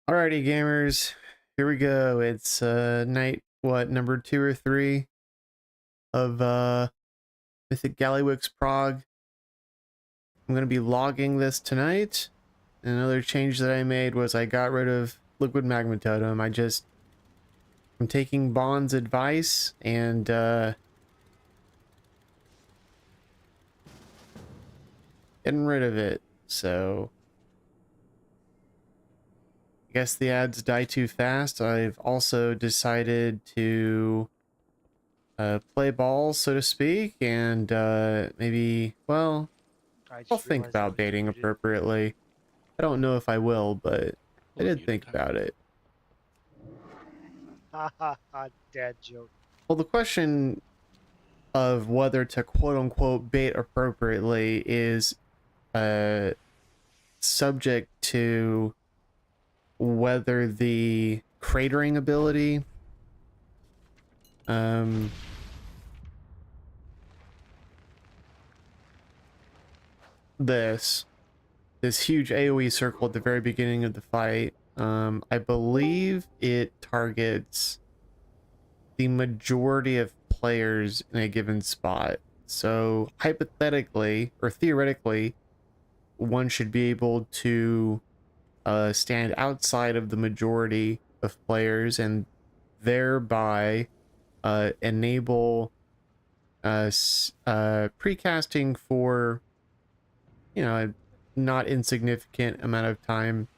Alrighty, gamers, here we go. It's night number 2 or 3 of Mythic Gallywix Prog. I'm gonna be logging this tonight. And another change that I made was I got rid of Liquid Magma Totem. I'm taking Bond's advice and getting rid of it. So I guess the ads die too fast. I've also decided to play ball, so to speak, and maybe, well, I I'll just think realized I about was baiting muted. appropriately. I don't know if I will, but I Hello, did muted think time. about it. Ha ha ha, dad joke. Well, the question of whether to quote-unquote bait appropriately is subject to whether the cratering ability um this huge AoE circle at the very beginning of the fight, I believe it targets the majority of players in a given spot. So hypothetically or theoretically, one should be able to stand outside of the majority of players and thereby enable precasting for, a not insignificant amount of time.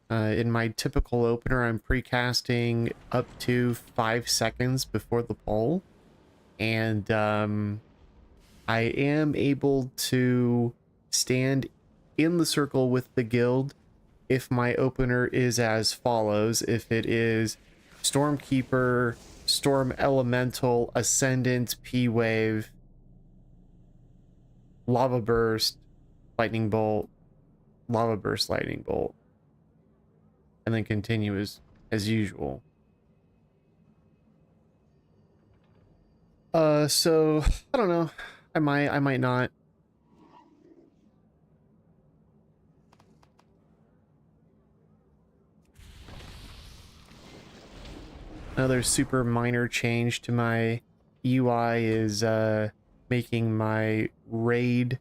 In my typical opener, I'm precasting up to 5 seconds before the poll, and I am able to stand in the circle with the guild if my opener is as follows. If it is Stormkeeper, Storm Elemental, Ascendant, P-Wave, Lava Burst, Lightning Bolt, Lava Burst, Lightning Bolt, and then continue as usual. So I don't know. I might not. Another super minor change to my UI is making my raid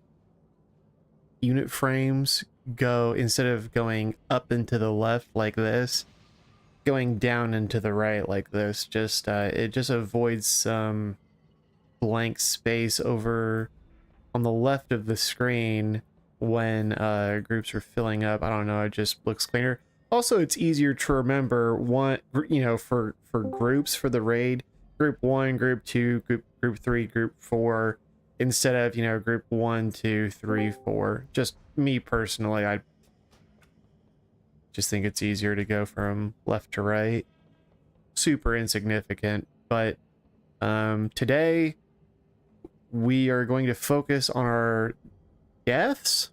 unit frames go, instead of going up and to the left like this, going down and to the right like this. Just it just avoids some blank space over on the left of the screen when groups are filling up. I don't know, it just looks cleaner. Also, it's easier to remember for groups for the raid: group 1, group 2, group 3, group 4, instead of, group 1, 2, 3, 4. Just me personally, I just think it's easier to go from left to right. Super insignificant, but today we are going to focus on our deaths,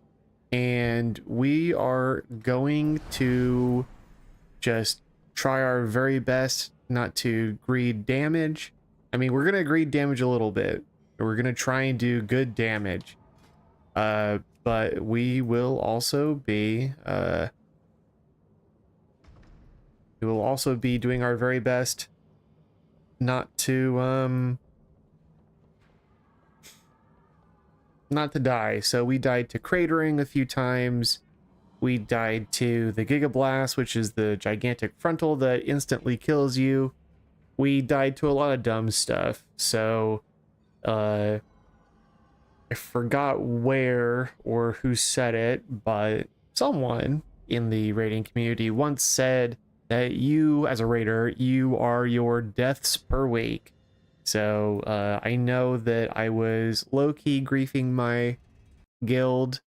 and we are going to just try our very best not to greed damage. I mean, we're gonna greed damage a little bit. We're gonna try and do good damage. But we will also be doing our very best not to die. So we died to cratering a few times. We died to the Giga Blast, which is the gigantic frontal that instantly kills you. We died to a lot of dumb stuff. So I forgot where or who said it, but someone in the raiding community once said that you, as a raider, you are your deaths per week. So I know that I was low-key griefing my guild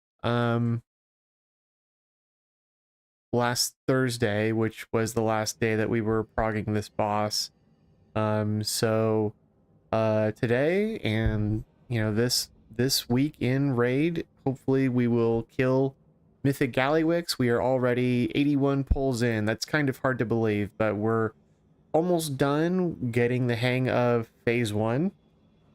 last Thursday, which was the last day that we were progging this boss. So today and this week in raid, hopefully we will kill Mythic Gallywix. We are already 81 pulls in. That's kind of hard to believe, but we're almost done getting the hang of phase 1,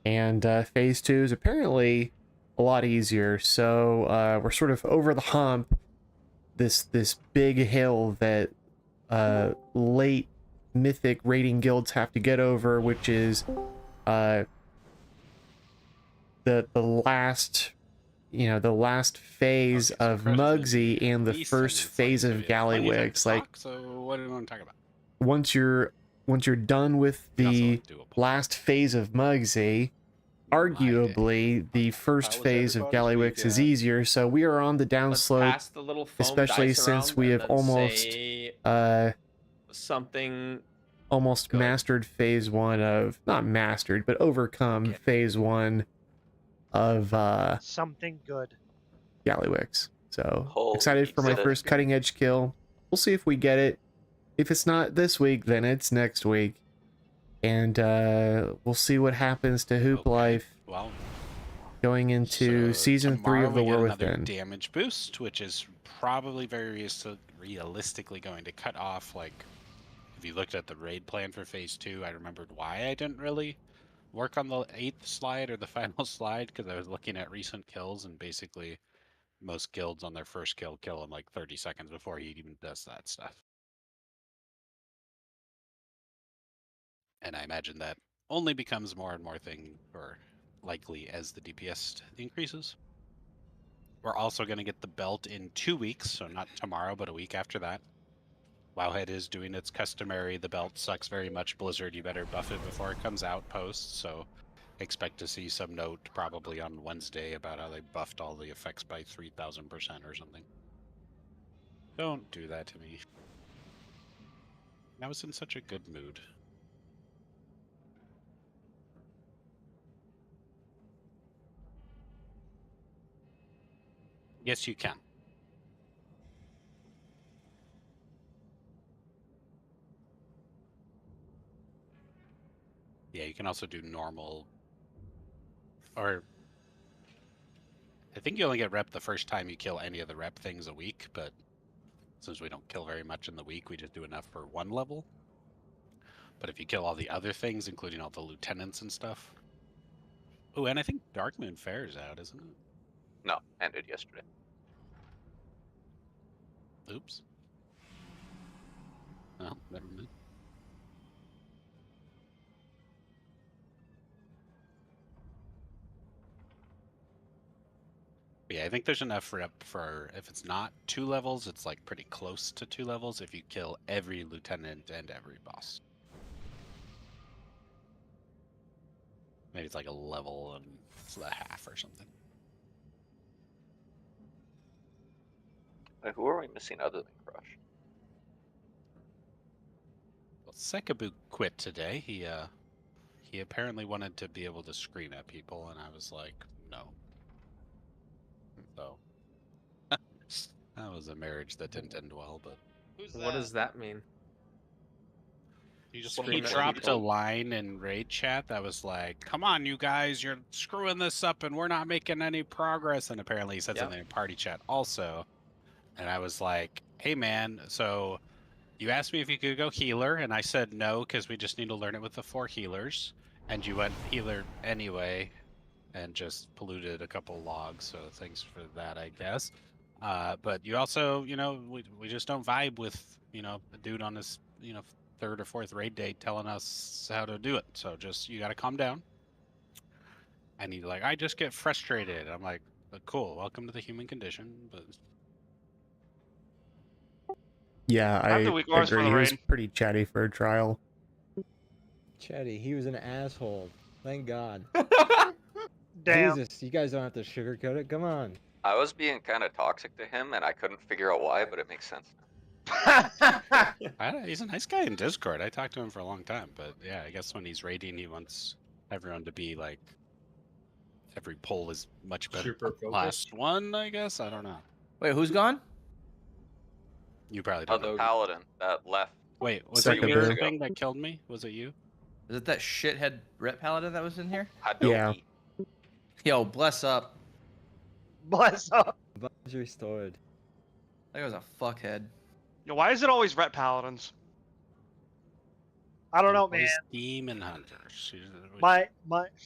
and phase 2 is apparently a lot easier. So we're sort of over the hump, this big hill that late Mythic raiding guilds have to get over, which is the last, the last phase of Mugsy and the first phase of Gallywix. Like, so what do we want to talk about? once you're done with the last phase of Mugsy, arguably the first phase of Gallywix is easier. So we are on the downslope, pass the little foam especially dice since around we and have then almost say something almost good. mastered phase 1 of, not mastered, but overcome phase 1 of something good. Gallywix. So Holy excited for my shit. first cutting edge kill. We'll see if we get it. If it's not this week, then it's next week. And we'll see what happens to Hoop Life Well, going into season 3 of The War Within. Damage boost, which is probably very realistically going to cut off, like, if you looked at the raid plan for phase 2, I remembered why I didn't really work on the 8th slide or the final slide, because I was looking at recent kills, and basically most guilds on their first kill in like 30 seconds before he even does that stuff. And I imagine that only becomes more and more thing, or likely, as the DPS increases. We're also going to get the belt in 2 weeks, so not tomorrow, but a week after that. Wowhead is doing its customary, the belt sucks very much, Blizzard, you better buff it before it comes out post, so expect to see some note probably on Wednesday about how they buffed all the effects by 3,000% or something. Don't do that to me. I was in such a good mood. Yes, you can. Yeah, you can also do normal, or I think you only get rep the first time you kill any of the rep things a week, but since we don't kill very much in the week, we just do enough for 1 level. But if you kill all the other things, including all the lieutenants and stuff. Oh, and I think Darkmoon Fair is out, isn't it? No, ended yesterday. Oops. Oh, never mind. Yeah, I think there's enough rep for, if it's not 2 levels, it's like pretty close to 2 levels if you kill every lieutenant and every boss. Maybe it's like a level and it's a half or something. Wait, who are we missing other than Crush? Well, Sekabu quit today. He apparently wanted to be able to scream at people, and I was like, no. So that was a marriage that didn't end well, but What does that mean? You just he dropped a line in raid chat that was like, come on, you guys, you're screwing this up and we're not making any progress. And apparently he said something in party chat also. And I was like, hey man, so you asked me if you could go healer, and I said no, because we just need to learn it with the 4 healers. And you went healer anyway, and just polluted a couple logs, so thanks for that, I guess. But you also, we just don't vibe with, a dude on this, 3rd or 4th raid day telling us how to do it. So just, you gotta calm down. And he's like, I just get frustrated. I'm like, cool, welcome to the human condition, but... Yeah, I agree. He was pretty chatty for a trial. Chatty, he was an asshole. Thank God. Damn. Jesus, you guys don't have to sugarcoat it. Come on. I was being kind of toxic to him, and I couldn't figure out why, but it makes sense now. He's a nice guy in Discord. I talked to him for a long time, but yeah, I guess when he's raiding, he wants everyone to be like, every poll is much better. Super focused. Last one, I guess. I don't know. Wait, who's gone? You probably Oh, don't know. the paladin that left. Wait, was Second it you bird. thing that killed me? Was it you? Is it that shithead rep paladin that was in here? Yeah. Yo, bless up. Bless up. Vibes restored. That guy was a fuckhead. Yo, why is it always ret paladins? I don't know, man. Always demon hunters. My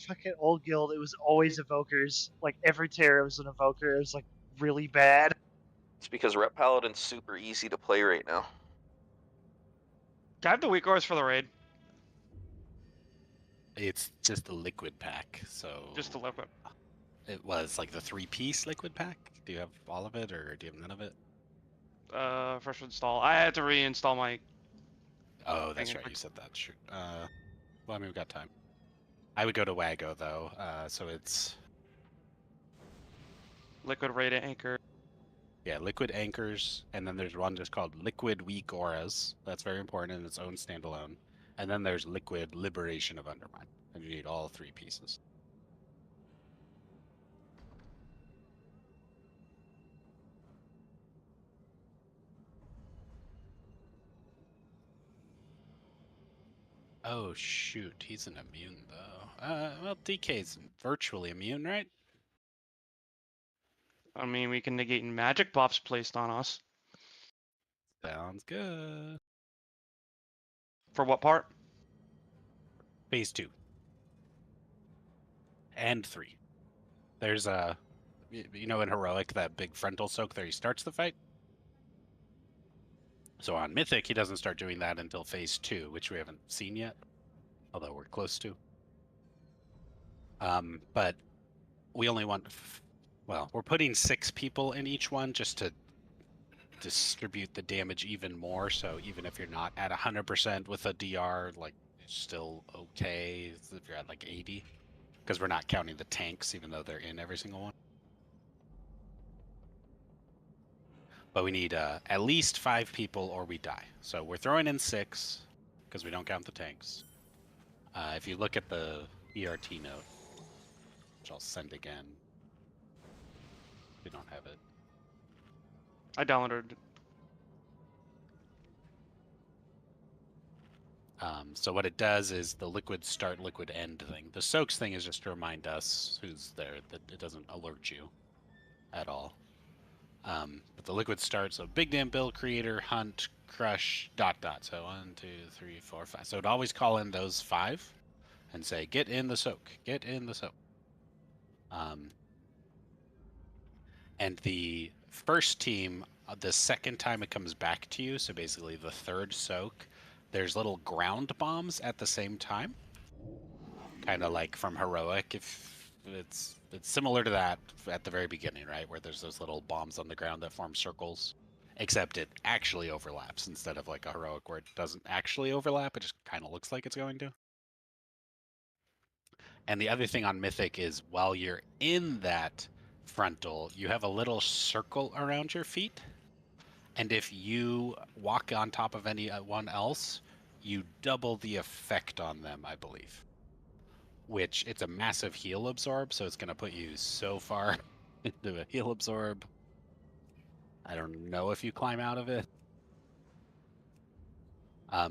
fucking old guild, it was always evokers. Like every tier, it was an evoker. It was like really bad. It's because Rep Paladin's super easy to play right now. Can I have the weak ores for the raid? It's just a liquid pack, so Just a liquid. it was like the 3-piece liquid pack. Do you have all of it, or do you have none of it? First install. I had to reinstall my. Oh, that's Hang on. right. You said that. Sure. Well, I mean, we've got time. I would go to Wago though. So it's Liquid raid anchor. yeah, liquid anchors, and then there's one just called liquid weak auras. That's very important in its own standalone. And then there's liquid liberation of undermine, and you need all 3 pieces. Oh shoot, he's an immune though. Well, DK's virtually immune, right? I mean, we can negate magic buffs placed on us. Sounds good. For what part? Phase 2 and 3. There's a, you know, in heroic, that big frontal soak there, he starts the fight. So on Mythic, he doesn't start doing that until phase 2, which we haven't seen yet, although we're close to. But we only want, well, we're putting 6 people in each one just to distribute the damage even more. So even if you're not at 100% with a DR, like, it's still okay if you're at like 80, because we're not counting the tanks, even though they're in every single one. But we need at least 5 people or we die. So we're throwing in 6 because we don't count the tanks. If you look at the ERT note, which I'll send again, we don't have it. I downloaded. So what it does is the liquid start, liquid end thing. The soaks thing is just to remind us who's there, that it doesn't alert you at all. But the liquid start, so big damn build creator, hunt, crush, ... So 1, 2, 3, 4, 5. So it'd always call in those 5 and say, get in the soak, get in the soak. And the first team, the second time it comes back to you, so basically the third soak, there's little ground bombs at the same time. Kind of like from heroic, if it's similar to that at the very beginning, right? Where there's those little bombs on the ground that form circles, except it actually overlaps instead of like a heroic where it doesn't actually overlap. It just kind of looks like it's going to. And the other thing on Mythic is while you're in that frontal, you have a little circle around your feet. And if you walk on top of anyone else, you double the effect on them, I believe. Which, it's a massive heal absorb, so it's going to put you so far into a heal absorb. I don't know if you climb out of it.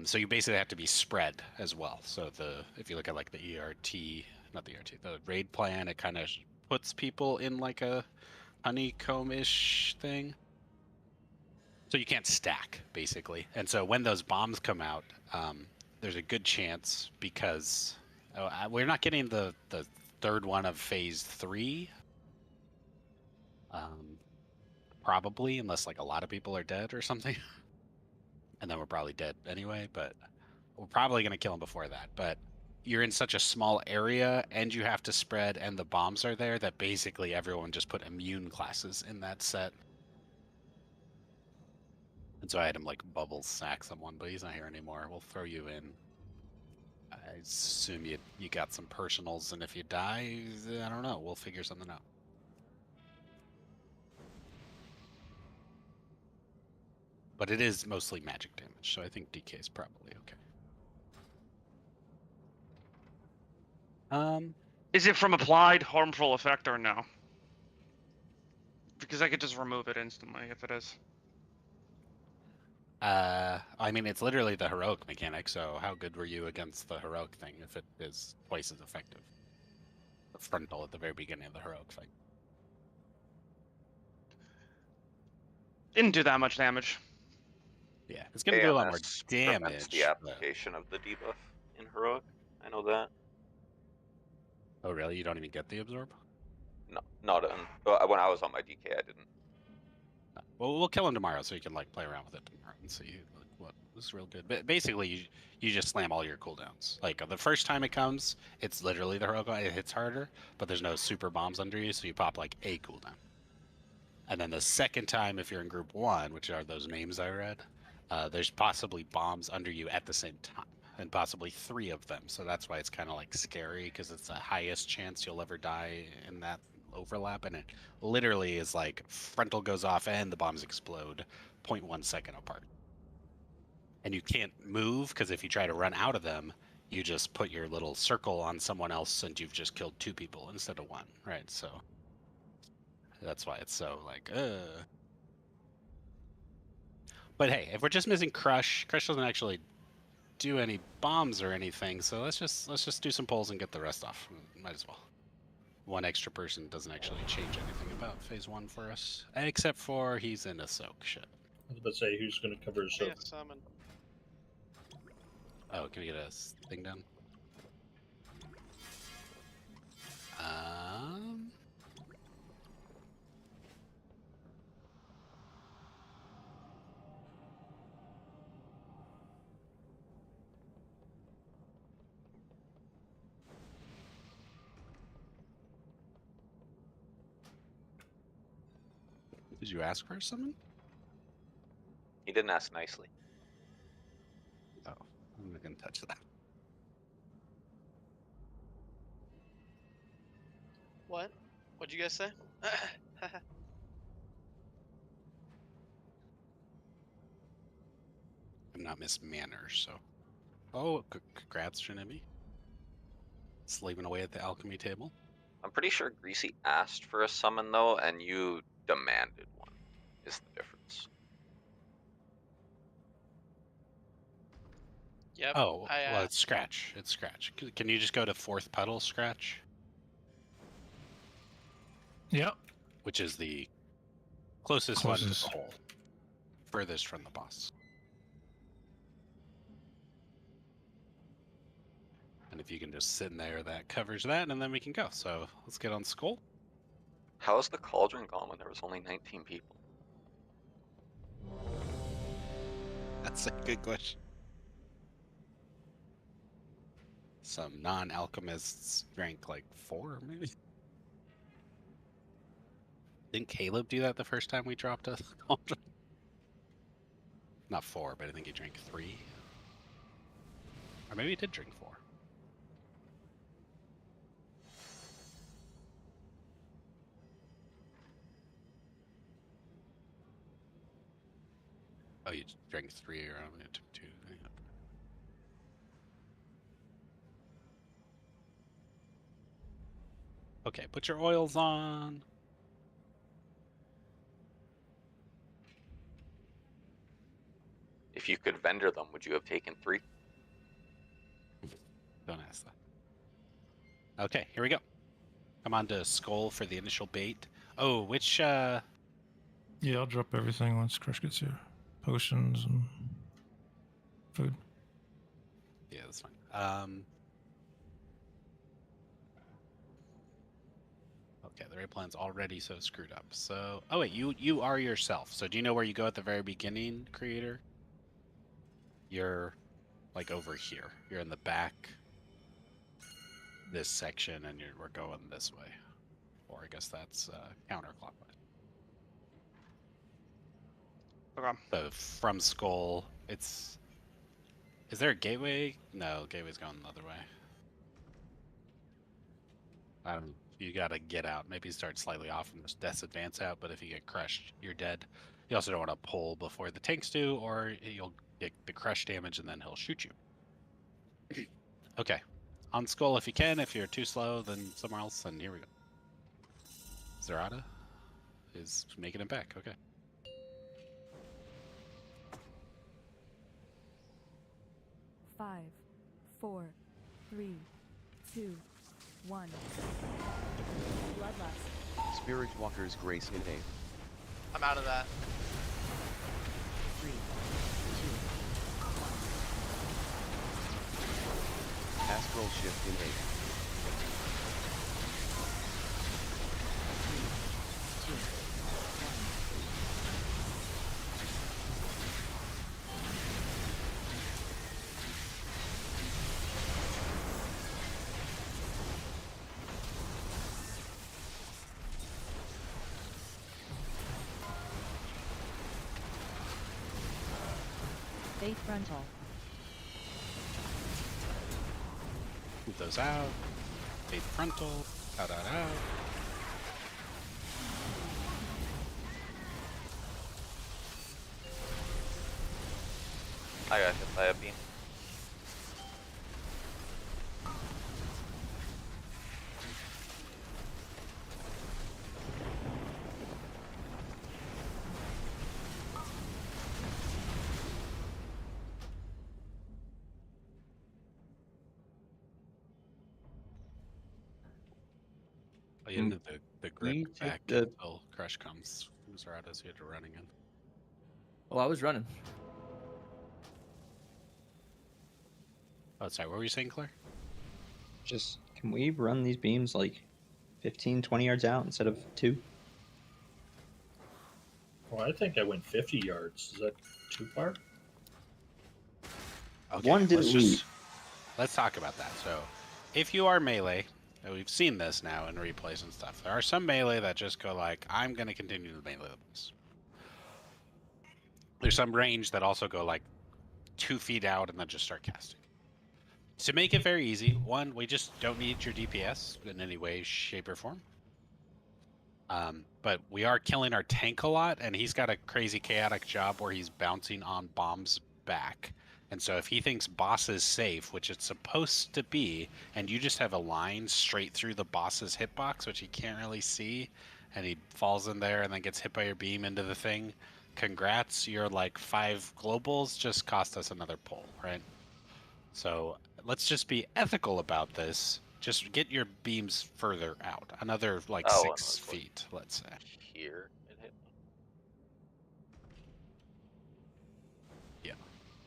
So you basically have to be spread as well. So if you look at like the the raid plan, it kind of puts people in like a honeycomb-ish thing. So you can't stack, basically. And so when those bombs come out, there's a good chance, because we're not getting the third one of phase 3. Probably, unless like a lot of people are dead or something. And then we're probably dead anyway, but we're probably going to kill him before that. But you're in such a small area, and you have to spread, and the bombs are there, that basically everyone just put immune classes in that set. And so I had him like bubble sack someone, but he's not here anymore. We'll throw you in. I assume you got some personals, and if you die, I don't know. We'll figure something out. But it is mostly magic damage, so I think DK is probably okay. Is it from applied harmful effect or no? Because I could just remove it instantly if it is. I mean, it's literally the heroic mechanic, so how good were you against the heroic thing if it is twice as effective? The frontal at the very beginning of the heroic fight. Didn't do that much damage. Yeah, it's going to do a lot more AMS damage. prevents the application of the debuff in heroic. I know that. Oh, really? You don't even get the absorb? No, not in. Well, when I was on my DK, I didn't. Well, we'll kill him tomorrow, so you can like play around with it tomorrow and see like, what is real good. But basically, you just slam all your cooldowns. Like the first time it comes, it's literally the heroic. It hits harder, but there's no super bombs under you, so you pop like a cooldown. And then the second time, if you're in group 1, which are those names I read, there's possibly bombs under you at the same time, and possibly 3 of them. So that's why it's kind of like scary, because it's the highest chance you'll ever die in that overlap. And it literally is like frontal goes off and the bombs explode 0.1 second apart. And you can't move, because if you try to run out of them, you just put your little circle on someone else and you've just killed 2 people instead of 1, right? So that's why it's so like, But hey, if we're just missing Crush doesn't actually do any bombs or anything, so let's just do some pulls and get the rest off. Might as well. 1 extra person doesn't actually change anything about phase 1 for us, except for he's in a soak. Shit. I was about to say, who's going to cover his Yeah, soak? summon. Oh, can we get a thing done? Did you ask for a summon? He didn't ask nicely. Oh, I'm not gonna touch that. What? What'd you guys say? I'm not Miss Manners, so. Oh, congrats, Shinemi. Slaving away at the alchemy table. I'm pretty sure Greasy asked for a summon though, and you demanded one. Is the difference? Yep. Oh, I, well, it's Scratch. It's Scratch. Can you just go to 4th pedal, Scratch? Yep. Which is the closest one to the Closest. hole. Furthest from the boss. And if you can just sit in there, that covers that, and then we can go. So let's get on Skull. How's the cauldron gone when there was only 19 people? That's a good question. Some non-alchemists drank like 4, maybe. Didn't Caleb do that the first time we dropped a cauldron? Not 4, but I think he drank 3. Or maybe he did drink 4. Oh, you drank 3 or I took 2. Okay, put your oils on. If you could vendor them, would you have taken 3? Don't ask that. Okay, here we go. Come on to Skull for the initial bait. Oh, which Yeah, I'll drop everything once Crush gets here. Potions and food. Yeah, that's fine. Okay, the raid plan's already so screwed up. So, oh wait, you are yourself. So do you know where you go at the very beginning, creator? You're like over here. You're in the back. This section, and we're going this way. Or I guess that's counterclockwise. Okay. So from Skull, it's... Is there a gateway? No, gateway's going the other way. You gotta get out. Maybe start slightly off and just death advance out, but if you get crushed, you're dead. You also don't want to pull before the tanks do, or you'll get the crush damage and then he'll shoot you. Okay. On Skull if you can. If you're too slow, then somewhere else, and here we go. Zerata is making it back. Okay. Five, 4, 3, 2, 1. Bloodlust. Spirit Walker's Grace in 8. I'm out of that. 3, 2, 1. Astral Shift in 8. 3, 2, 1. Faith frontal. Move those out. Faith frontal. Out, out, out. I got hit by a beam. Oh, you didn't have the grip we take back the- until Crush comes around as you had to run again. Oh, I was running. Oh, sorry. What were you saying, Claire? Just, can we run these beams like 15, 20 yards out instead of 2? Well, I think I went 50 yards. Is that too far? Okay, One didn't leave. Let's talk about that. So, if you are melee, and we've seen this now in replays and stuff, there are some melee that just go like, I'm going to continue to melee this. There's some range that also go like 2 feet out and then just start casting. To make it very easy, one, we just don't need your DPS in any way, shape, or form. But we are killing our tank a lot, and he's got a crazy chaotic job where he's bouncing on bombs back. And so if he thinks boss is safe, which it's supposed to be, and you just have a line straight through the boss's hitbox, which he can't really see, and he falls in there and then gets hit by your beam into the thing, congrats, your like 5 globals just cost us another pull, right? So let's just be ethical about this. Just get your beams further out, another like Oh, 6 feet, let's say. Here it hit. Yeah.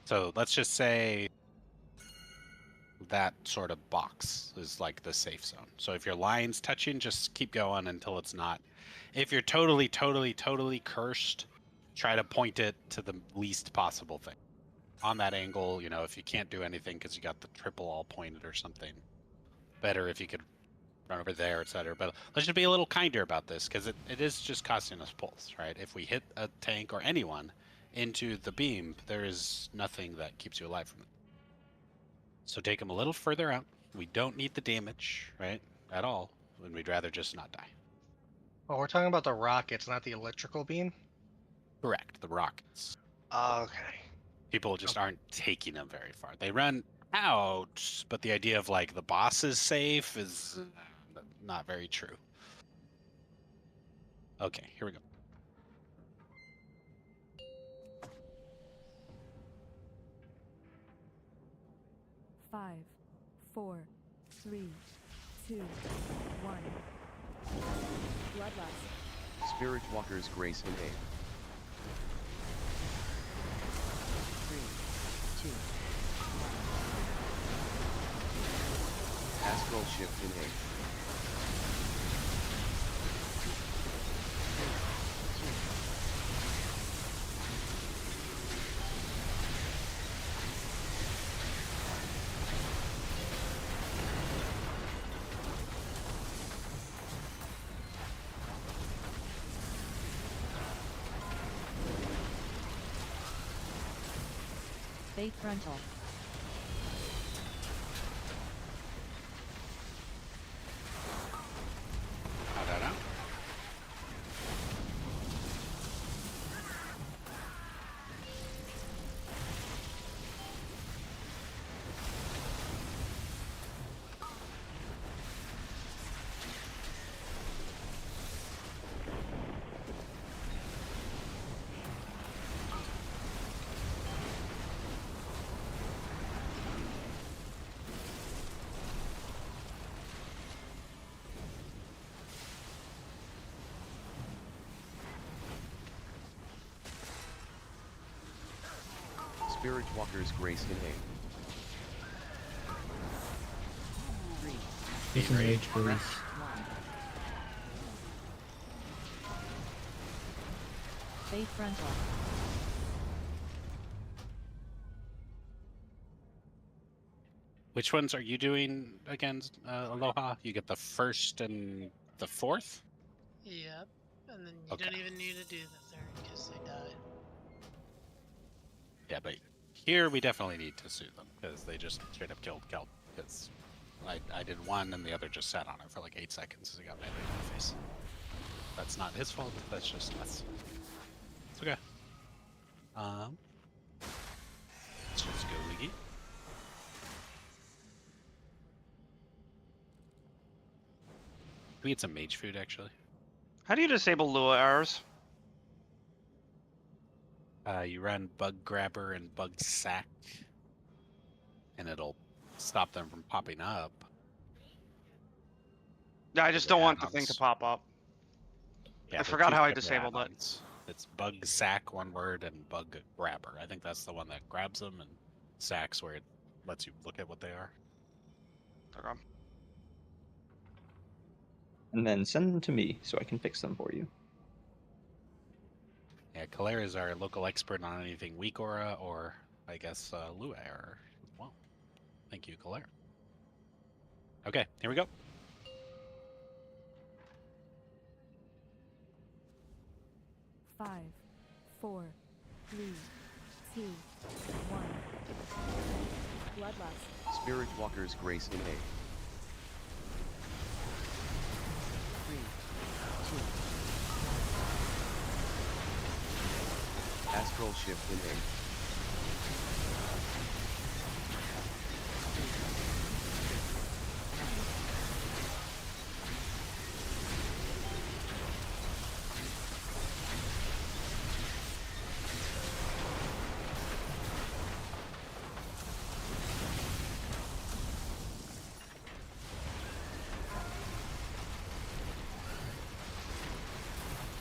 So let's just say that sort of box is like the safe zone. So if your line's touching, just keep going until it's not. If you're totally cursed, try to point it to the least possible thing. On that angle, you know, if you can't do anything because you got the triple all pointed or something, better if you could run over there, etc. But let's just be a little kinder about this because it is just costing us pulls, right? If we hit a tank or anyone into the beam, there is nothing that keeps you alive from it. So take them a little further out. We don't need the damage, right, at all, and we'd rather just not die. Oh, we're talking about the rockets, not the electrical beam? Correct, the rockets. Okay. People just aren't taking them very far. They run out, but the idea of like the boss is safe is not very true. Okay, here we go. Five, 4, 3, 2, 1. Bloodlust. Spirit Walker's Grace and Aid. 3, 2, Astral Shift in Aid. 2. Faith frontal. Out, out, out. Spirit Walker's Grace and Aid. 3, Disengage, please. 1. Faith frontal. Which ones are you doing again, Aloha? You get the first and the fourth? Yep. And then you Okay. don't even need to do the third because they died. Yeah, but Here we definitely need to sue them because they just straight up killed Kelp. Because I did one and the other just sat on it for like 8 seconds as he got melee in the face. That's not his fault. That's just us. It's okay. Let's just go, Wiggy. Can we get some mage food actually? How do you disable Lua errors? You run Bug Grabber and Bug Sack, and it'll stop them from popping up. Yeah, I just don't want the thing to pop up. Yeah, I they're forgot two how I separate disabled it. add-ons. It's Bug Sack, one word, and Bug Grabber. I think that's the one that grabs them, and Sacks where it lets you look at what they are. Okay. And then send them to me so I can fix them for you. Yeah, Kalera is our local expert on anything weak aura, or I guess Lua error as well. Thank you, Kalera. Okay, here we go. Five, 4, 3, 2, 1. Bloodlust. Spirit Walker's Grace in A. 3, 2. Astral Shift in A.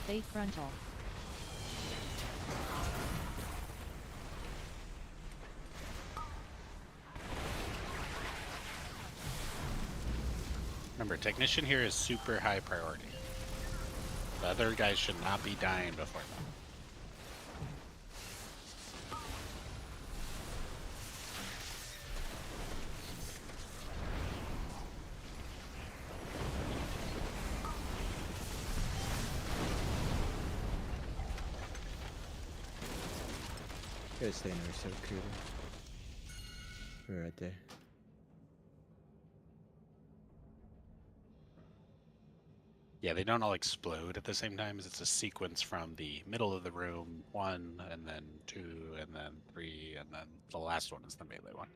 Bay frontal. Remember, Technician here is super high priority. The other guys should not be dying before them. Gotta stay in there so cool. We're right there. Yeah, they don't all explode at the same time. It's a sequence from the middle of the room, 1, and then 2, and then 3, and then the last one is the melee one.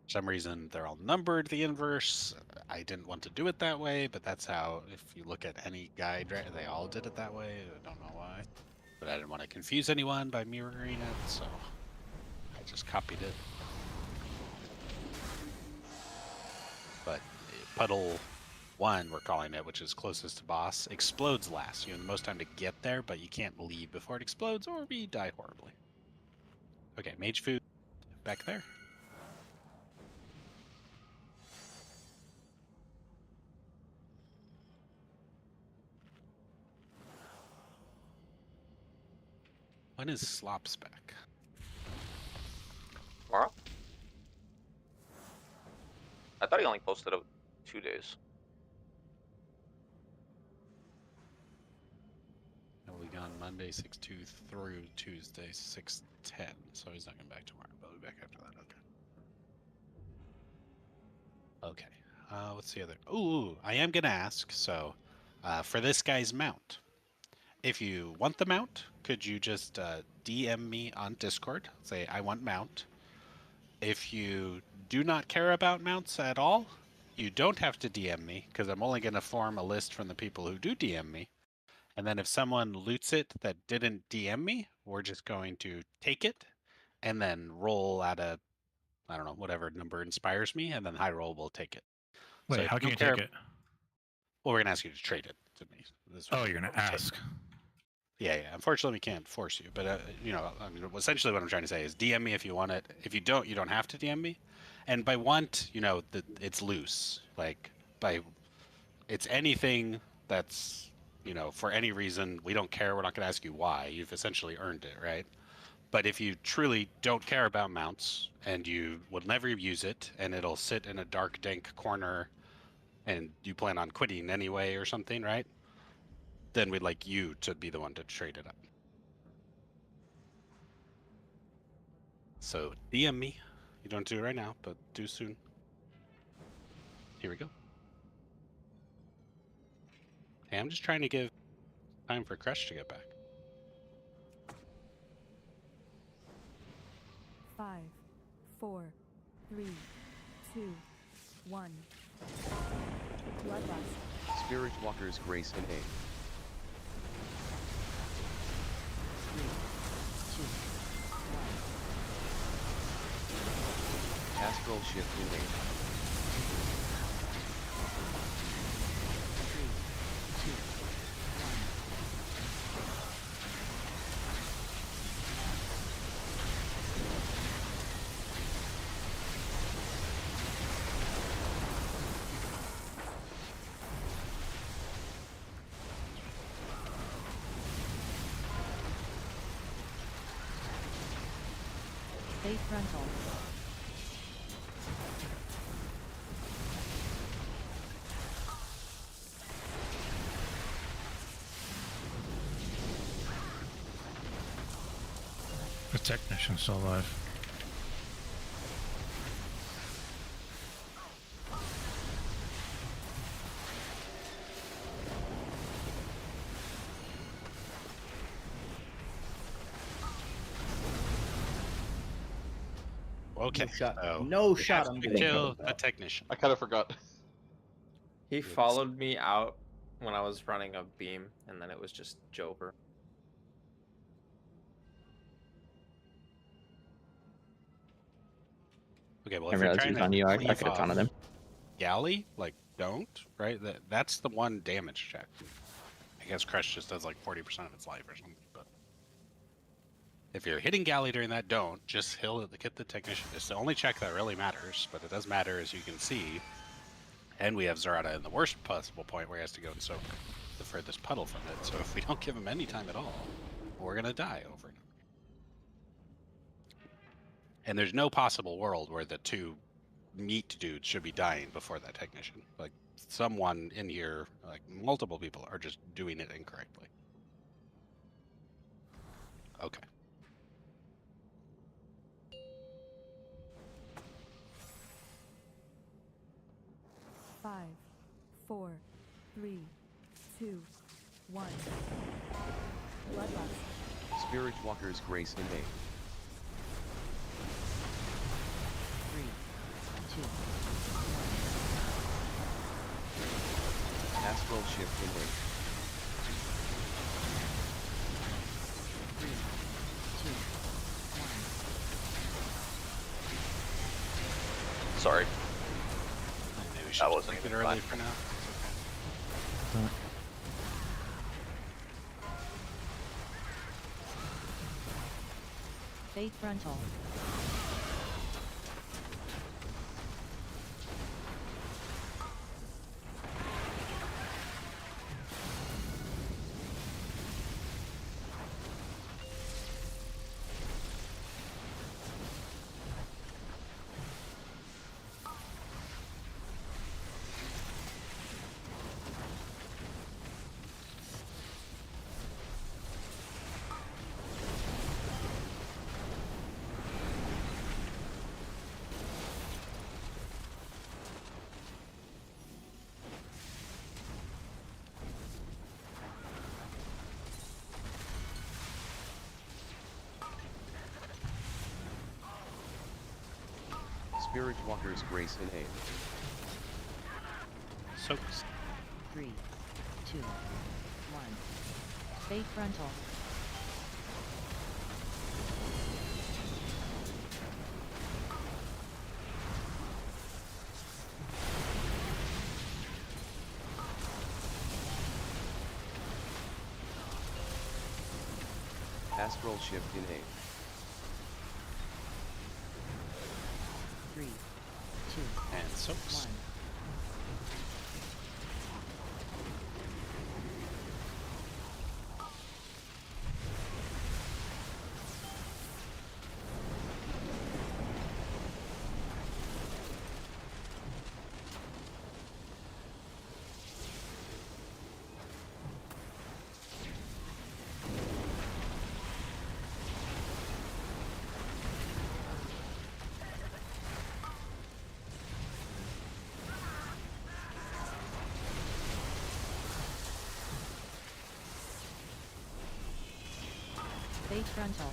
For some reason, they're all numbered the inverse. I didn't want to do it that way, but that's how, if you look at any guide, they all did it that way. I don't know why. But I didn't want to confuse anyone by mirroring it, so I just copied it. But Puddle 1, we're calling it, which is closest to boss, explodes last. You have the most time to get there, but you can't leave before it explodes or we die horribly. Okay, mage food back there. When is Slops back? Tomorrow? I thought he only posted out 2 days. He'll be gone Monday 6/2 through Tuesday 6/10. So he's not coming back tomorrow, but he'll be back after that. Okay. Okay. What's the other? Ooh, I am gonna ask. So, for this guy's mount, if you want the mount, could you just DM me on Discord? Say I want mount. If you do not care about mounts at all, you don't have to DM me because I'm only going to form a list from the people who do DM me. And then if someone loots it that didn't DM me, we're just going to take it and then roll at a, I don't know, whatever number inspires me, and then high roll will take it. Wait, so if how can you don't care, take it? Well, we're going to ask you to trade it to me. Oh, you're going to ask. Yeah, yeah. Unfortunately, we can't force you. But, you know, I mean, essentially what I'm trying to say is DM me if you want it. If you don't have to DM me. And by want, you know, it's loose. Like, it's anything that's, you know, for any reason, we don't care. We're not going to ask you why. You've essentially earned it, right? But if you truly don't care about mounts and you will never use it and it'll sit in a dark, dank corner and you plan on quitting anyway or something, right? Then we'd like you to be the one to trade it up. So DM me. You don't do it right now, but do soon. Here we go. Hey, I'm just trying to give time for Crush to get back. 5, 4, 3, 2, 1. Bloodlust. Spirit Walker's Grace and Aid. 3, 2, 1. Astral Shift in Aid. 3, 2, 1. Stay frontal. The technician's still alive. Okay. No shot. So No we shot. have I'm to getting kill killed. the technician. I kind of forgot. He followed me out when I was running a beam, and then it was just Jover. Okay, well, I if you're realized he trying was to on you. I cleave could have taunted off him. Galley, like, don't, right? That's the one damage check. I guess Crush just does like 40% of its life or something, but if you're hitting Galley during that, don't. Just hit the technician. It's the only check that really matters, but it does matter, as you can see. And we have Zarata in the worst possible point where he has to go and soak the furthest puddle from it. So if we don't give him any time at all, we're going to die over and over. And there's no possible world where the two meat dudes should be dying before that technician. Like, someone in here, like multiple people, are just doing it incorrectly. Okay. Five, 4, 3, 2, 1. Bloodlust. Spirit Walker's Grace and Aid. 3, 2, Astral Shift in Aid. 3, 2, 1. Sorry. Maybe we should That just wasn't leave it even early fun. for now. Stay frontal. Spirit Walker's Grace and Aid. So 3, 2, 1. Stay frontal. Astral Shift in Aid. 3, 2, and soaks. 1. Face frontal.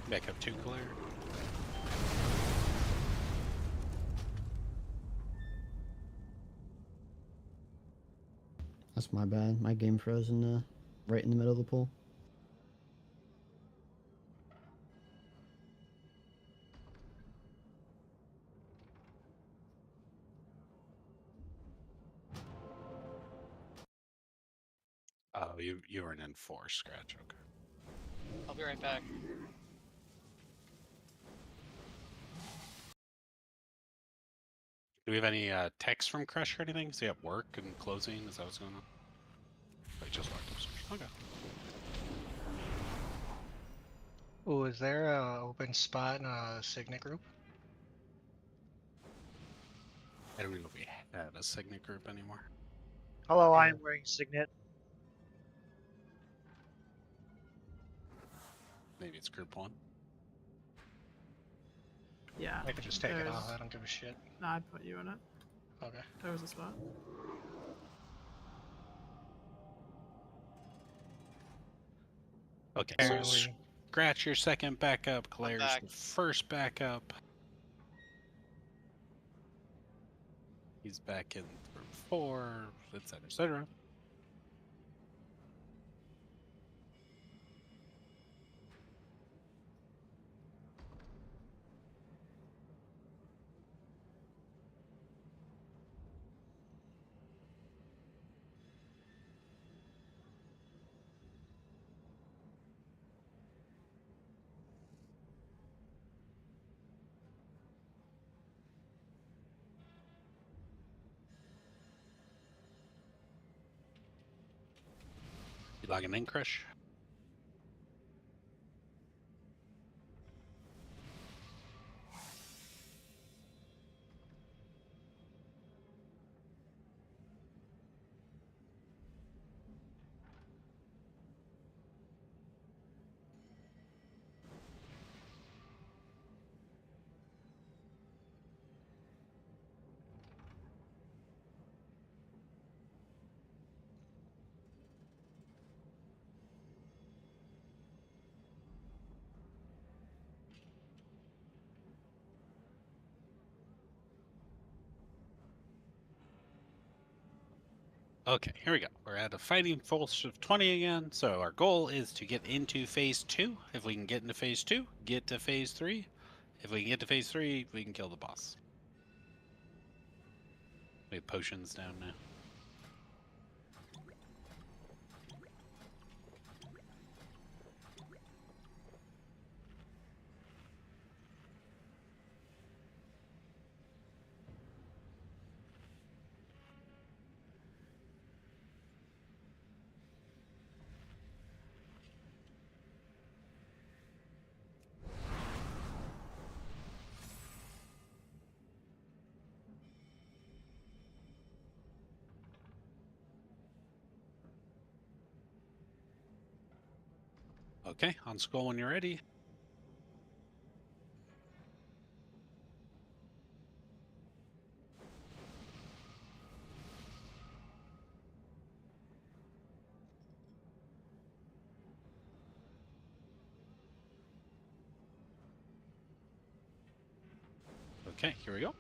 Back up 2 clear. That's my bad. My game frozen right in the middle of the pool. Oh, you were an enforced scratch. Okay. I'll be right back. Do we have any text from Crush or anything? Is he at work and closing? Is that what's going on? Like just walked upstairs. Okay. Oh, is there a open spot in a Signet group? I don't even know if we have a Signet group anymore. Hello, I am wearing Signet. Maybe it's group 1. Yeah. I could just take it there's- off. I don't give a shit. Nah, I'd put you in it. Okay. There was a spot. Okay, so Apparently. Scratch your second backup, Claire's back. the first backup. He's back in group 4, etc., etc. You logging in, Crush? Okay, here we go. We're at a fighting force of 20 again. So our goal is to get into phase 2. If we can get into phase 2, get to phase 3. If we can get to phase 3, we can kill the boss. We have potions down now. Okay, on scroll when you're ready. Okay, here we go.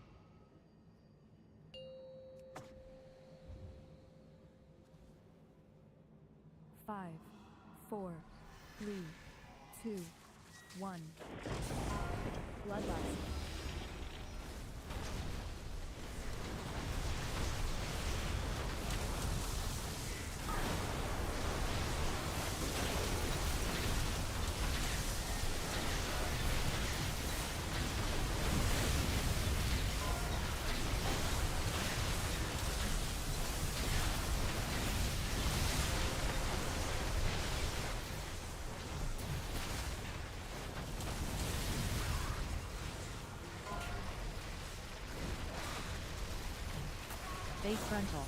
Five, 4, 3, 2, 1. Bloodlust. Face frontal.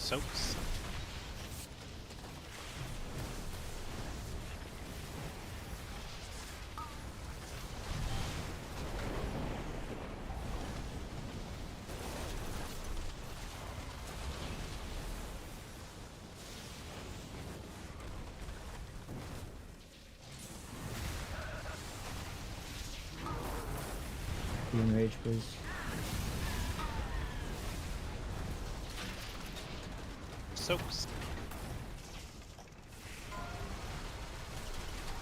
soaks. Beam rage, please. Soaks.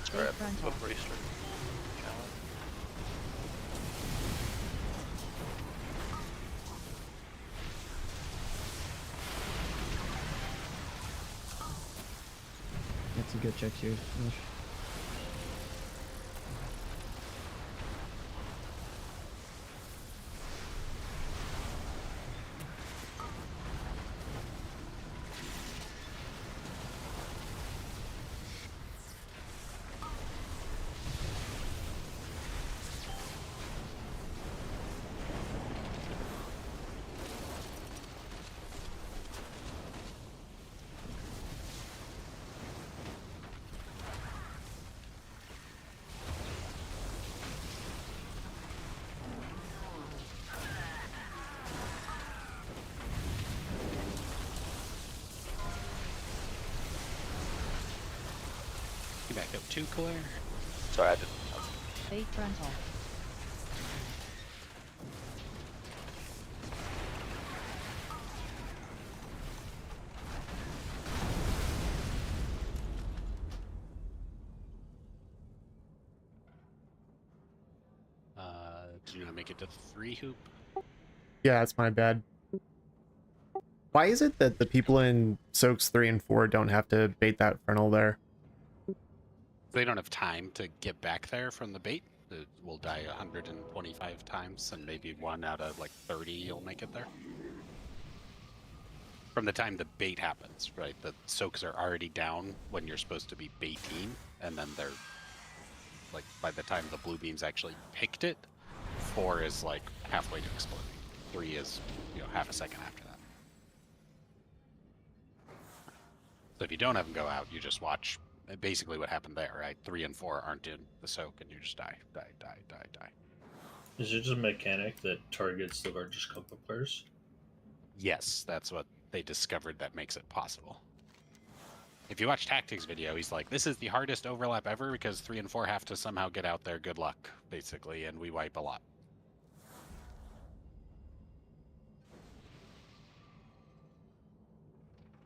Sorry, before you start. That's a good check here. Finish. You back up 2, Claire. Sorry, I didn't. Fate frontal. Did you not make it to 3 hoop? Yeah, that's my bad. Why is it that the people in Soaks 3 and 4 don't have to bait that frontal there? They don't have time to get back there from the bait. It will die 125 times, and maybe 1 out of like 30 you'll make it there. From the time the bait happens, right? The soaks are already down when you're supposed to be baiting, and then they're like, by the time the blue beams actually picked it, 4 is like halfway to exploding. 3 is, half a second after that. So if you don't have them go out, you just watch basically what happened there, right? 3 and 4 aren't in the soak, and you just die. Is it just a mechanic that targets the largest couple of players? Yes, that's what they discovered that makes it possible. If you watch Tactics video, he's like, this is the hardest overlap ever because 3 and 4 have to somehow get out there. Good luck, basically, and we wipe a lot.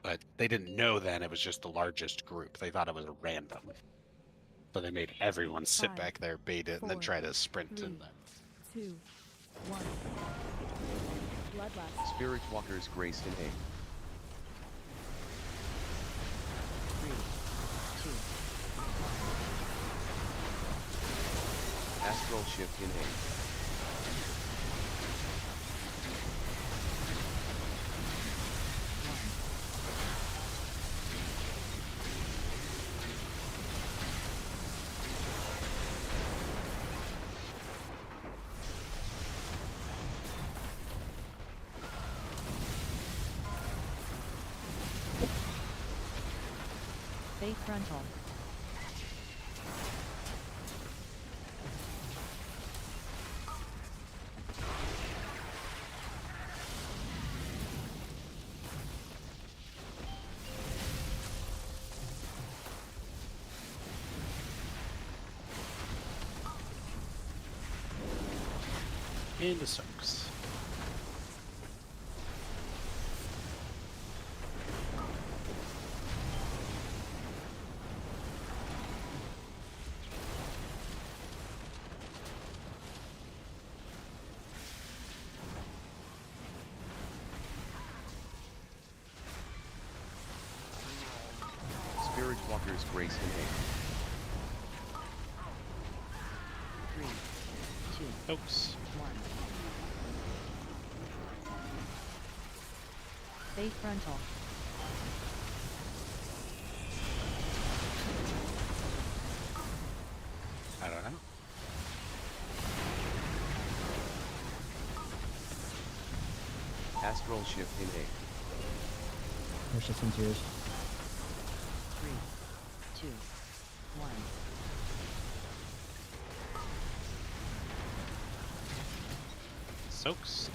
But they didn't know then it was just the largest group. They thought it was random. So they made everyone sit 5, back there, bait it, and then 4, try to sprint 3, in there. 2, 1. Bloodlust. Spirit Walker's Grace in A. 3, 2. Astral Shift in A. Fate frontal. In the soaks. Spirit Walker's Grace in A. 3, 2, Soaks. 1. Fate frontal. I don't know. Astral Shift in A. There's just some tears. 3, 2, 1. Soaks.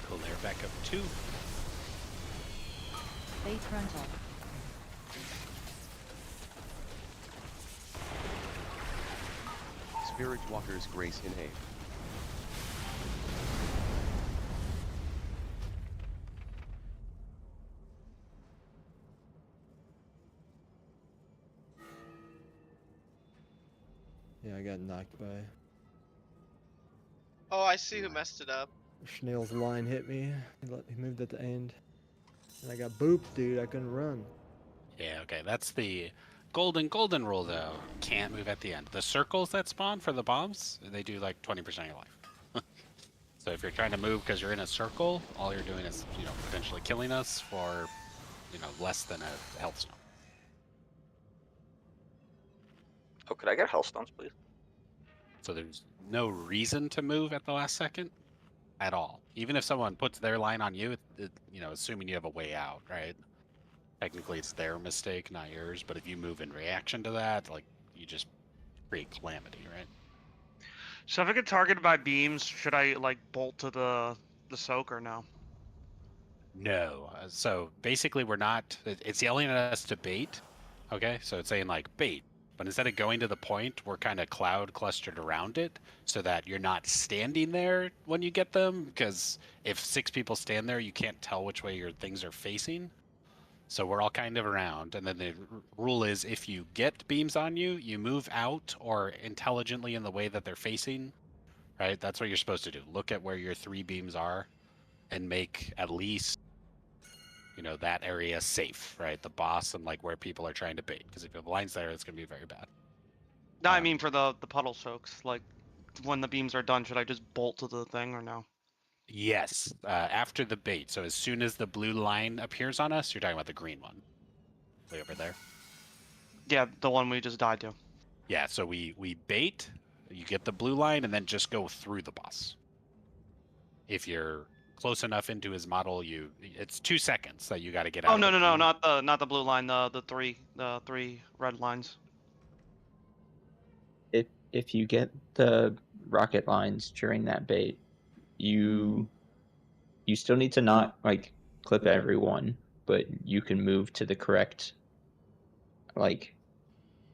Cool air back up 2. Fate frontal. Spirit Walker's Grace in A. Yeah, I got knocked by. Oh, I see who messed it up. Schnell's line hit me. He moved at the end. And I got booped, dude. I couldn't run. Yeah, okay. That's the golden rule, though. Can't move at the end. The circles that spawn for the bombs, they do like 20% of your life. So if you're trying to move because you're in a circle, all you're doing is, potentially killing us for, less than a health stone. Oh, could I get Hellstones, please? So there's no reason to move at the last second at all. Even if someone puts their line on you, assuming you have a way out, right? Technically, it's their mistake, not yours. But if you move in reaction to that, like, you just create calamity, right? So if I get targeted by beams, should I like bolt to the soak or no? No. So basically, we're not. It's yelling at us to bait. Okay, so it's saying like bait, but instead of going to the point, we're kind of cloud clustered around it, so that you're not standing there when you get them. Because if 6 people stand there, you can't tell which way your things are facing. So we're all kind of around, and then the rule is if you get beams on you, you move out or intelligently in the way that they're facing, right? That's what you're supposed to do. Look at where your 3 beams are and make at least, that area safe, right? The boss and like where people are trying to bait. Because if you have lines there, it's going to be very bad. No, I mean for the puddle soaks. Like when the beams are done, should I just bolt to the thing or no? Yes, after the bait. So as soon as the blue line appears on us, you're talking about the green one. Way over there. Yeah, the one we just died to. Yeah, so we bait, you get the blue line, and then just go through the boss. If you're close enough into his model, it's 2 seconds that you got to get out. Oh no, not the blue line. The three red lines. If you get the rocket lines during that bait, you still need to not like clip everyone, but you can move to the correct like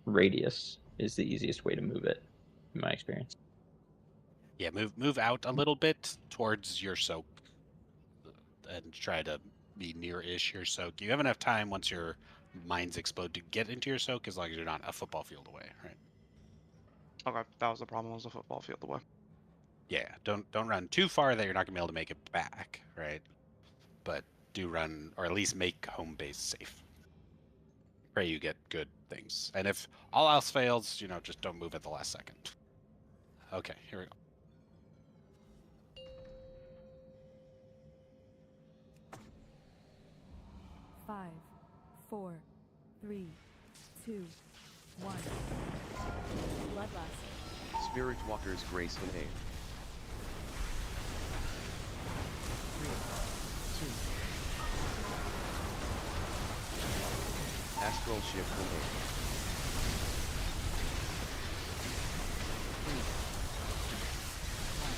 radius is the easiest way to move it, in my experience. Yeah, move out a little bit towards your soak and try to be near-ish your soak. You have enough time once your mines explode to get into your soak, as long as you're not a football field away, right? Okay, that was the problem. Was the football field away. Yeah, don't run too far that you're not gonna be able to make it back, right? But do run, or at least make home base safe. Pray you get good things. And if all else fails, just don't move at the last second. Okay, here we go. Five, 4, 3, 2, 1. Bloodlust. Spirit Walker's Grace in A. 3, 2. Astral Shift in A. 3, 2, 1.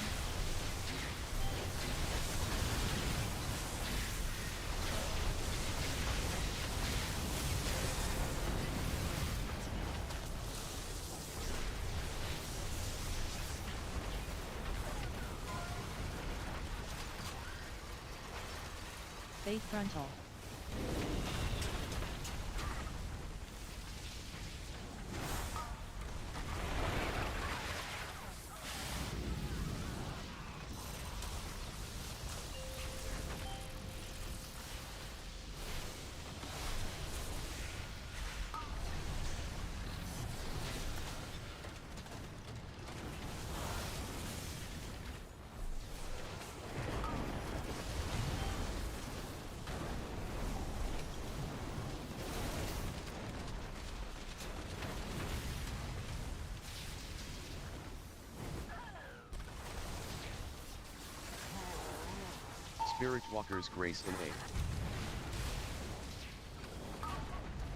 Fate frontal. Spirit Walker's Grace in 8.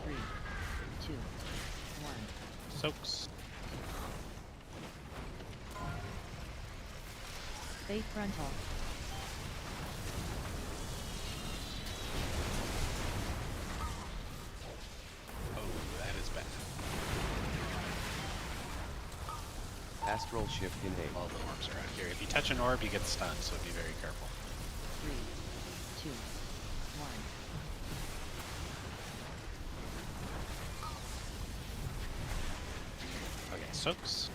3, 2, 1. Soaks. Fate frontal. Oh, that is bad. Astral Shift in 8. All the orbs around here. If you touch an orb, you get stunned, so be very careful. 3, 2, 1. Okay, soaks.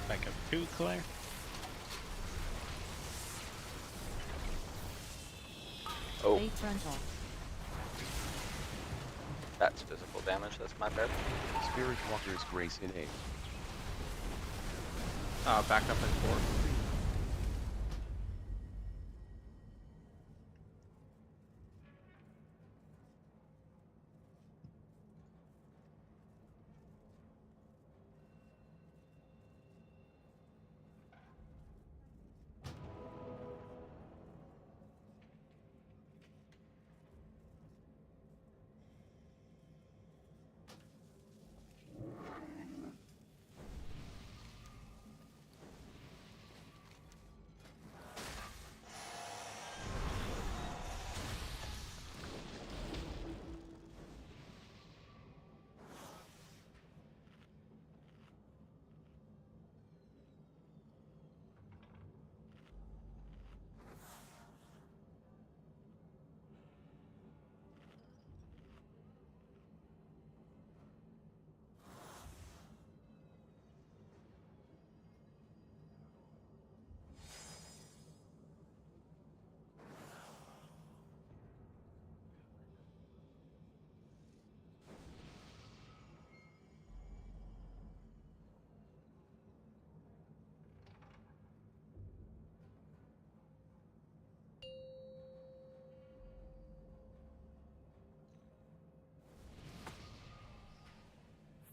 Back up 2, Claire. Oh, Fate frontal. that's physical damage. That's my bad. Spirit Walker's Grace in 8. Back up in 4.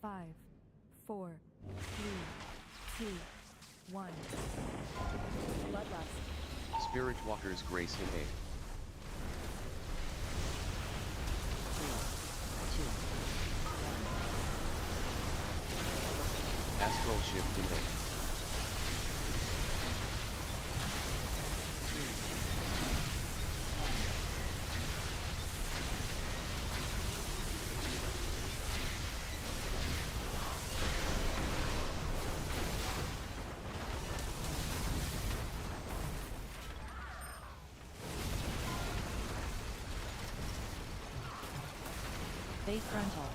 Five, 4, 3, 2, 1. Bloodlust. Spirit Walker's Grace in 8. 3, 2, Astral Shift in 8. 1. Fate frontal.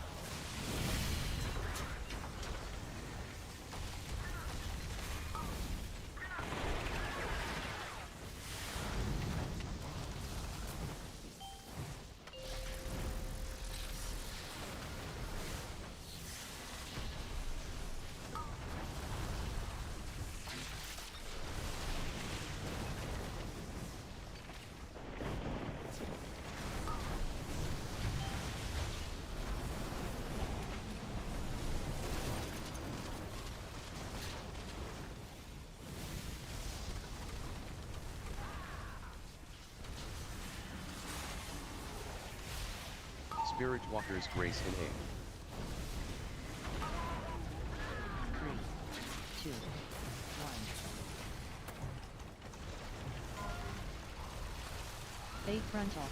Spirit Walker's Grace in 8. 3, 2, 1. Fate frontal.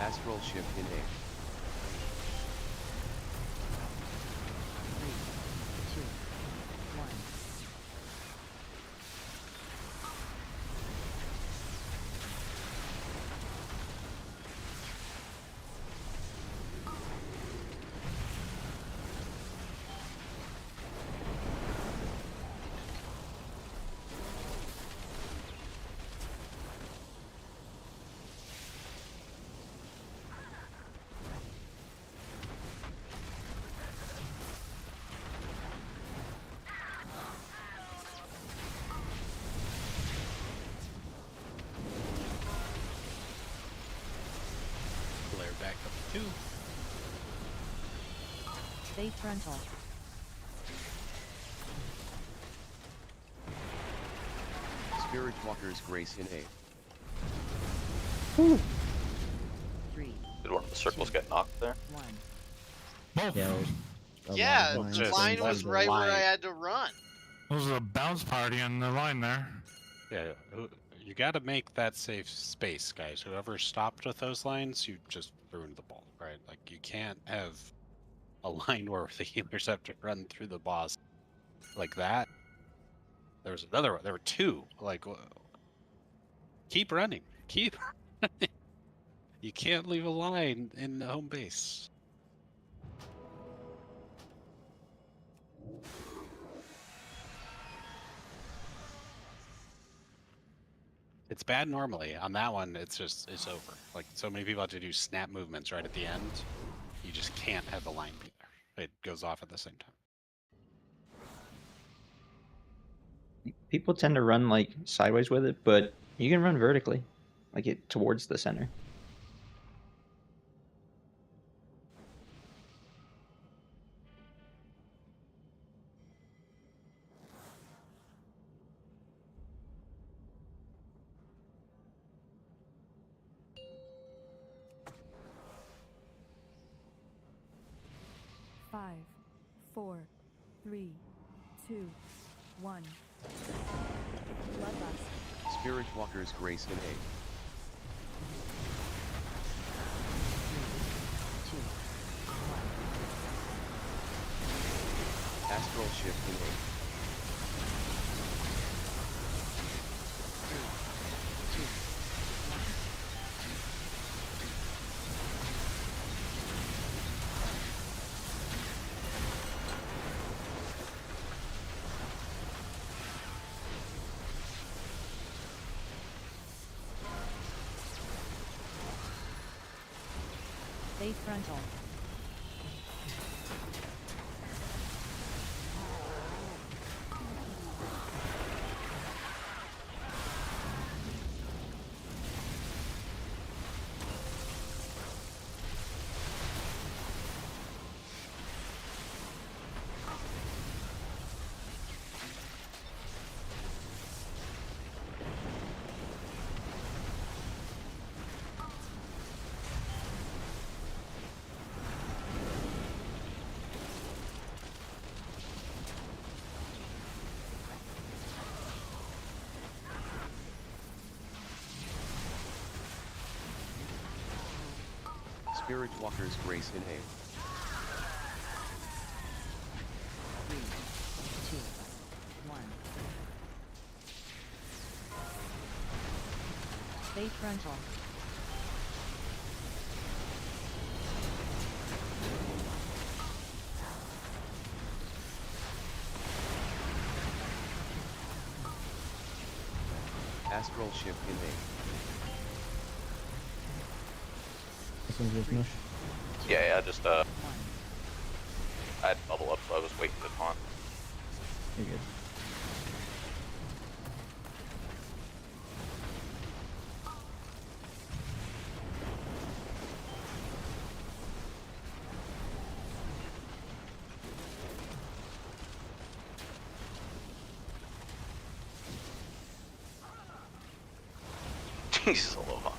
Astral Shift in 8. 3, 2, 1. 2. Base frontal. Spirit Walker's Grace in 8. 3. Did one of the circles get knocked there? 1. Yeah, lines the just line was one right where I line. had to run. There's a bounce party on the line there. Yeah, you got to make that safe space, guys. Whoever stopped with those lines, you just ruined the ball, right? Like, you can't have a line where the healers have to run through the boss like that. There was another one. There were 2. Like, keep running. Keep running. You can't leave a line in the home base. It's bad normally. On that one, it's over. Like, so many people have to do snap movements right at the end. You just can't have the line be there. It goes off at the same time. People tend to run like sideways with it, but you can run vertically, like it towards the center. Five, 4, 3, 2, 1. Bloodlust. Spirit Walker's Grace in 8. 2. 1. Astral Shift in 8. 3, 2. 1. Base frontal. Spirit Walker's Grace in 8. 3, 2, 1. Base frontal. Astral Shift in 8. This one's just mush. Yeah, just I had bubble up, so I was waiting to taunt. You're good. Jesus, aloha.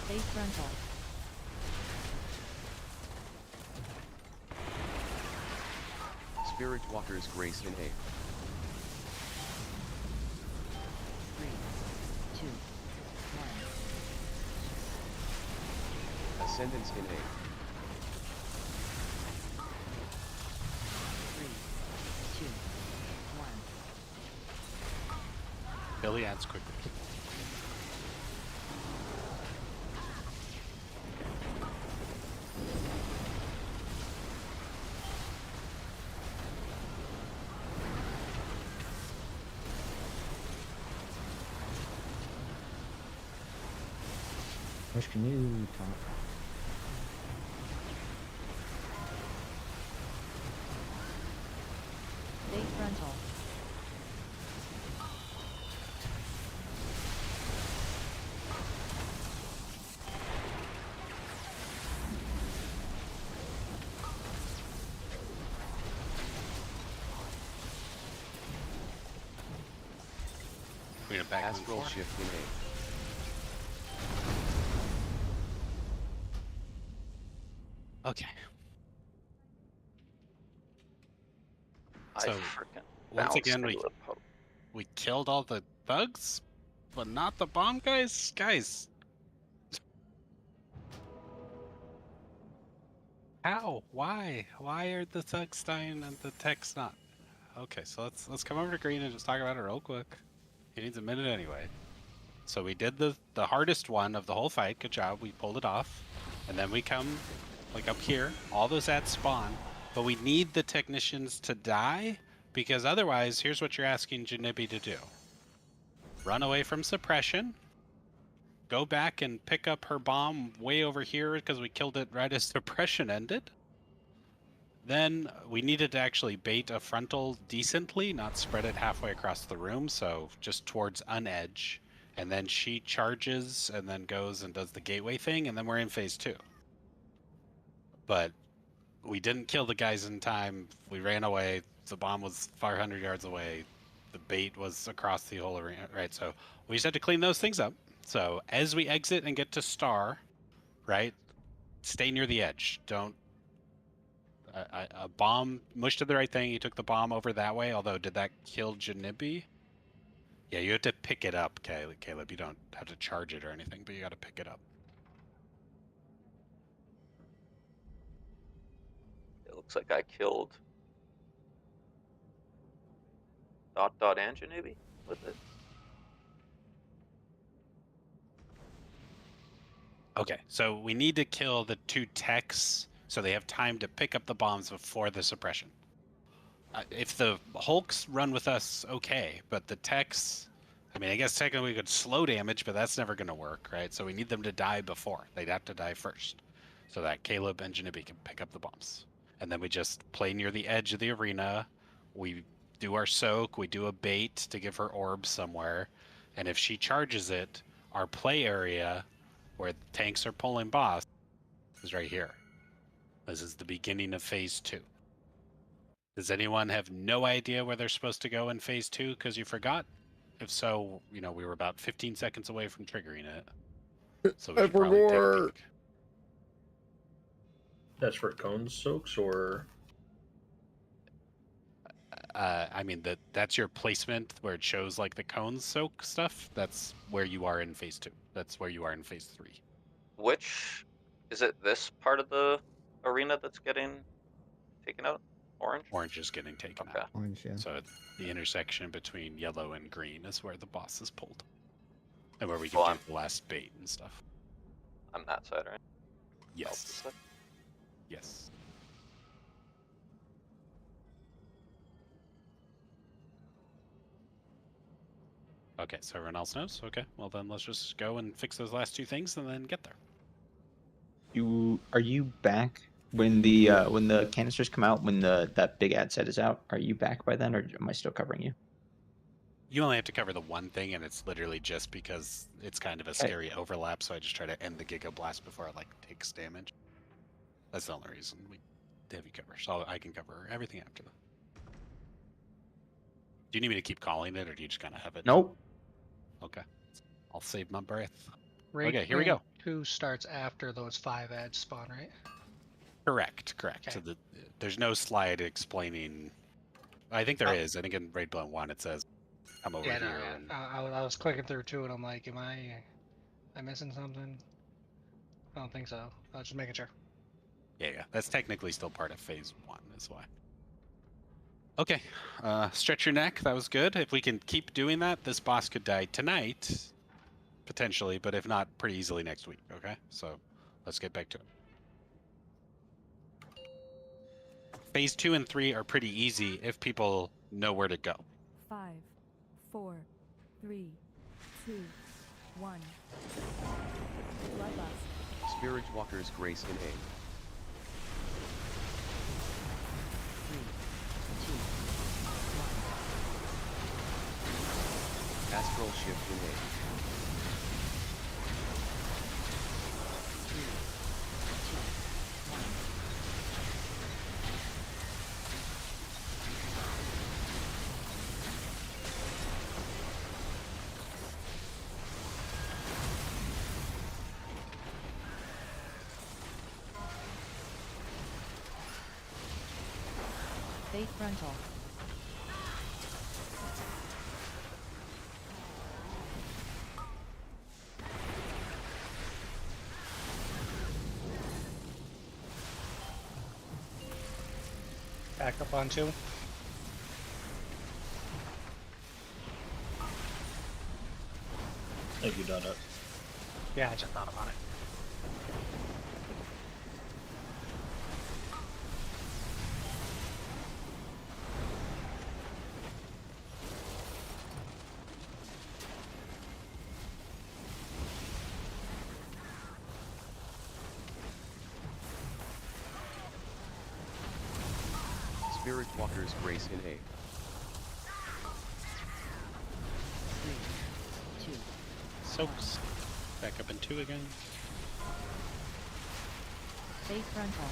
Base frontal. Spirit Walker's Grace in 8. 3, 2, 1. Ascendance in 8. 3, 2, 1. Billy adds quickly. Which can you talk? frontal. We're gonna back Astral and forth. shift in Okay. I So, freaking once bounced again, into a poke. we killed all the thugs, but not the bomb guys. Guys, how? Why? Why are the thugs dying and the techs not? Okay, so let's come over to green and just talk about it real quick. He needs a minute anyway. So we did the hardest one of the whole fight. Good job. We pulled it off, and then we come like up here. All those ads spawn, but we need the technicians to die because otherwise, here's what you're asking Janibi to do. Run away from suppression. Go back and pick up her bomb way over here because we killed it right as suppression ended. Then we needed to actually bait a frontal decently, not spread it halfway across the room, so just towards unedge. And then she charges and then goes and does the gateway thing, and then we're in phase 2. But we didn't kill the guys in time. We ran away. The bomb was 500 yards away. The bait was across the whole arena, right? So we just had to clean those things up. So as we exit and get to star, right, stay near the edge. Don't... a bomb mushed to the right thing. You took the bomb over that way, although did that kill Janibi? Yeah, you have to pick it up, Caleb. You don't have to charge it or anything, but you got to pick it up. It looks like I killed and Janibi with it. Okay, so we need to kill the 2 techs so they have time to pick up the bombs before the suppression. If the Hulks run with us, okay, but the techs, I mean, I guess technically we could slow damage, but that's never going to work, right? So we need them to die before. They'd have to die first so that Caleb and Janibi can pick up the bombs. And then we just play near the edge of the arena. We do our soak. We do a bait to give her orbs somewhere. And if she charges it, our play area where the tanks are pulling boss is right here. This is the beginning of phase 2. Does anyone have no idea where they're supposed to go in phase 2 because you forgot? If so, we were about 15 seconds away from triggering it. So we should probably take a peek. That's for cone soaks, or I mean, that's your placement where it shows like the cone soak stuff. That's where you are in phase 2. That's where you are in phase 3. Which, is it this part of the arena that's getting taken out? Orange? Orange is getting taken out. Orange, yeah. So the intersection between yellow and green is where the boss is pulled. And where we can do the last bait and stuff. I'm that side, right? Yes. Yes. Okay, so everyone else knows? Okay, well then let's just go and fix those last 2 things and then get there. Are you back when the canisters come out, when that big ad set is out? Are you back by then, or am I still covering you? You only have to cover the one thing, and it's literally just because it's kind of a scary overlap, so I just try to end the Giga Blast before it takes damage. That's the only reason we have you cover, so I can cover everything after that. Do you need me to keep calling it, or do you just kind of have it? Nope. Okay. I'll save my breath. Raid Okay, here we go. 2 starts after those 5 ads spawn, right? Correct. Okay. So there's no slide explaining. I think there is. I think in Raid Blown 1 it says, come over Yeah, here. no, And... I was clicking through too, and I'm like, am I missing something? I don't think so. I was just making sure. Yeah. That's technically still part of phase 1, is why. Okay. Stretch your neck. That was good. If we can keep doing that, this boss could die tonight, potentially, but if not, pretty easily next week. Okay? So let's get back to it. Phase 2 and 3 are pretty easy if people know where to go. 5, 4, 3, 2, 1. Bloodlust. Spirit Walker's Grace in aim. 3, 2, 1. Astral shift innate. 3, 2, 1. Fate frontal. Back up on 2. Have you done it? Yeah, I just thought about it. Spirit Walker's Grace innate. 3, 2. Soaks. Back up in 2 again. Fate frontal.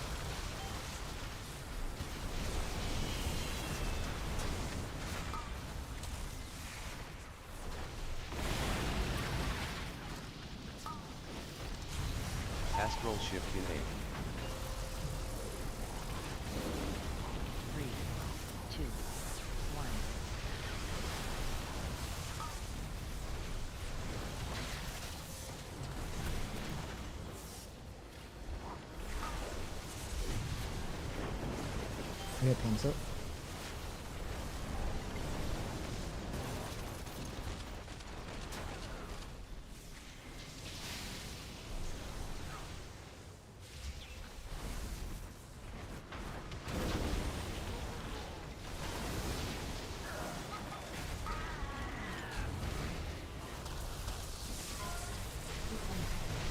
Astral shift innate. 3, 2, 1. I got thumbs up.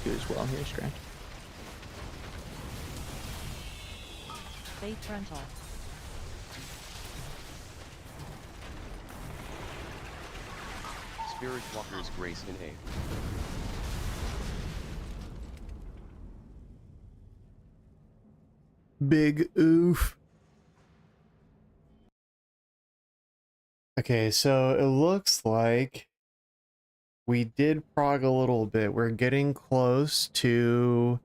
You as well here, Scratch. Fate frontal. Spirit Walker's Grace innate. Big oof. Okay, so it looks like we did prog a little bit. We're getting close to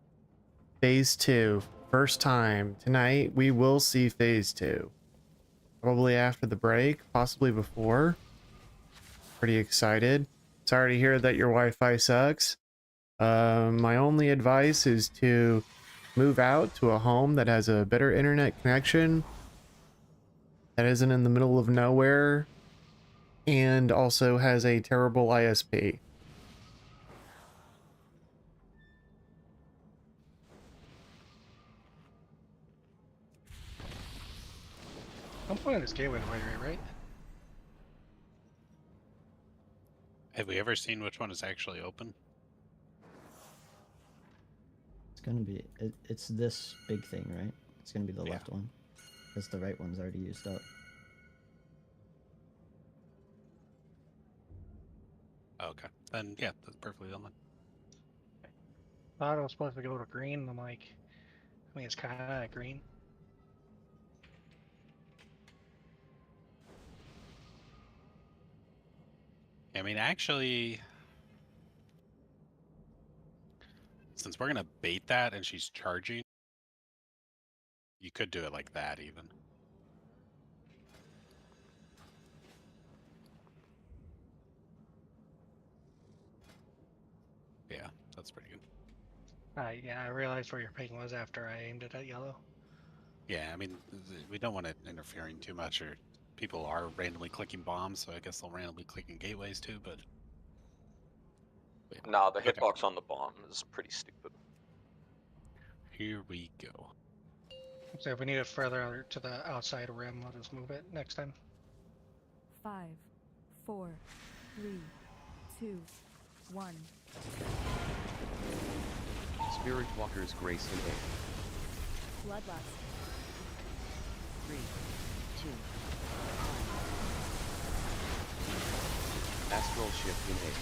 phase 2. First time. Tonight we will see phase 2. Probably after the break, possibly before. Pretty excited. Sorry to hear that your Wi-Fi sucks. My only advice is to move out to a home that has a better internet connection, that isn't in the middle of nowhere, and also has a terrible ISP. I'm playing this Gateway right? Have we ever seen which one is actually open? It's gonna be. It's this big thing, right? It's gonna be the left one, because the right one's already used up. Okay. Then, yeah, that's perfectly done. Thought I was supposed to go to green. I'm like, I mean, it's kind of green. I mean, actually, since we're going to bait that and she's charging, you could do it like that even. Yeah, that's pretty good. Yeah, I realized where your ping was after I aimed it at yellow. Yeah, I mean, we don't want it interfering too much, or people are randomly clicking bombs, so I guess they'll randomly click in gateways too, but... Nah, the hitbox on the bomb is pretty stupid. Here we go. So if we need it further to the outside rim, we'll just move it next time. 5, 4, 3, 2, 1. Spirit Walker's Grace innate. Bloodlust. 3, 2, Astral shift innate.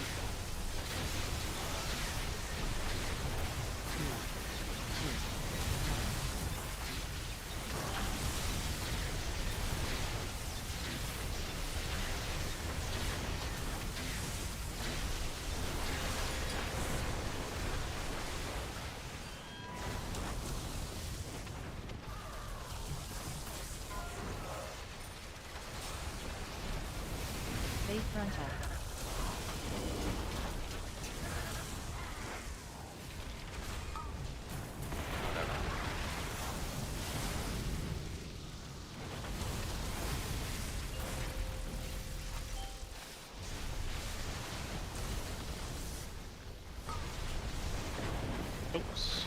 Base frontal. Oops.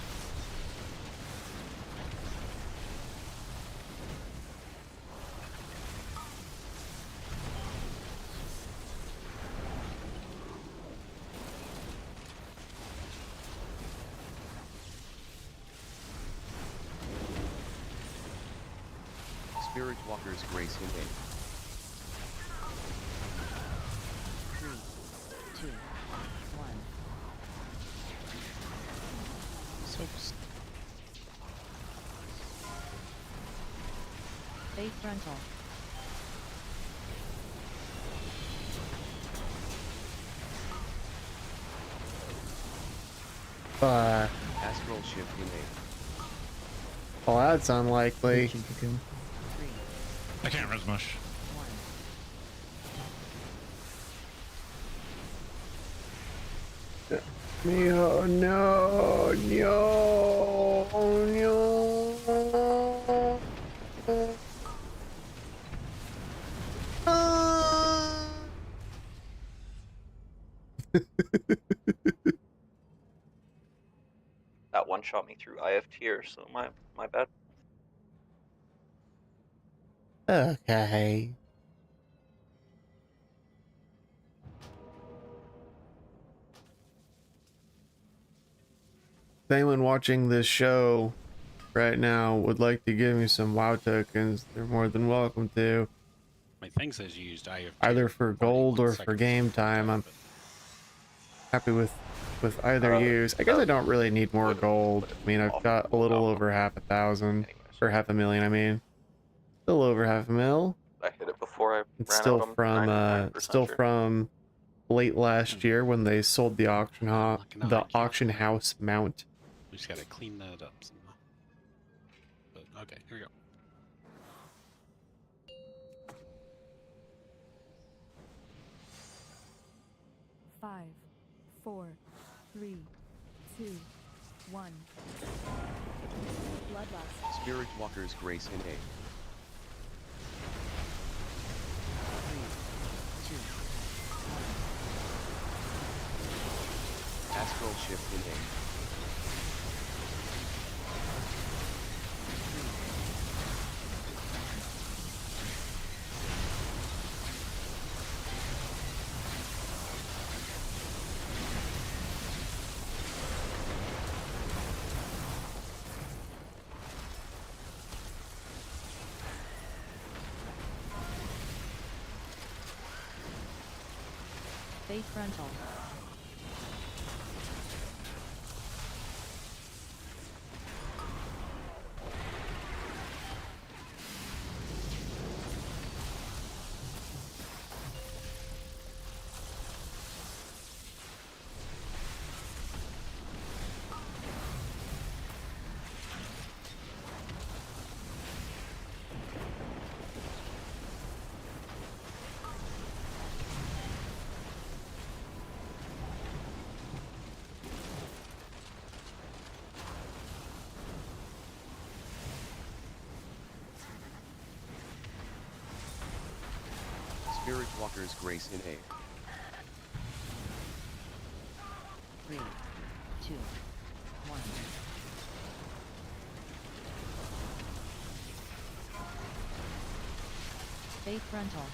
Spirit Walker's Grace innate. 3, 2, 1. Soaps. Base frontal. Astral shift innate. Well, that's unlikely. Cocoon. 3, I can't res mush. 1. No, no, no, no. That one shot me through IFT, so my bad. Okay. If anyone watching this show right now would like to give me some WoW tokens, they're more than welcome to. My thing says you used IFT. Either for gold or for 41 game time. I'm happy with either use. I guess I don't really need more gold. I mean, I've got a little over 500,000 or 500,000. I mean, still over 500,000. I hit it before I It's ran still out. I'm from 99% still sure. from late last year when they sold the auction house mount. We just gotta clean that up somehow. But okay, here we go. Five, 4, 3, 2, 1. Bloodlust. Spirit Walker's Grace innate. 3, 2, Astral shift innate. 1. Base frontal. Spirit Walker's Grace innate. 3, 2, 1. Base frontal.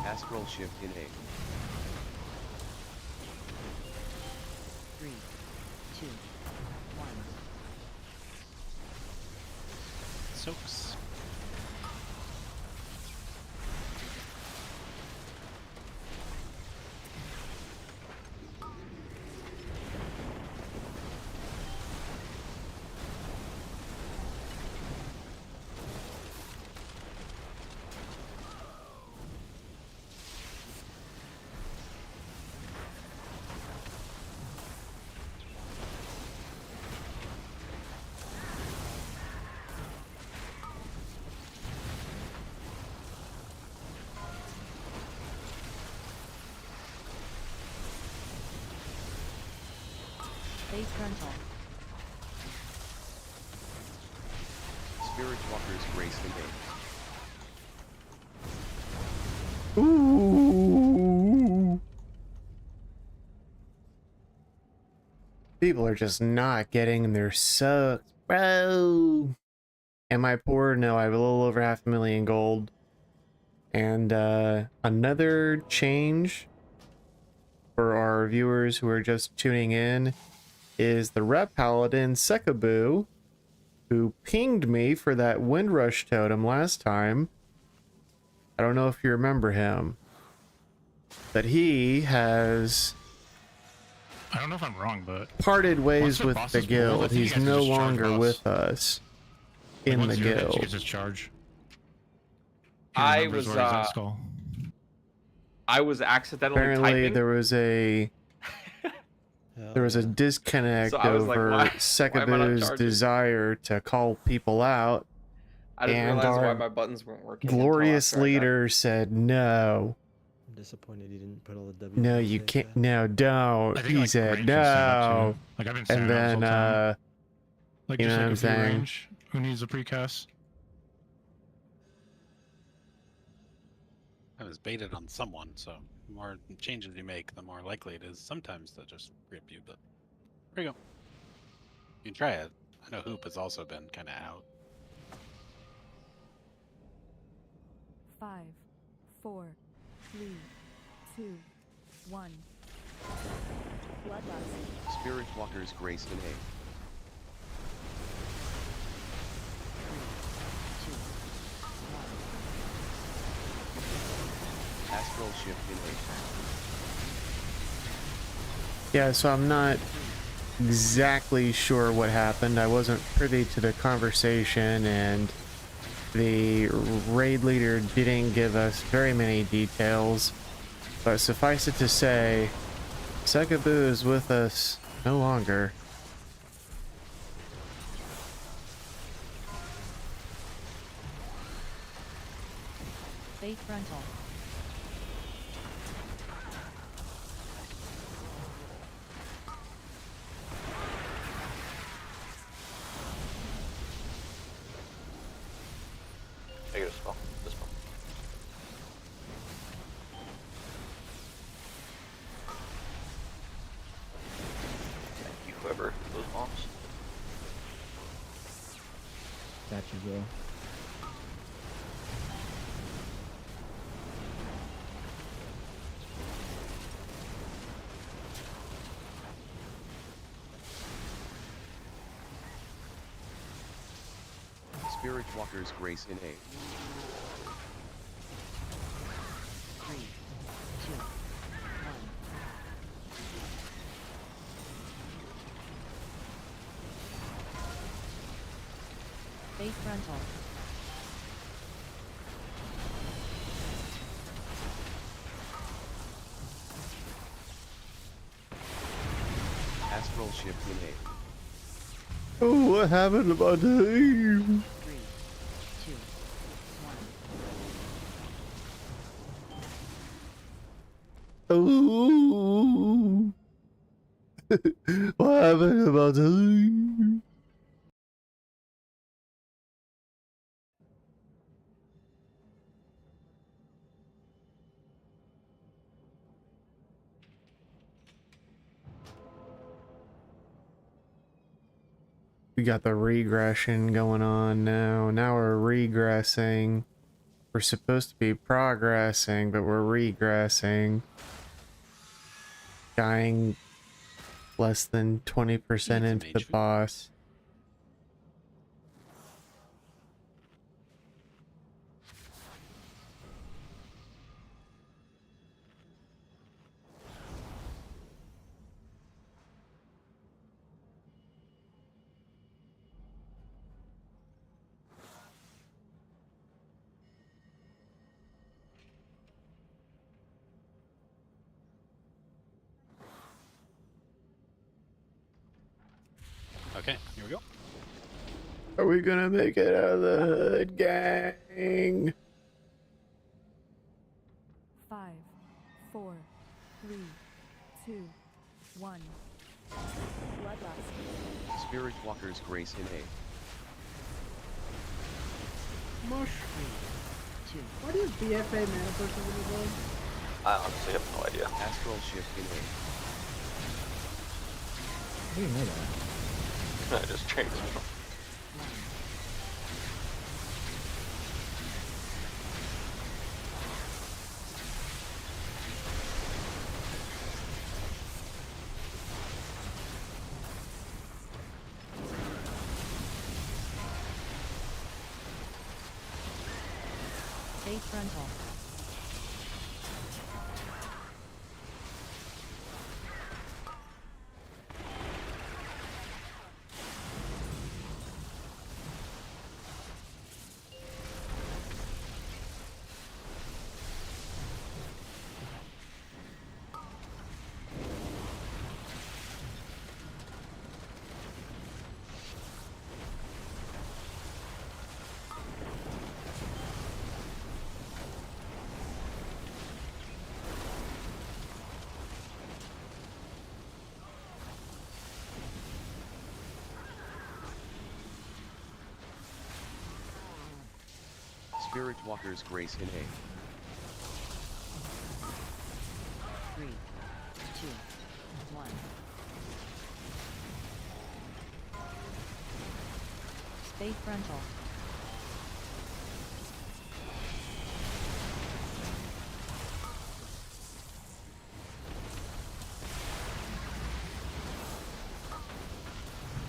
Astral shift innate. 3, 2, 1. soaks. Base frontal. Spirit Walker's Grace and Aid. Ooh. People are just not getting their sucks, bro. Am I poor? No, I have a little over 500,000 gold. And another change for our viewers who are just tuning in is the Rep Paladin Sekaboo, who pinged me for that Windrush totem last time. I don't know if you remember him, but he has I don't know if I'm wrong, but parted ways once the with boss the is pulled, I guild. think you He's guys can no just charge longer boss. with us in once the you're hit, you guild. can just charge. I remembers was where he's at, Skull. I was accidentally Apparently typing. there was a disconnect So I was like, over why am I not Sekaboo's charging? desire to call people out, I didn't and realize why our my buttons weren't working. glorious until after I got- leader said no. I'm disappointed you didn't put all the W. No, you can't. No, don't. I think, He like, said range can stand up, no. too. Like, I've been saying And that this then, whole time. Like, you just know like what a few I'm saying? range. Who needs a precast? I was baited on someone, so the more changes you make, the more likely it is sometimes to just rip you, but there you go. You can try it. I know Hoop has also been kind of out. 5, 4, 3, 2, 1. Bloodlust. Spirit Walker's Grace and Aid. Astral Shift in Aid. Yeah, so I'm not exactly sure what happened. I wasn't privy to the conversation, and the raid leader didn't give us very many details. But suffice it to say, Sekaboo is with us no longer. Base frontal. I get a spell. This one. Thank you, whoever those bombs. Got you, bro. Spirit Walker's Grace and Aid. 3, 2, 1. Base frontal. Astral Shift in Aid. Oh, what happened to my team? 3, 2, 1. Oh, what happened to my team? We got the regression going on now. Now we're regressing. We're supposed to be progressing, but we're regressing. Dying less than 20% into the boss. Okay, here we go. Are we gonna make it out of the hood, gang? 5, 4, 3, 2, 1. Bloodlust. Spirit Walker's Grace in A. Mush. 2. What is BFA mana person in the world? I honestly have no idea. Astral Shift in A. How do you know that? I just changed them. Base frontal. Spirit Walker's Grace in A. 3, 2, 1. Space frontal.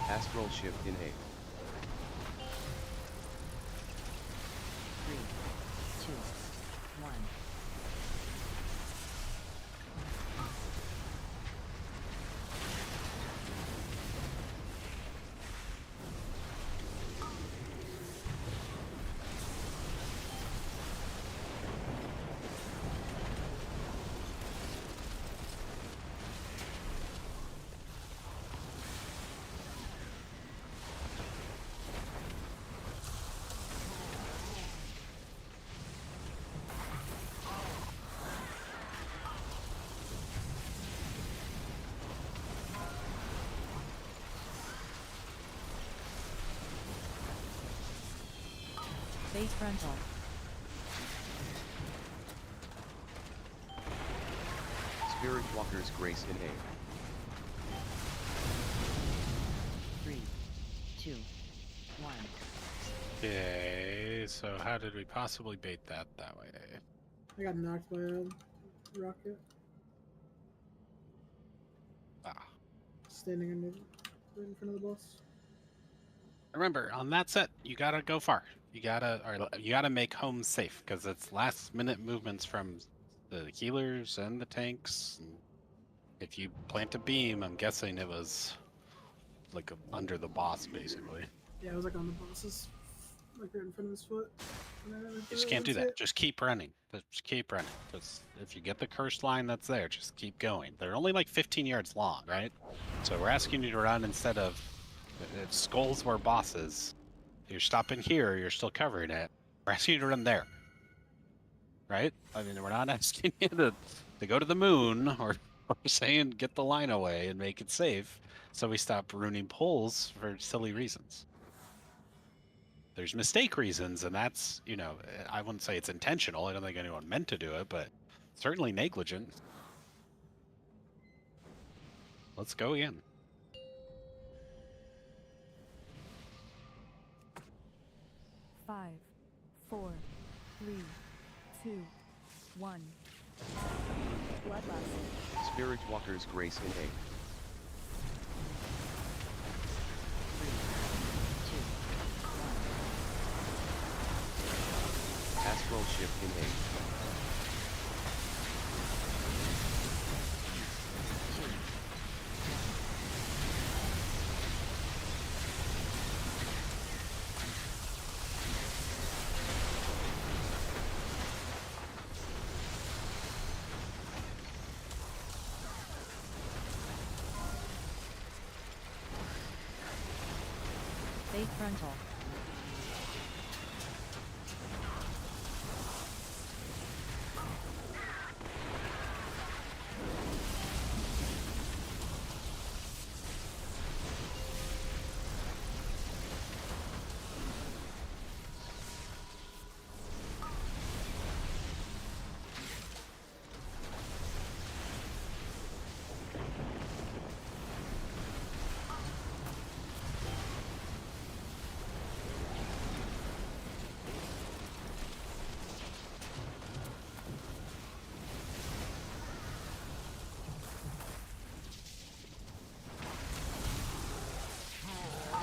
Astral Shift in A. 3, 2, 1. Base frontal. Spirit Walker's Grace in A. 3, 2, 1. Okay, so how did we possibly bait that way? I got knocked by a rocket Ah. standing in front of the boss. Remember, on that set, you gotta go far. You gotta make home safe because it's last-minute movements from the healers and the tanks. And if you plant a beam, I'm guessing it was like under the boss, basically. Yeah, I was like on the boss's, like right in front of his foot. You just can't do that. Just keep running. Just keep running. Just if you get the cursed line that's there, just keep going. They're only like 15 yards long, right? So we're asking you to run instead of if skulls were bosses. You're stopping here. You're still covering it. We're asking you to run there, right? I mean, we're not asking you to go to the moon or saying get the line away and make it safe. So we stop ruining poles for silly reasons. There's mistake reasons, and that's, you know, I wouldn't say it's intentional. I don't think anyone meant to do it, but certainly negligent. Let's go again. Five, 4, 3, 2, 1. Bloodlust. Spirit Walker's Grace in A. 3, 2, 1. Astral Shift in A. 2. frontal.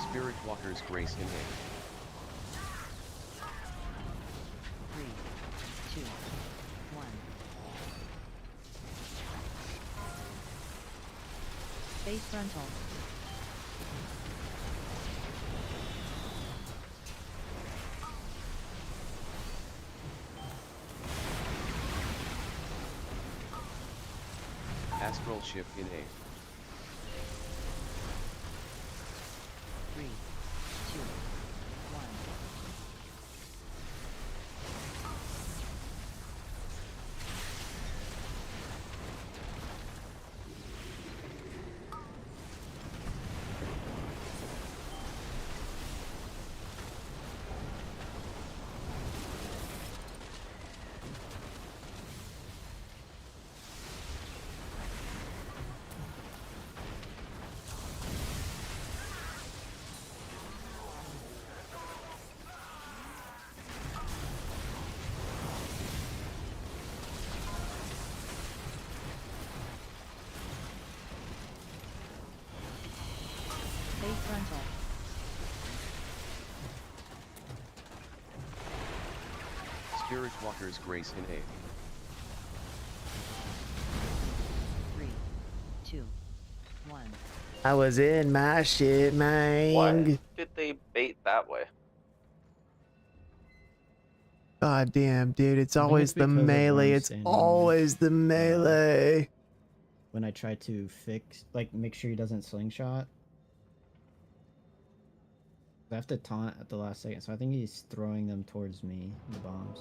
Spirit Walker's Grace in A. 3, 2, 1. Base frontal. Astral Shift in A. 3, 2, 1. Base frontal. Spirit Walker's Grace in A. 3, 2, 1. I was in my shit, man. Why did they bait that way? God damn, dude. It's I think always it's the because of where melee. I'm It's standing. always the melee. When I try to fix, like, make sure he doesn't slingshot. I have to taunt at the last second, so I think he's throwing them towards me, the bombs.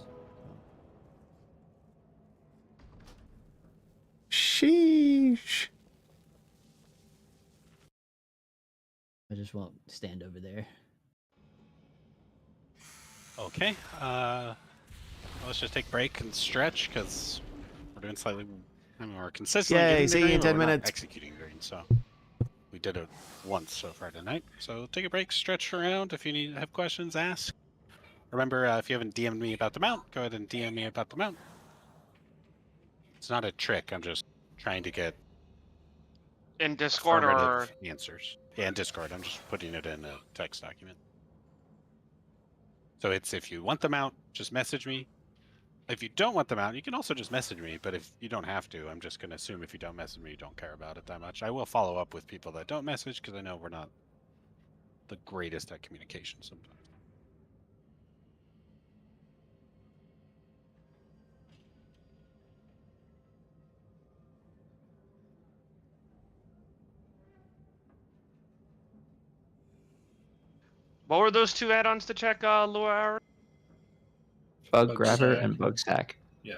Sheesh. I just won't stand over there. Okay. Let's just take a break and stretch because we're doing slightly. I mean, we're consistently Yay, getting see the you in green, 10 but we're not minutes. executing green. So we did it once so far tonight. So take a break, stretch around. If you have questions, ask. Remember, if you haven't DM'd me about the mount, go ahead and DM me about the mount. It's not a trick. I'm just trying to get In Discord or affirmative answers. Yeah, in Discord. I'm just putting it in a text document. So it's if you want them out, just message me. If you don't want them out, you can also just message me. But if you don't have to, I'm just going to assume if you don't message me, you don't care about it that much. I will follow up with people that don't message because I know we're not the greatest at communication sometimes. what were those two add-ons to check, Lure? Bug Bug Grabber sack. and Bug Sack. Yeah.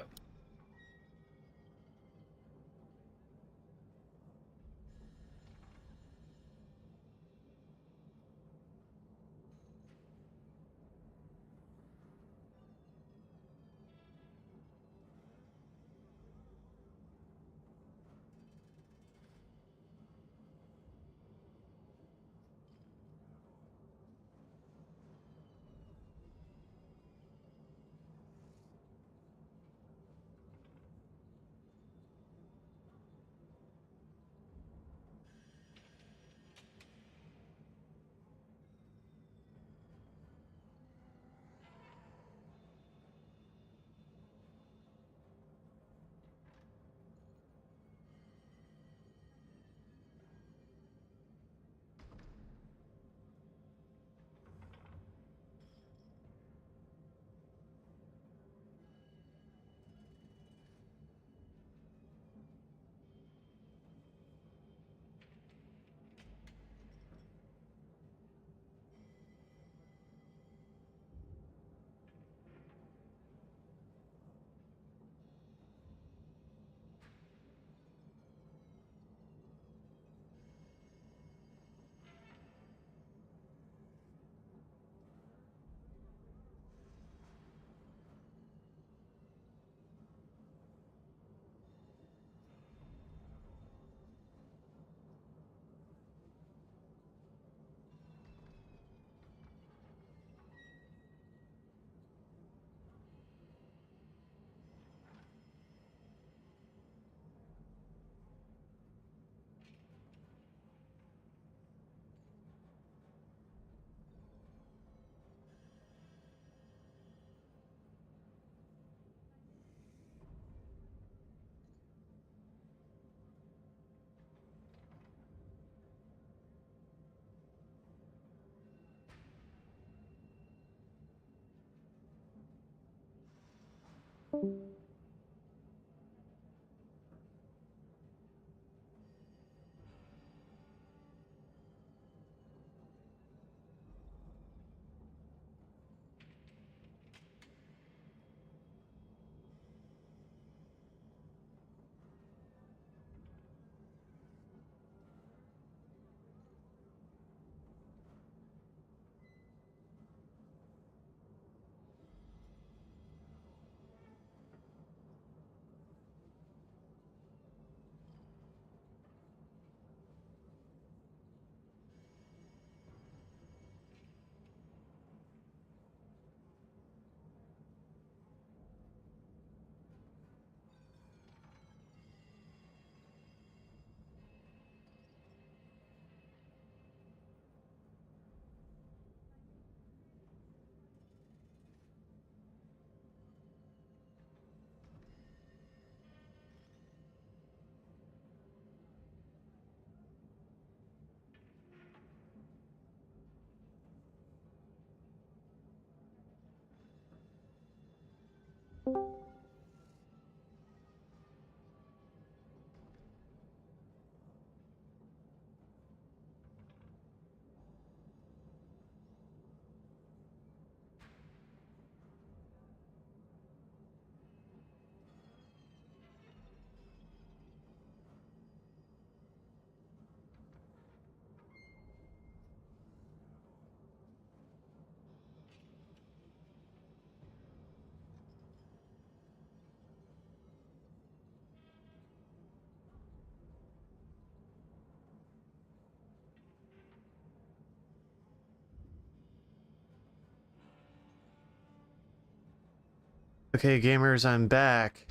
Okay, gamers, I'm back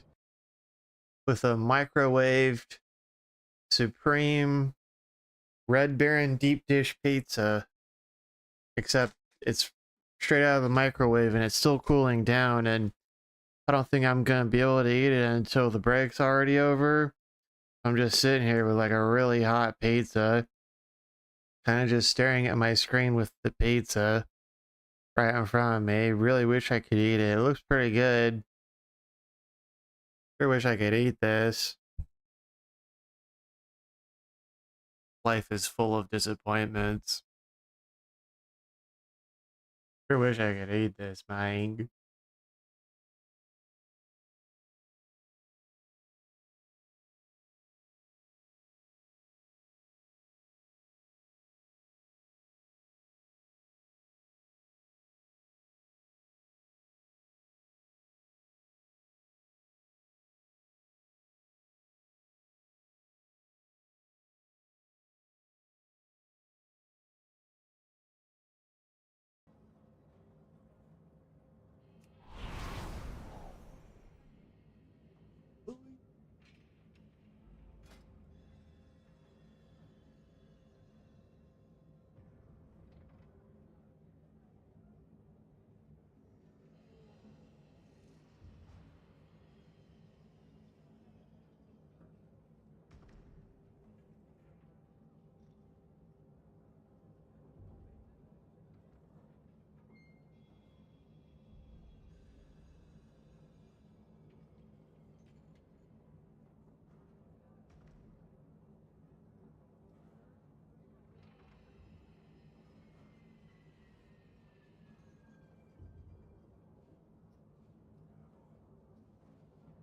with a microwaved Supreme Red Baron deep dish pizza, except it's straight out of the microwave and it's still cooling down, and I don't think I'm gonna be able to eat it until the break's already over. I'm just sitting here with like a really hot pizza, kind of just staring at my screen with the pizza right in front of me. Really wish I could eat it. It looks pretty good. Sure wish I could eat this. Life is full of disappointments. Sure wish I could eat this, man.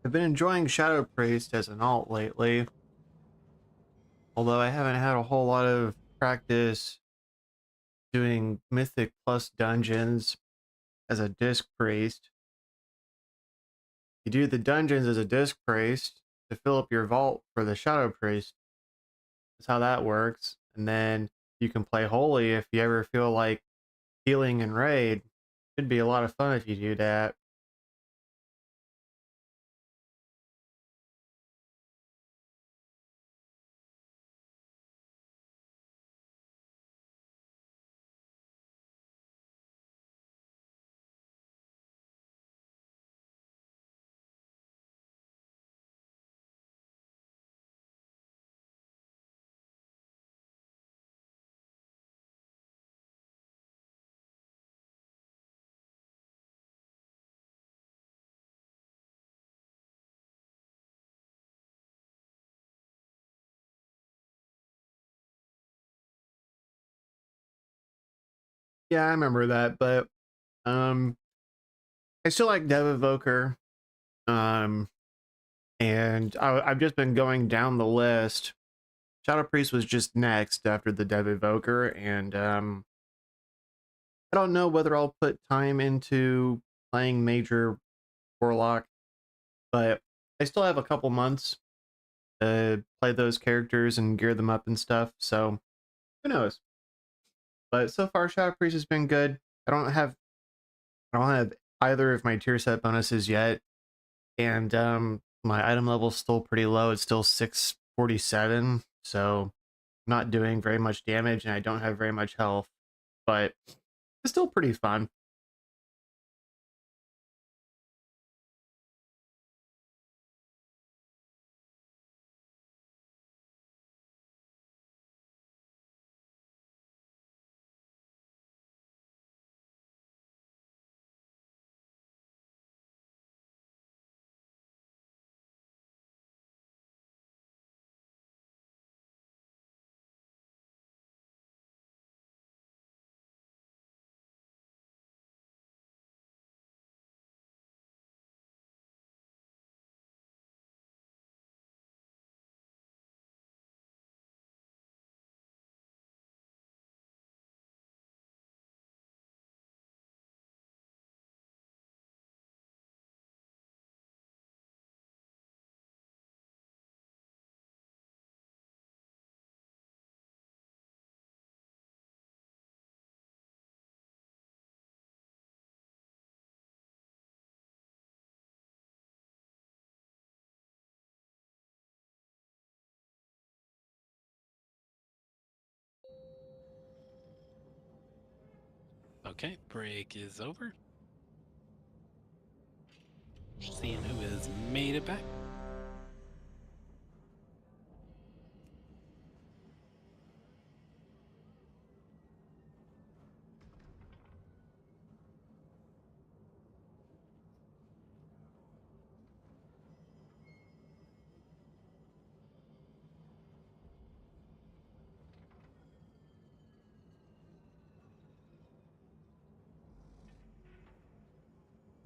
I've been enjoying Shadow Priest as an alt lately, although I haven't had a whole lot of practice doing Mythic plus dungeons as a Disc Priest. You do the dungeons as a Disc Priest to fill up your vault for the Shadow Priest. That's how that works. And then you can play Holy if you ever feel like healing and raid. Should be a lot of fun if you do that. Yeah, I remember that, but I still like Dev Evoker. And I've just been going down the list. Shadow Priest was just next after the Dev Evoker, and I don't know whether I'll put time into playing Major Warlock, but I still have a couple months to play those characters and gear them up and stuff, so who knows. But so far, Shadow Priest has been good. I don't have either of my tier set bonuses yet, and my item level's still pretty low. It's still 647, so I'm not doing very much damage, and I don't have very much health, but it's still pretty fun. Okay, break is over. Seeing who has made it back.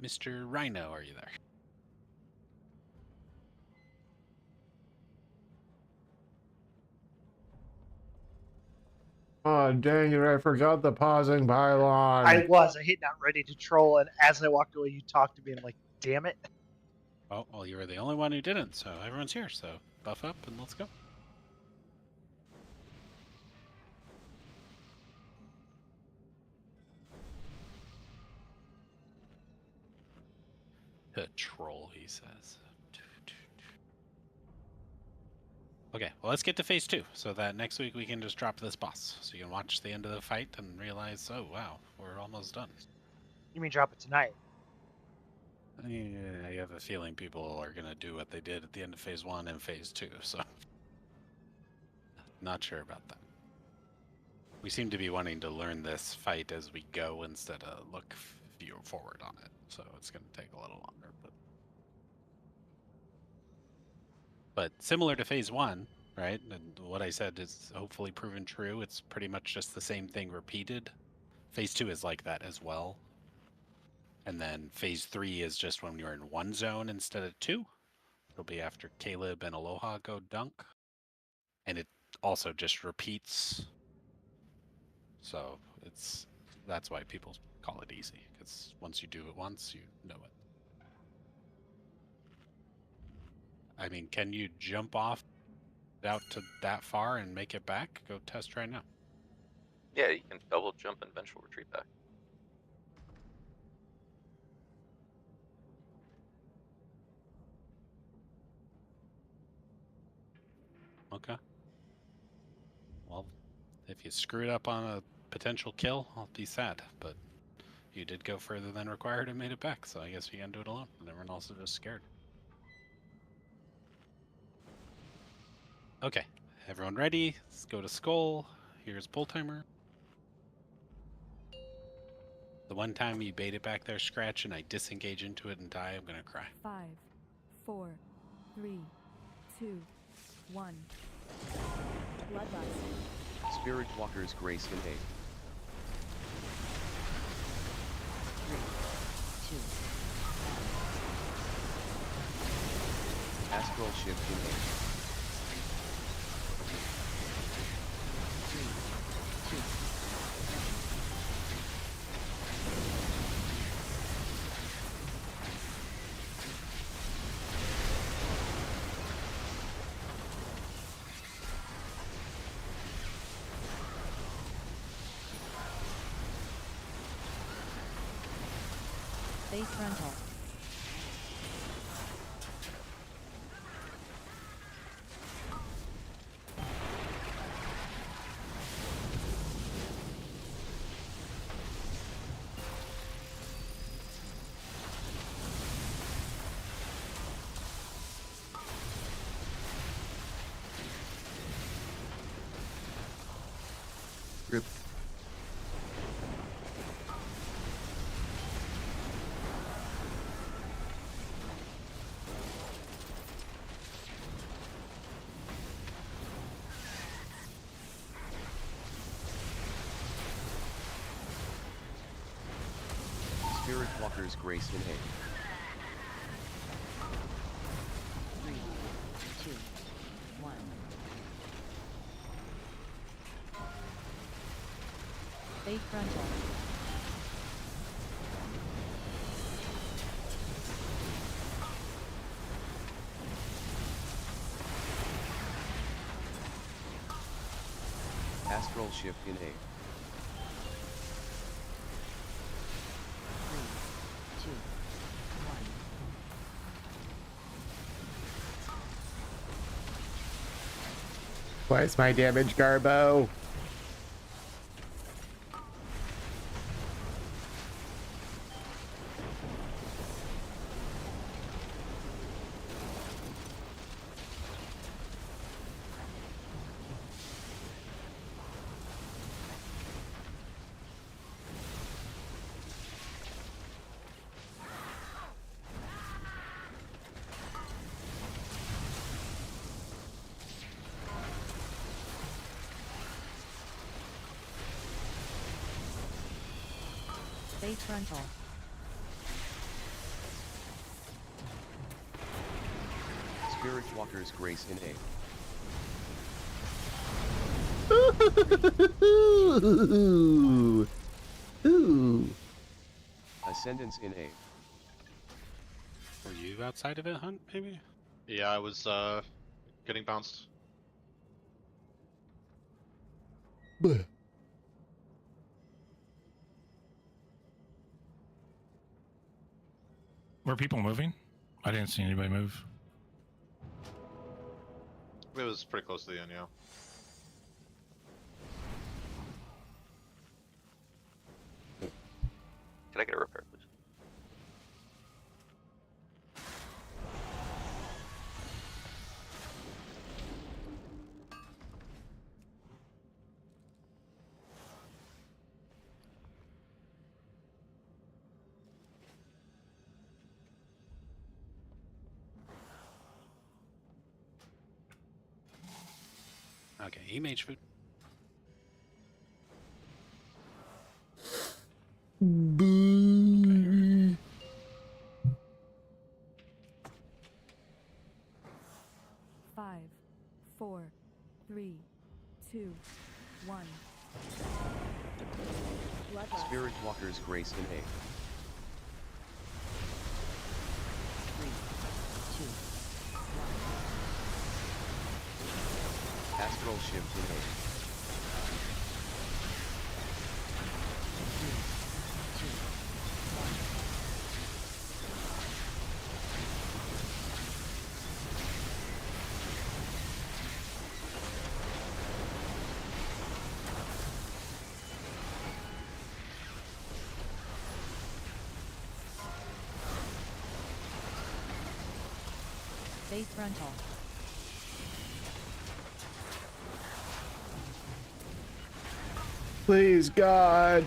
Mr. Rhino, are you there? Oh, dang it, I forgot the pausing pylon. I hit not ready to troll, and as I walked away, you talked to me. I'm like, damn it. Oh, well, you were the only one who didn't, so everyone's here, so buff up and let's go. A troll, he says. Okay, well, let's get to phase 2, so that next week we can just drop this boss. So you can watch the end of the fight and realize, oh, wow, we're almost done. You mean drop it tonight? Yeah, I have a feeling people are going to do what they did at the end of phase 1 and phase 2, so not sure about that. We seem to be wanting to learn this fight as we go instead of look forward on it, so it's going to take a little longer. But similar to phase 1, right? And what I said is hopefully proven true. It's pretty much just the same thing repeated. Phase 2 is like that as well. And then phase 3 is just when you're in one zone instead of 2. It'll be after Caleb and Aloha go dunk. And it also just repeats. So that's why people call it easy, because once you do it once, you know it. I mean, can you jump off out to that far and make it back? Go test right now. Yeah, you can double jump and vengeful retreat back. Okay. Well, if you screwed up on a potential kill, I'll be sad, but you did go further than required and made it back, so I guess you can do it alone, and everyone else is just scared. Okay, everyone ready? Let's go to Skull. Here's Pull Timer. The one time you bait it back there, Scratch, and I disengage into it and die, I'm gonna cry. 5, 4, 3, 2, 1. Bloodlust. Spirit Walker's Grace in 8. Astral shift in aim. 3, 2, 1. Base frontal. Rip. Spirit Walker's Grace in aim. 3, 2, 1. Base frontal. Astral shift in aim. 3, 2, 1. Why is my damage Garbo? Base frontal. Spirit Walker's Grace in aim. Ooh. Ascendance in aim. Were you outside of it, Hunt, maybe? Yeah, I was getting bounced. Bleh. Were people moving? I didn't see anybody move. It was pretty close to the end, yeah. Can I get a repair, please? Okay, E-mage food. Boo. 5, 4, 3, 2, 1. Bloodlust. Spirit Walker's Grace in aim. 3, 2, 1. Astral shift in aim. 3, 2, 1. Base frontal. Please, God.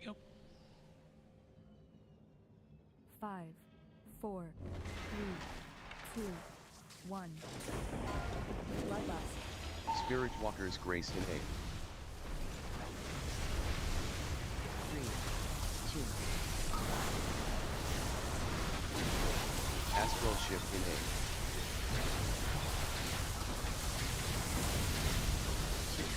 we go. 5, 4, 3, 2, 1. Bloodlust. Spirit Walker's Grace innate. 3, 2, Astral Shift innate. 2, 1.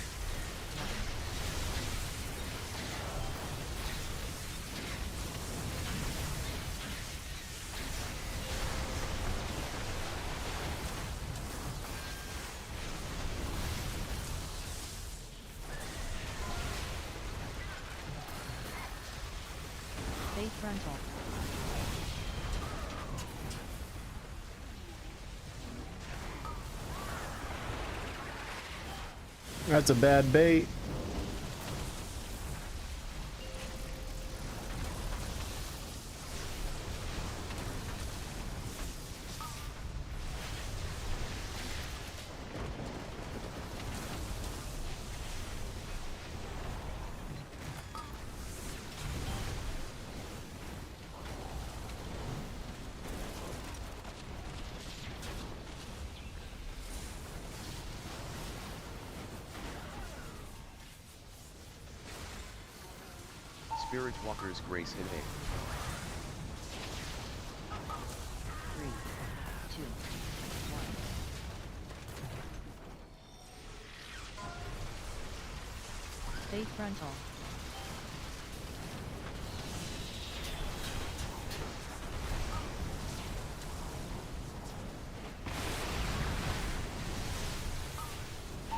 Bay frontal. That's a bad bait. Spirit Walker's Grace innate. 3, 2, 1. Bay frontal.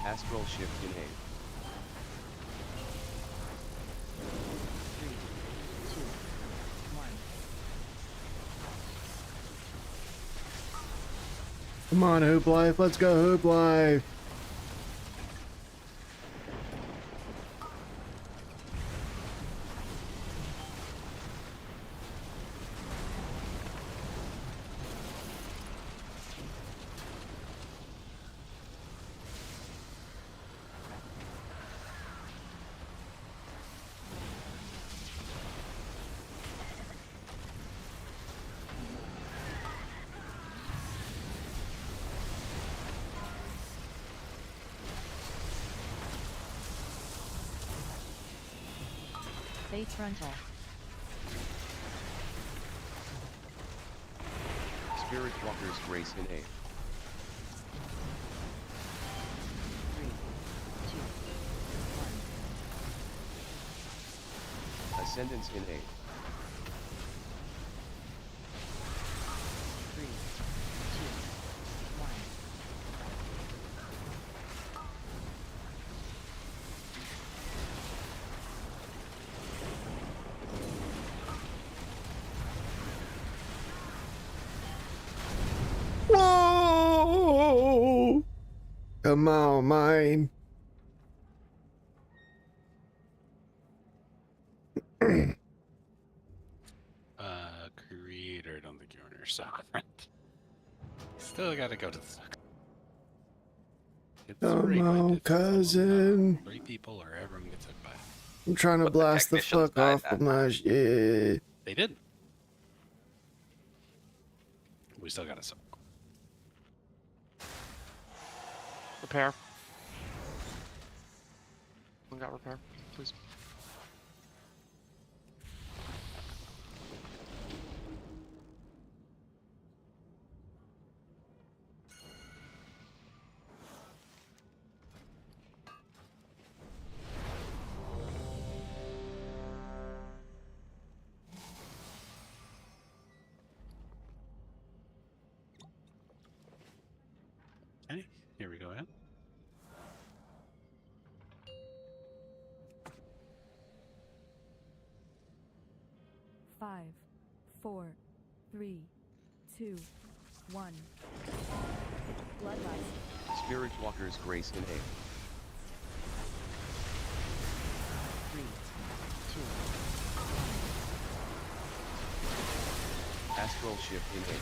Astral Shift innate. 3, 2, 1. Come on, Hoop Life. Let's go, Hoop Life. Bay frontal. Spirit Walker's Grace innate. 3, 2, 1. Ascendance innate. 3, 2, 1. Whoa! Come on, mine. Creator, don't think you earned your suck, friend. Still gotta go to the suck. It's Come three by on, difference. cousin. 3 people or everyone gets hit by. I'm trying to But the blast the technicians fuck died off that of my shit. They did. We still got to suck. Repair. We got repair, please. Okay, here we go in. 5, 4, 3, 2, 1. Bloodlust. Spirit Walker's Grace innate. 3, 2, Astral Shift innate. 1.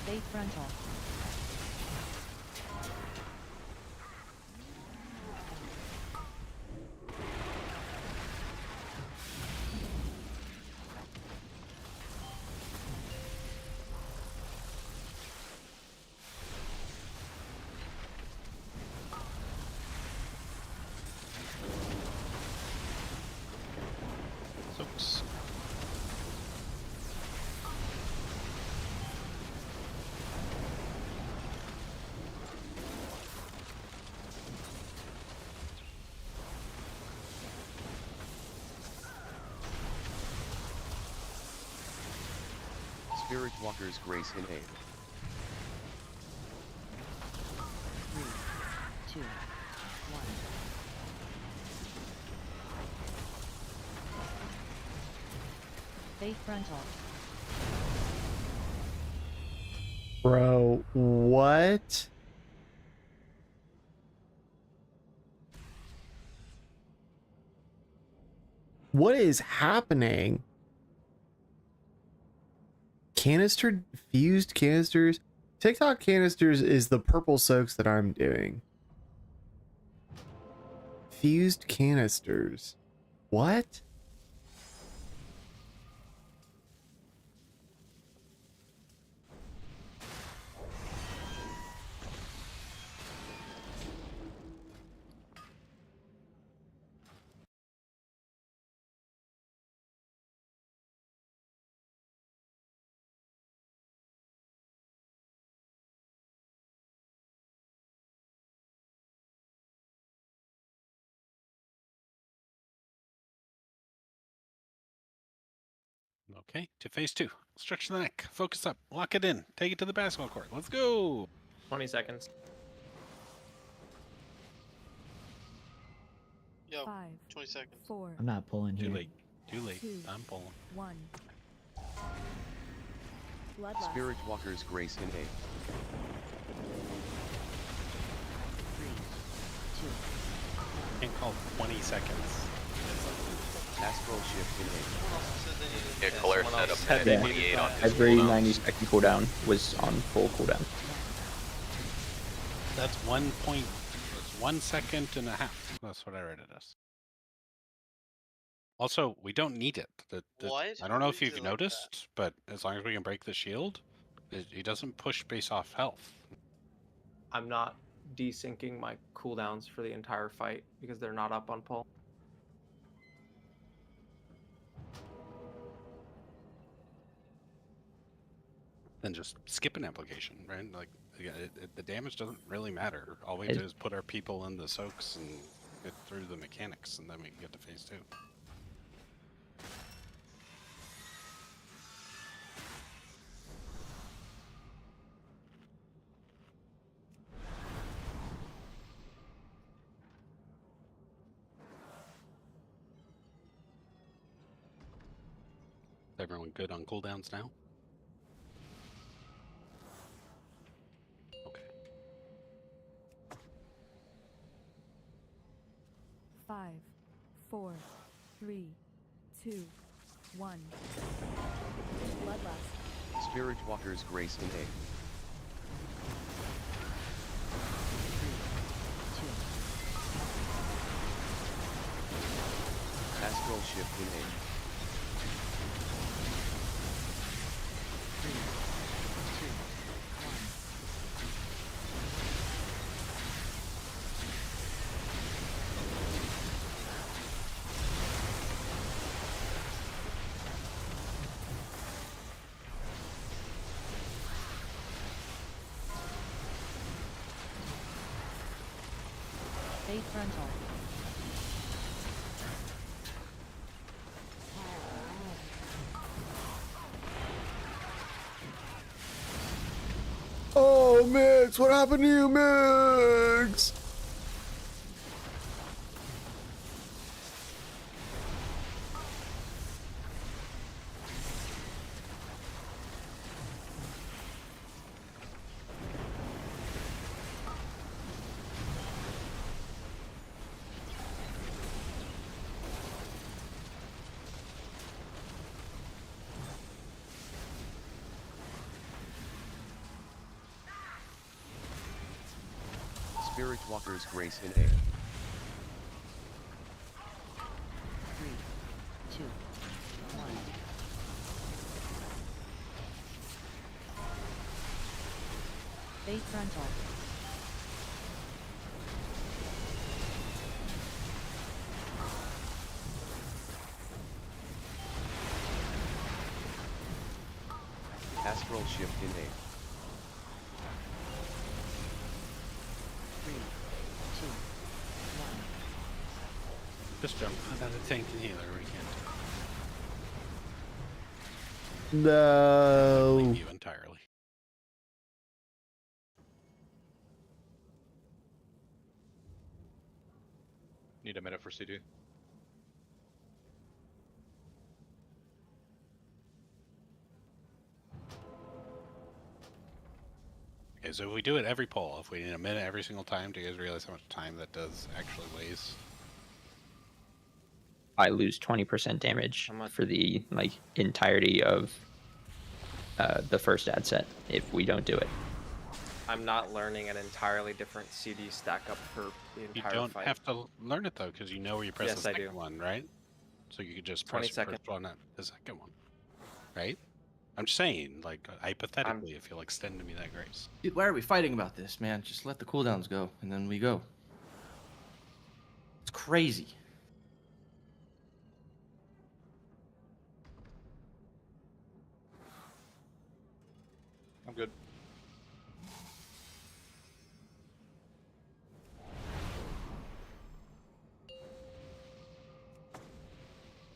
Fate frontal. Soaks. Spirit Walker's Grace in aid. 3, 2, 1. Fate frontal. Bro, what? What is happening? Canister, fused canisters? TikTok canisters is the purple soaks that I'm doing. Fused canisters. What? Okay, to phase 2. Stretch the neck. Focus up. Lock it in. Take it to the basketball court. Let's go. 20 seconds. Yo, 5, 20 seconds. 4. I'm not pulling Too here. late. Too late. 2, I'm pulling. 1. Bloodlust. Spirit Walker's Grace in aid. 3, 2. Can't call 20 seconds. Astral Shift in aid. Yeah, Claire set up at Yeah. 28 on his Every cooldown. 90-second cooldown was on full cooldown. That's 1 second and a half. That's what I read it as. Also, we don't need it. What? I don't know Who if did you've it like noticed, but as long as we can break the shield, it doesn't push based off health. I'm not desyncing my cooldowns for the entire fight because they're not up on pull. Then just skip an application, right? Like the damage doesn't really matter. All we It- do is put our people in the soaks and get through the mechanics, and then we can get to phase 2. Is everyone good on cooldowns now? Okay. 5, 4, 3, 2, 1. Bloodlust. Spirit Walker's Grace in aid. 3, 2. Astral Shift in aid. 3, 2, 1. Fate frontal. Oh, Mix, what happened to you, Mix? Spirit Walker's Grace in A. 3, 2, 1. Base frontal. Astral Shift in A. 3, 2, 1. Just jump on the tank and healer weekend. No. Leave you entirely. Need a minute for CD. Okay, so if we do it every poll, if we need a minute every single time, do you guys realize how much time that does actually waste? I lose 20% damage for the entirety of the first ad set if we don't do it. I'm not learning an entirely different CD stack up for the You entire don't fight. have to learn it though, because you know where you press Yes, the I second do. one, right? So you could just 20 press the seconds. first one and the second one, right? I'm just saying, like hypothetically, if you'll extend to me that grace. Dude, why are we fighting about this, man? Just let the cooldowns go, and then we go. It's crazy. I'm good.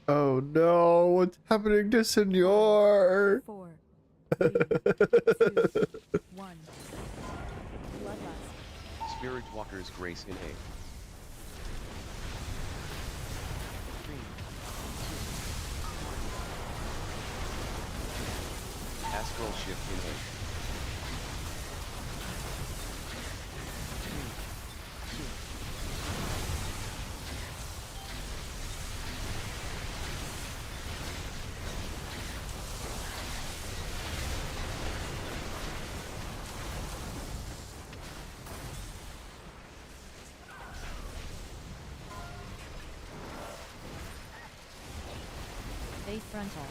Oh no, what's happening to Senor? 4, 3, 2, 1. Bloodlust. Spirit Walker's Grace in A. 3, 2, Astral Shift in A. 3, 2. Base frontal.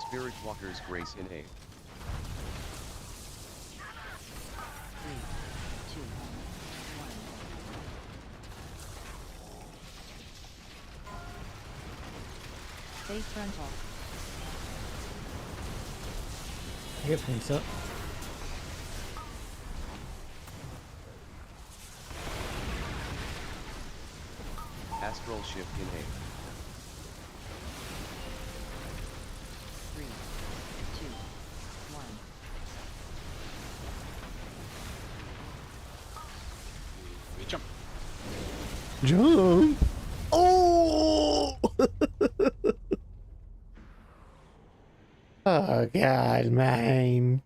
Spirit Walker's Grace in A. 3, 2, 1. Base frontal. I get pinks up. Astral Shift in A. 3, 2, 1. We jump. Jump. Oh! Oh god, man.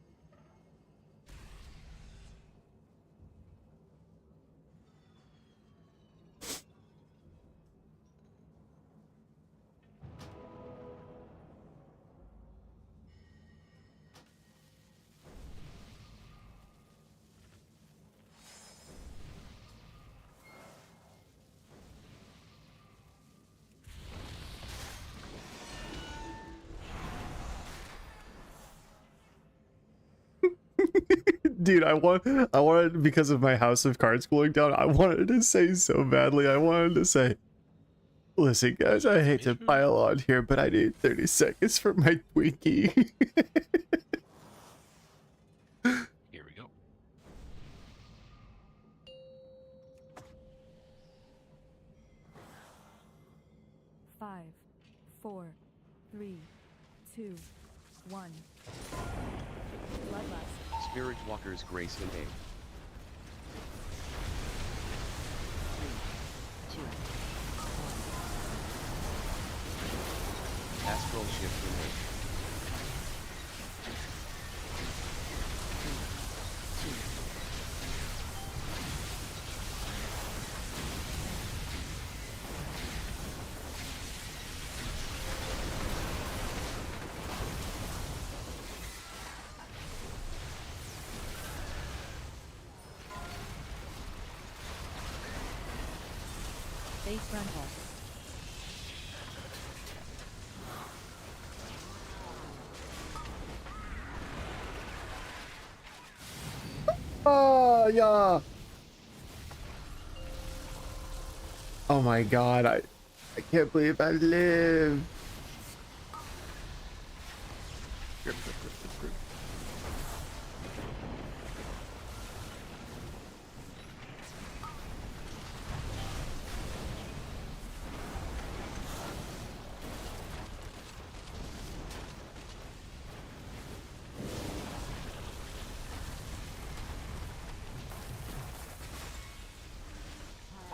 Dude, I wanted, because of my House of Cards cooling down, I wanted to say so badly. I wanted to say, listen, guys, I hate to pile on here, but I need 30 seconds for my Twinkie. Here we go. 4, 3, 2, 1. Bloodlust. Spirit Walker's Grace in A. 3, 2, 1. Astral Shift in A. 3, 2. Base frontal. Oh, yeah. Oh my god, I can't believe I live. Grip, grip, grip, grip, grip.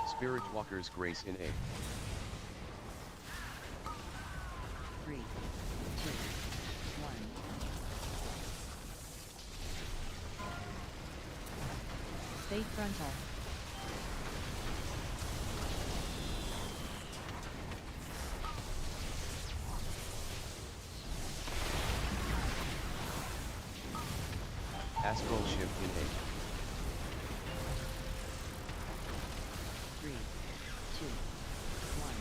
Spirit Walker's Grace in A. 3, 2, 1. Base frontal. Astral Shift in A. 3, 2, 1.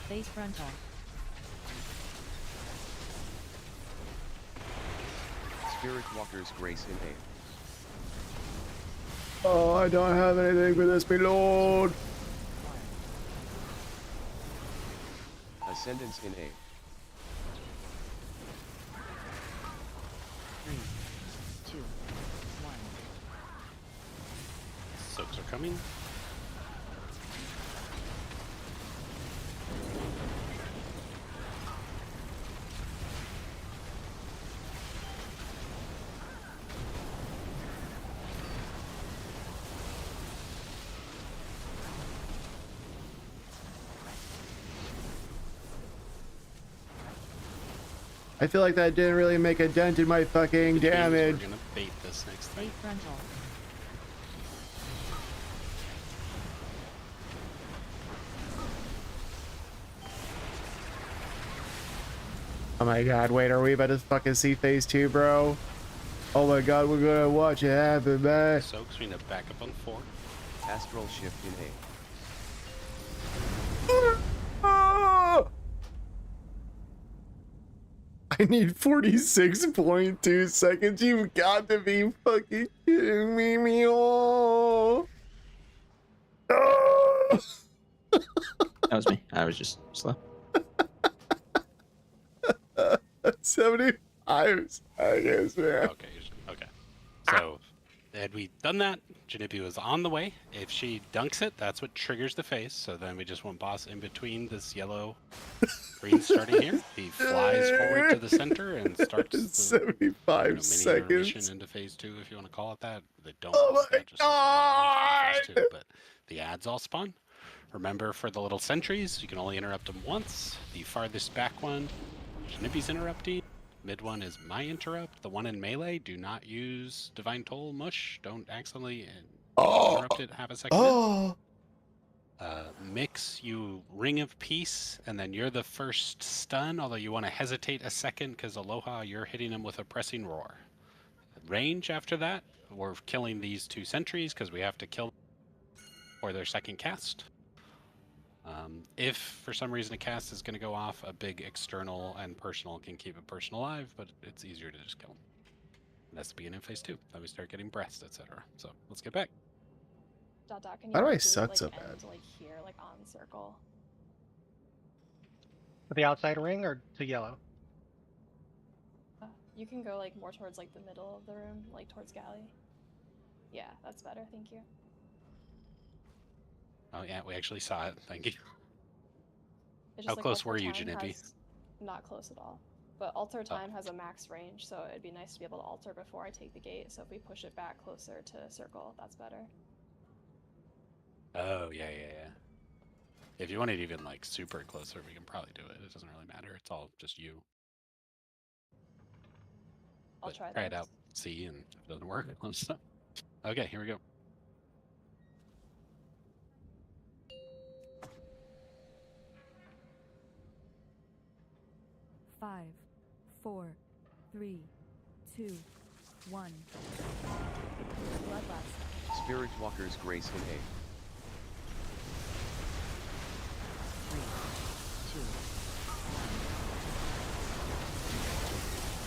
Base frontal. Spirit Walker's Grace in A. Oh, I don't have anything for this, my lord. Ascendance in A. 3, 2, 1. Soaks are coming. I feel like that didn't really make a dent in my fucking damage. We're gonna bait this next thing. Base frontal. Oh my god, wait, are we about to fucking see phase 2, bro? Oh my god, we're gonna watch it happen, man. Soaks, we need to back up on 4. Astral Shift in A. I need 46.2 seconds. You've got to be fucking kidding me, Mio. That was me. I was just slow. 75 seconds, man. Okay, okay. So, had we done that, Janippy was on the way. If she dunks it, that's what triggers the phase. So then we just want boss in between this yellow green starting here. He flies forward to the center and starts the 75 mini seconds. intermission into phase 2, if you want to call it that. They don't. Oh my that just god! phase 2, but the ads all spawn. Remember, for the little sentries, you can only interrupt them once. The farthest back one, Janippy's interrupting. Mid one is my interrupt. The one in melee, do not use Divine Toll Mush. Don't accidentally interrupt it half a second in. Mix, you Ring of Peace, and then you're the first stun, although you want to hesitate a second because Aloha, you're hitting them with a Pressing Roar. Range after that, we're killing these 2 sentries because we have to kill for their second cast. If for some reason a cast is going to go off, a big external and personal can keep a person alive, but it's easier to just kill them. And that's the beginning of phase 2. Then we start getting breaths, etc. So let's get back. How do I suck so bad? Like here, like on circle. To the outside ring or to yellow? You can go like more towards like the middle of the room, like towards Galley. Yeah, that's better. Thank you. Oh yeah, we actually saw it. Thank you. It's How just, like, close were alter you, time Janibi? has- Not close at all. But alter time has a max range, so it'd be nice to be able to alter before I take the gate. So if we push it back closer to circle, that's better. Oh, yeah. If you want it even like super closer, we can probably do it. It doesn't really matter. It's all just you. I'll But try try it that. out, see, and if it doesn't work, let us know. Okay, here we go. Five, 4, 3, 2, 1. Bloodlust. Spirit Walker's Grace in A. 3, 2,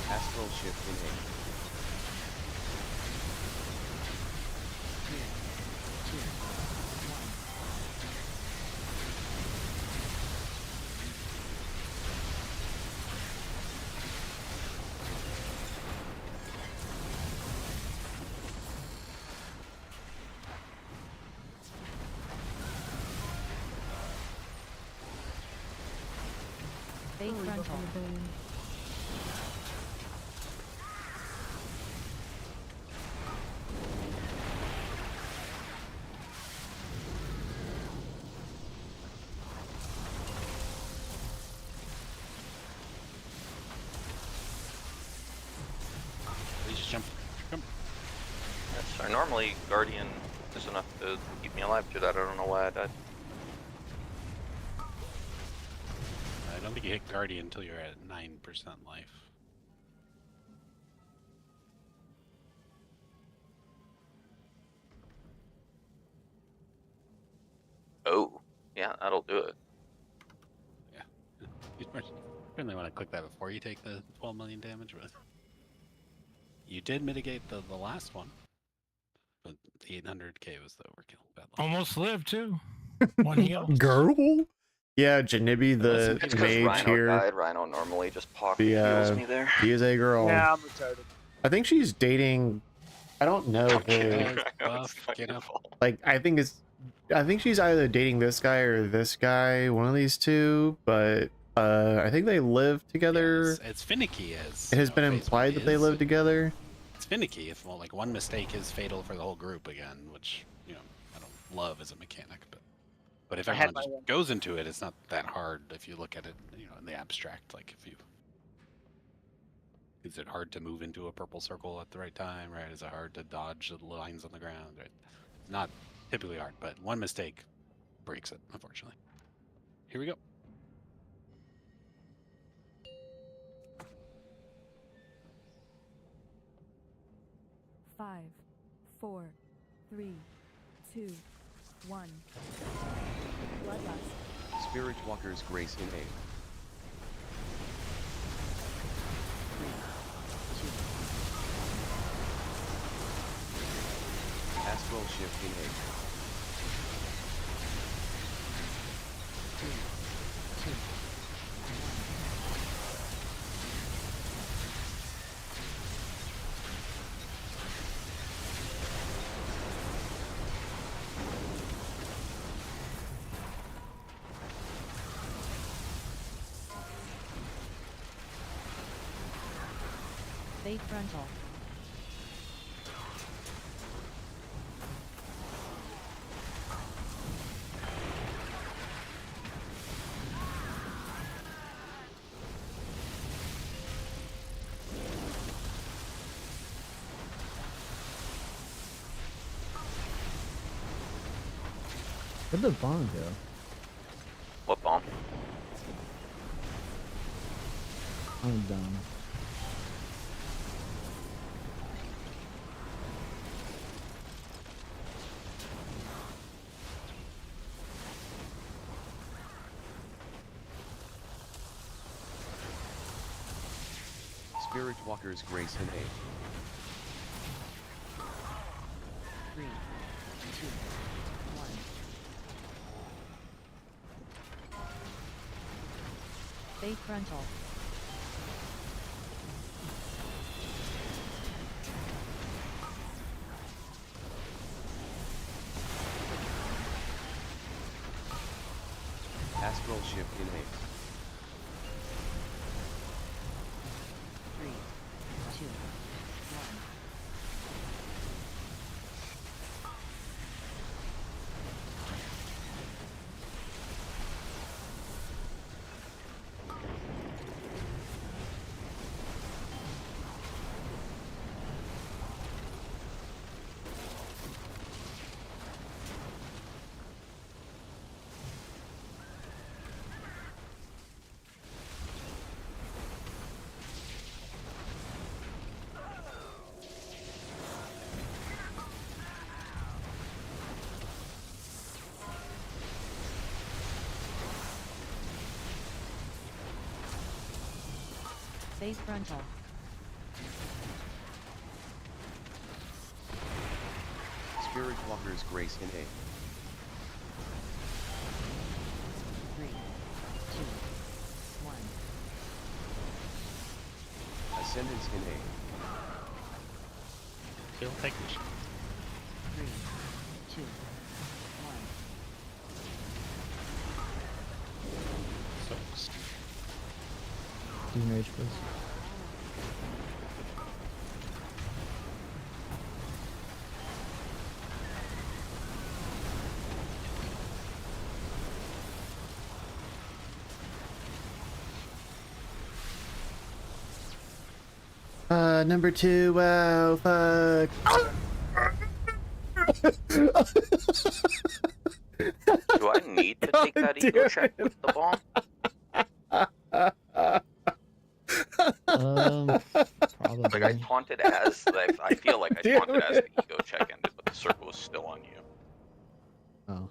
1. Astral Shift in A. 3, 2, 1. Fate frontal. Please just jump. Yes, sir. Normally, Guardian is enough to keep me alive through that. I don't know why I died. I don't think you hit Guardian until you're at 9% life. Oh, yeah, that'll do it. Yeah. You really want to click that before you take the 12 million damage, but you did mitigate the last one. But the 800k was the overkill. Bad luck. Almost lived too. One heal. Girl? Yeah, Janibi, the It's because mage Rhino here. died. Rhino normally just pocket The heals me there. she is a girl. Yeah, I'm retarded. I think she's dating. I don't know who. Like, I think she's either dating this guy or this guy, one of these two. But I think they live together. Yeah, it's finicky as It has been implied that they live together. It's finicky if like one mistake is fatal for the whole group again, which I don't love as a mechanic, but if I had everyone just goes into it, it's not that hard if you look at it, in the abstract. Like is it hard to move into a purple circle at the right time, right? Is it hard to dodge the lines on the ground, right? It's not typically hard, but one mistake breaks it, unfortunately. Here we go. Five, 4, 3, 2, 1. Bloodlust. Spirit Walker's Grace in A. 3, 2, Astral Shift in A. 3, 2, 1. Fate frontal. Where'd the bomb go? What bomb? I'm dumb. Spirit Walker's Grace and Aid. 3, 2, 1. Fade frontal. Astral Shift in Aid. 3, 2, 1. Face frontal. Spirit Walker's Grace and Aid. 3, 2, 1. Ascendance in Aid. Kill technician. 3, 2, 1. Soaks. Demon Rage, please. Number 2, wow, fuck. Do I need to take that ego check with the bomb? Probably. Like I taunted as, I feel like I taunted as the ego check ended, but the circle was still on you. Oh.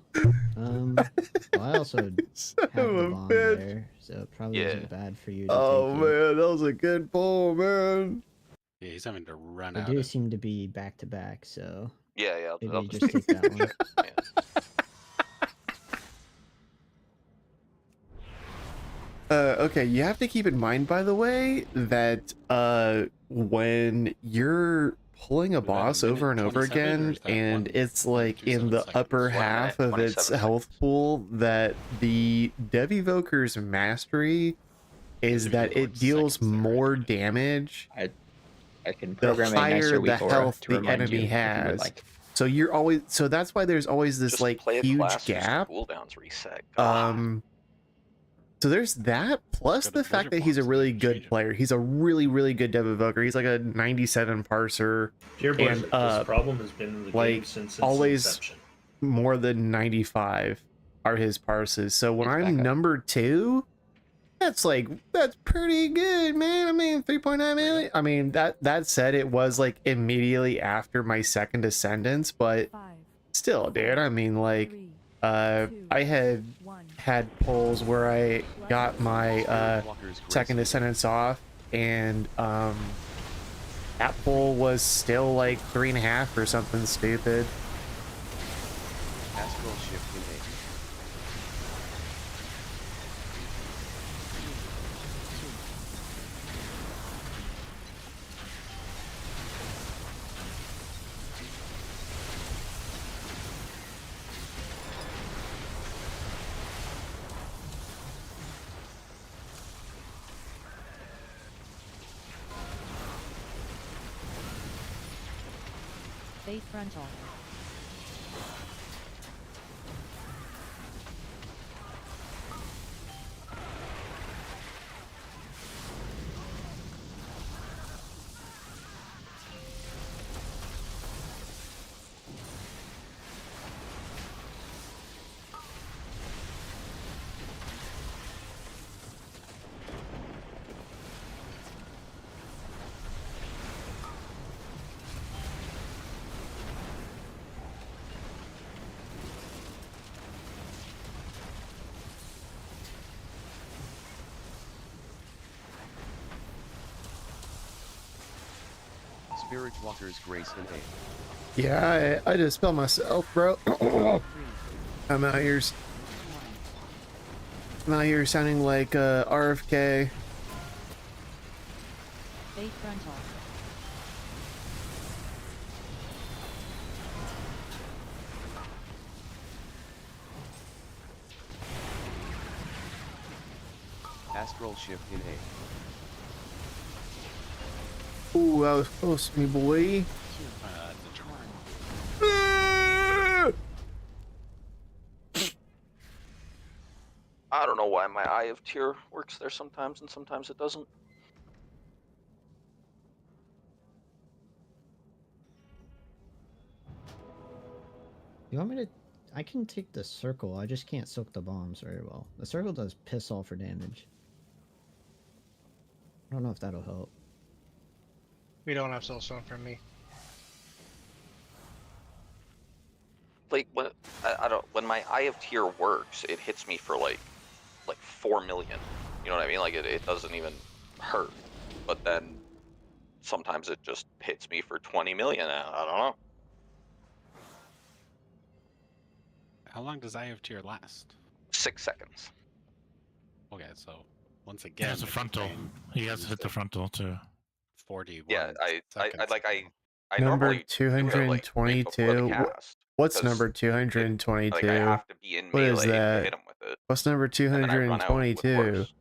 Well, I also have the bomb there, so it probably isn't bad for you to Oh take it. man, that was a good pull, man. Yeah, he's having to run They out. do Of... seem to be back to back, so Yeah, maybe I'll you just just take that one. Okay, you have to keep in mind, by the way, that when you're pulling a boss over and over again, and it's like in the upper half of its health pool, that the Dev Evoker's mastery is that it deals more damage I can the program a nicer higher the weak aura health to the remind enemy you if you would has. like. So you're always, so that's why there's always this Just like play a huge class whose gap. cooldowns reset. So there's that, plus the fact that he's a really good player. He's a really good Dev Evoker. He's like a 97 parser, and this problem has been in the game like since its always inception. more than 95 are his parses. So when He's back I'm up. number 2, that's pretty good, man. I mean, 3.9 million. I mean, that said, it was like immediately after my second ascendance, but still, dude. I mean, like, I had pulls where I got my second ascendance off, and that pull was still like 3.5 or something stupid. Astral Shift in Aid. 8 frontal. Spirit Walker's Grace and Aid. Yeah, I just spelled myself, bro. I'm out here sounding like RFK. Bait frontal. Astral Shift in Aid. Ooh, that was close to me, boy. I don't know why my Eye of Tear works there sometimes and sometimes it doesn't. You want me to? I can take the circle. I just can't soak the bombs very well. The circle does piss all for damage. I don't know if that'll help. We don't have soulstone from me. Like when I don't when my Eye of Tear works, it hits me for like 4 million. You know what I mean? Like it doesn't even hurt. But then sometimes it just hits me for 20 million. I don't know. How long does Eye of Tear last? 6 seconds. Okay, so once He again, has a if you frontal. can He has to use hit the it frontal too. 41 Yeah, I seconds like ago. I Number normally do it like right before the 222. cast. What's 'cause number Like 222? I have to be in What is melee to that? hit him with it. What's number And then I run out with 222? horse.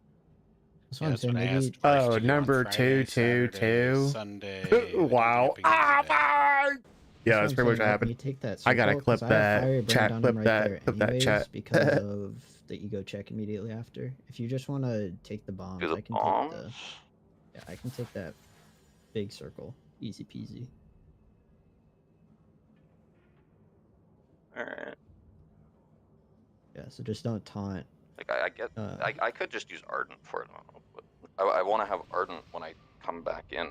That's Yeah, what I'm that's saying. what I Maybe. asked first Oh, to you on number Friday, Saturday, 222. Sunday. Wow. camping Wednesday. Yeah, that's That's what I'm pretty much saying. what Let happened. me take that I gotta circle, clip 'cause I have that Firebrand chat, on clip him right that, there clip that anyways chat. because of the ego check immediately after. If you just want to take the bombs, Do the I can bombs? take the. Yeah, I can take that big circle. Easy peasy. Alright. Yeah, so just don't taunt. Like I get I could just use Ardent for it, but I want to have Ardent when I come back in.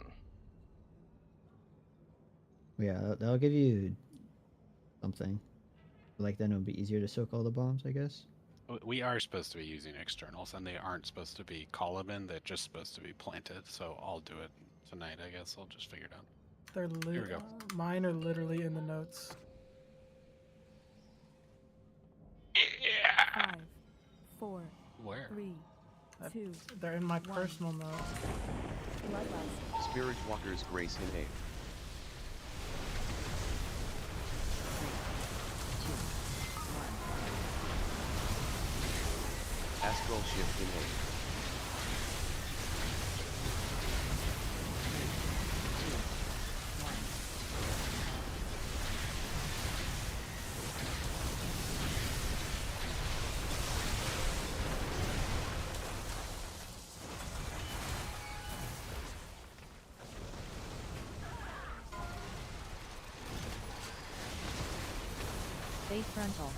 Yeah, that'll give you something. Like then it'll be easier to soak all the bombs, I guess. We are supposed to be using externals, and they aren't supposed to be column in. They're just supposed to be planted. So I'll do it tonight. I guess I'll just figure it out. They're Here we go. mine are literally in the notes. 5, 4, Where? 3, 2. They're in my personal notes. Bloodlust. Spirit Walker's Grace and Aid. Astral Shift in Aid. Bait frontal.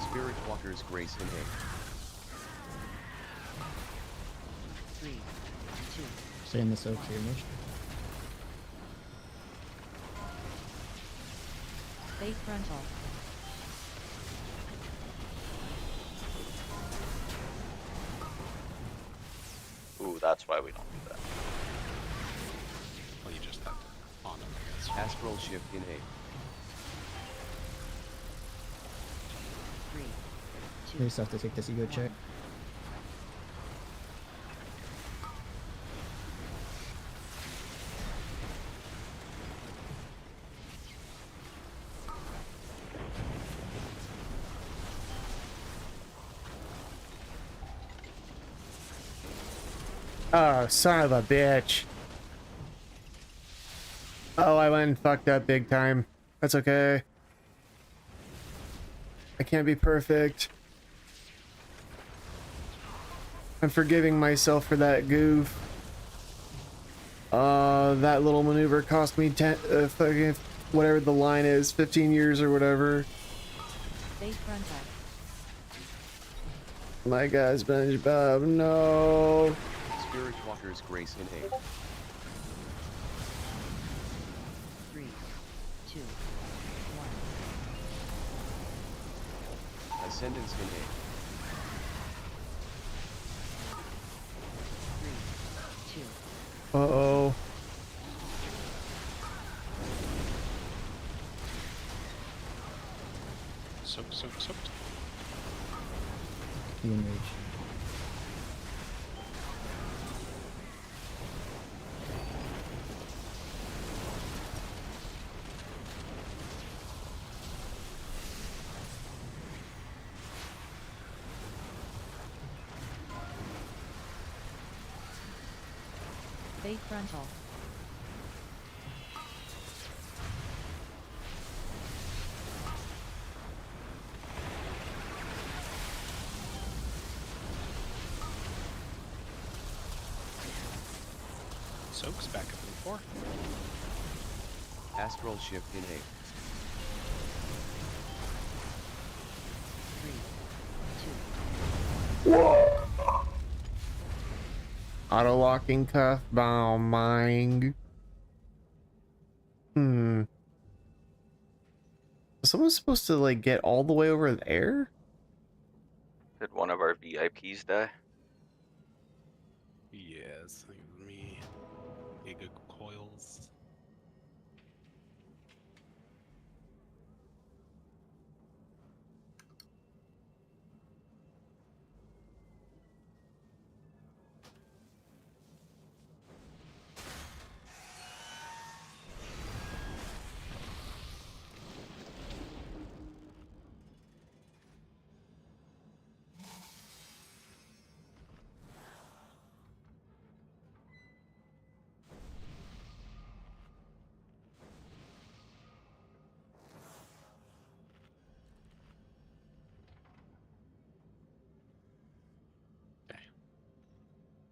Spirit Walker's Grace and Aid. 3, 2. Stay in the soak here, Mitch. Bait frontal. Ooh, that's why we don't do that. Well, you just have to on them, I guess. Astral Shift in Aid. 3, 2. We just have to take this ego check. Oh, son of a bitch. Oh, I went and fucked up big time. That's okay. I can't be perfect. I'm forgiving myself for that goof. That little maneuver cost me 10, fucking, whatever the line is, 15 years or whatever. Base frontal. My God, SpongeBob, no. Spirit Walker's Grace in 8. 3, 2, 1. Ascendance in 8. 3, 2. Uh-oh. Soaked. Enrage. Base frontal. Soaks back up in 4. Astral Shift in 8. 3, 2. Whoa! Auto-locking cuff, bombing. Someone's supposed to, like, get all the way over there? Did one of our VIPs die? Yes, it was me. Giga coils.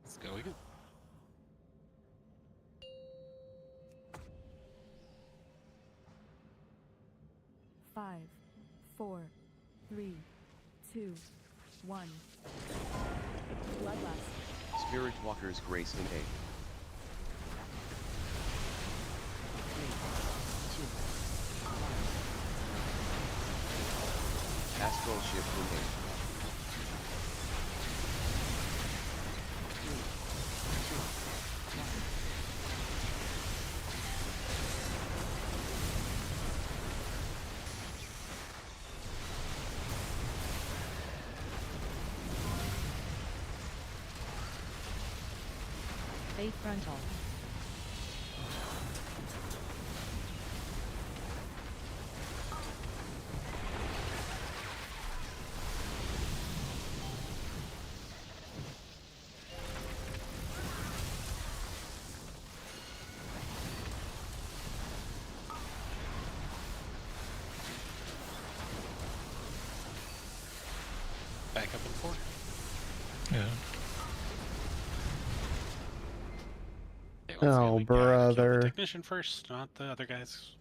Let's go again. Five, 4, 3, 2, 1. Bloodlust. Spirit Walker's Grace in 8. 3, 2, 1. Astral Shift in 8. 3, 2, 1. Base frontal. Back up in 4. Yeah. Okay, let's see, Oh, we gotta kill the brother. technician first, not the other guys.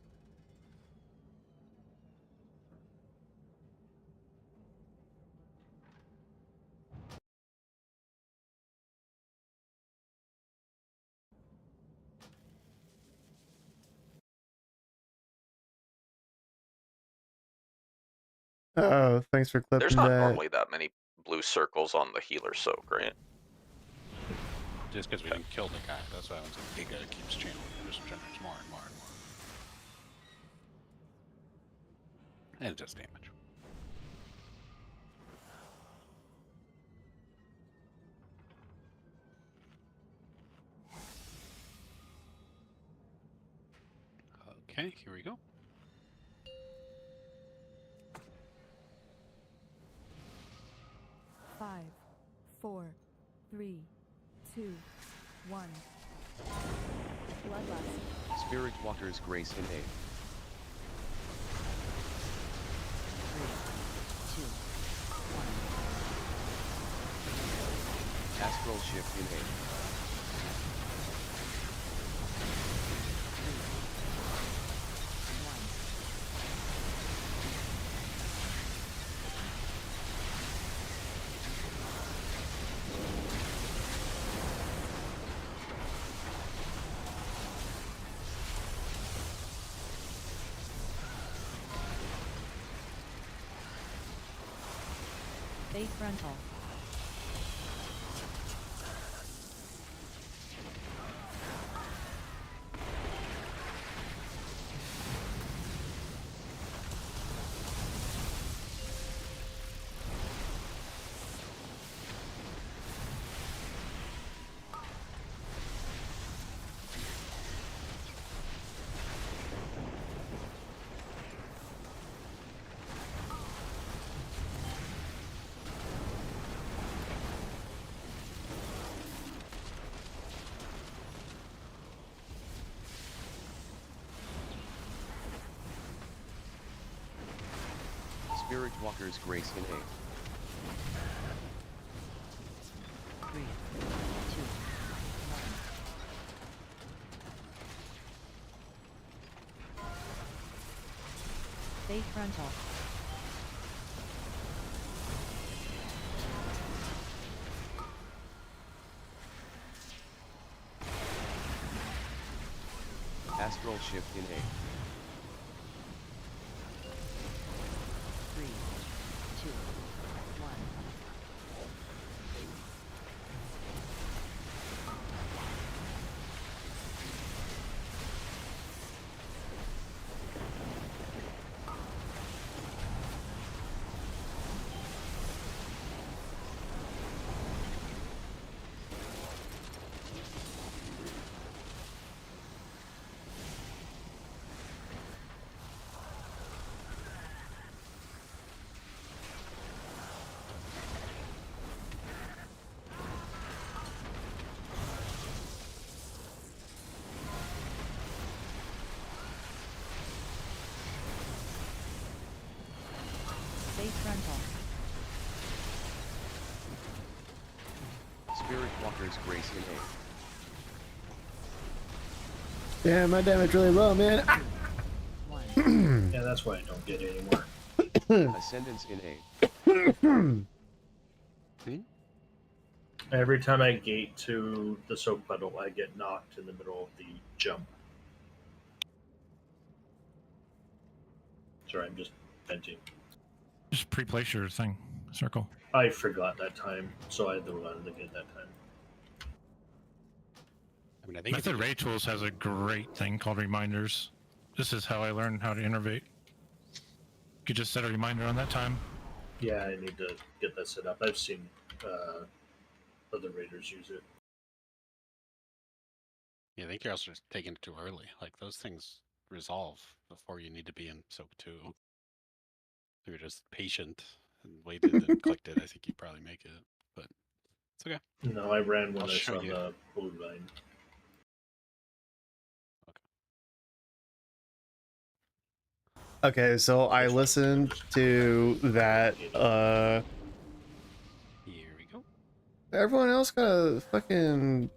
Oh, thanks for clipping There's not that. normally that many blue circles on the healer soak, right? Just because we didn't kill the guy, that's why I was like, Giga keeps channeling, it just generates more and more and more. And just damage. Okay, here we go. Five, 4, 3, 2, 1. Bloodlust. Spirit Walker's Grace in 8. Astral shift in 8. Base frontal. Spirit Walker's Grace in 8. 3, 2, 1. Base frontal. Astral shift in 8. 3, 2, 1. Base frontal. Spirit Walker's Grace in 8. Damn, my damage really low, man. Ah! Yeah, that's why I don't get it anymore. Ascendance in 8. Every time I gate to the soap puddle, I get knocked in the middle of the jump. Sorry, I'm just venting. Just pre-place your thing. Circle. I forgot that time, so I had the one to get that time. I mean, I think Method Ray Tools has a great thing called reminders. This is how I learned how to innervate. You could just set a reminder on that time. Yeah, I need to get that set up. I've seen other raiders use it. Yeah, I think you're also just taking it too early. Like those things resolve before you need to be in soak 2. If you're just patient and waited and clicked it, I think you'd probably make it. But it's okay. No, I ran when I'll I show saw you. the blue line. Okay, so I listened to that. Here we go. Everyone else got a fucking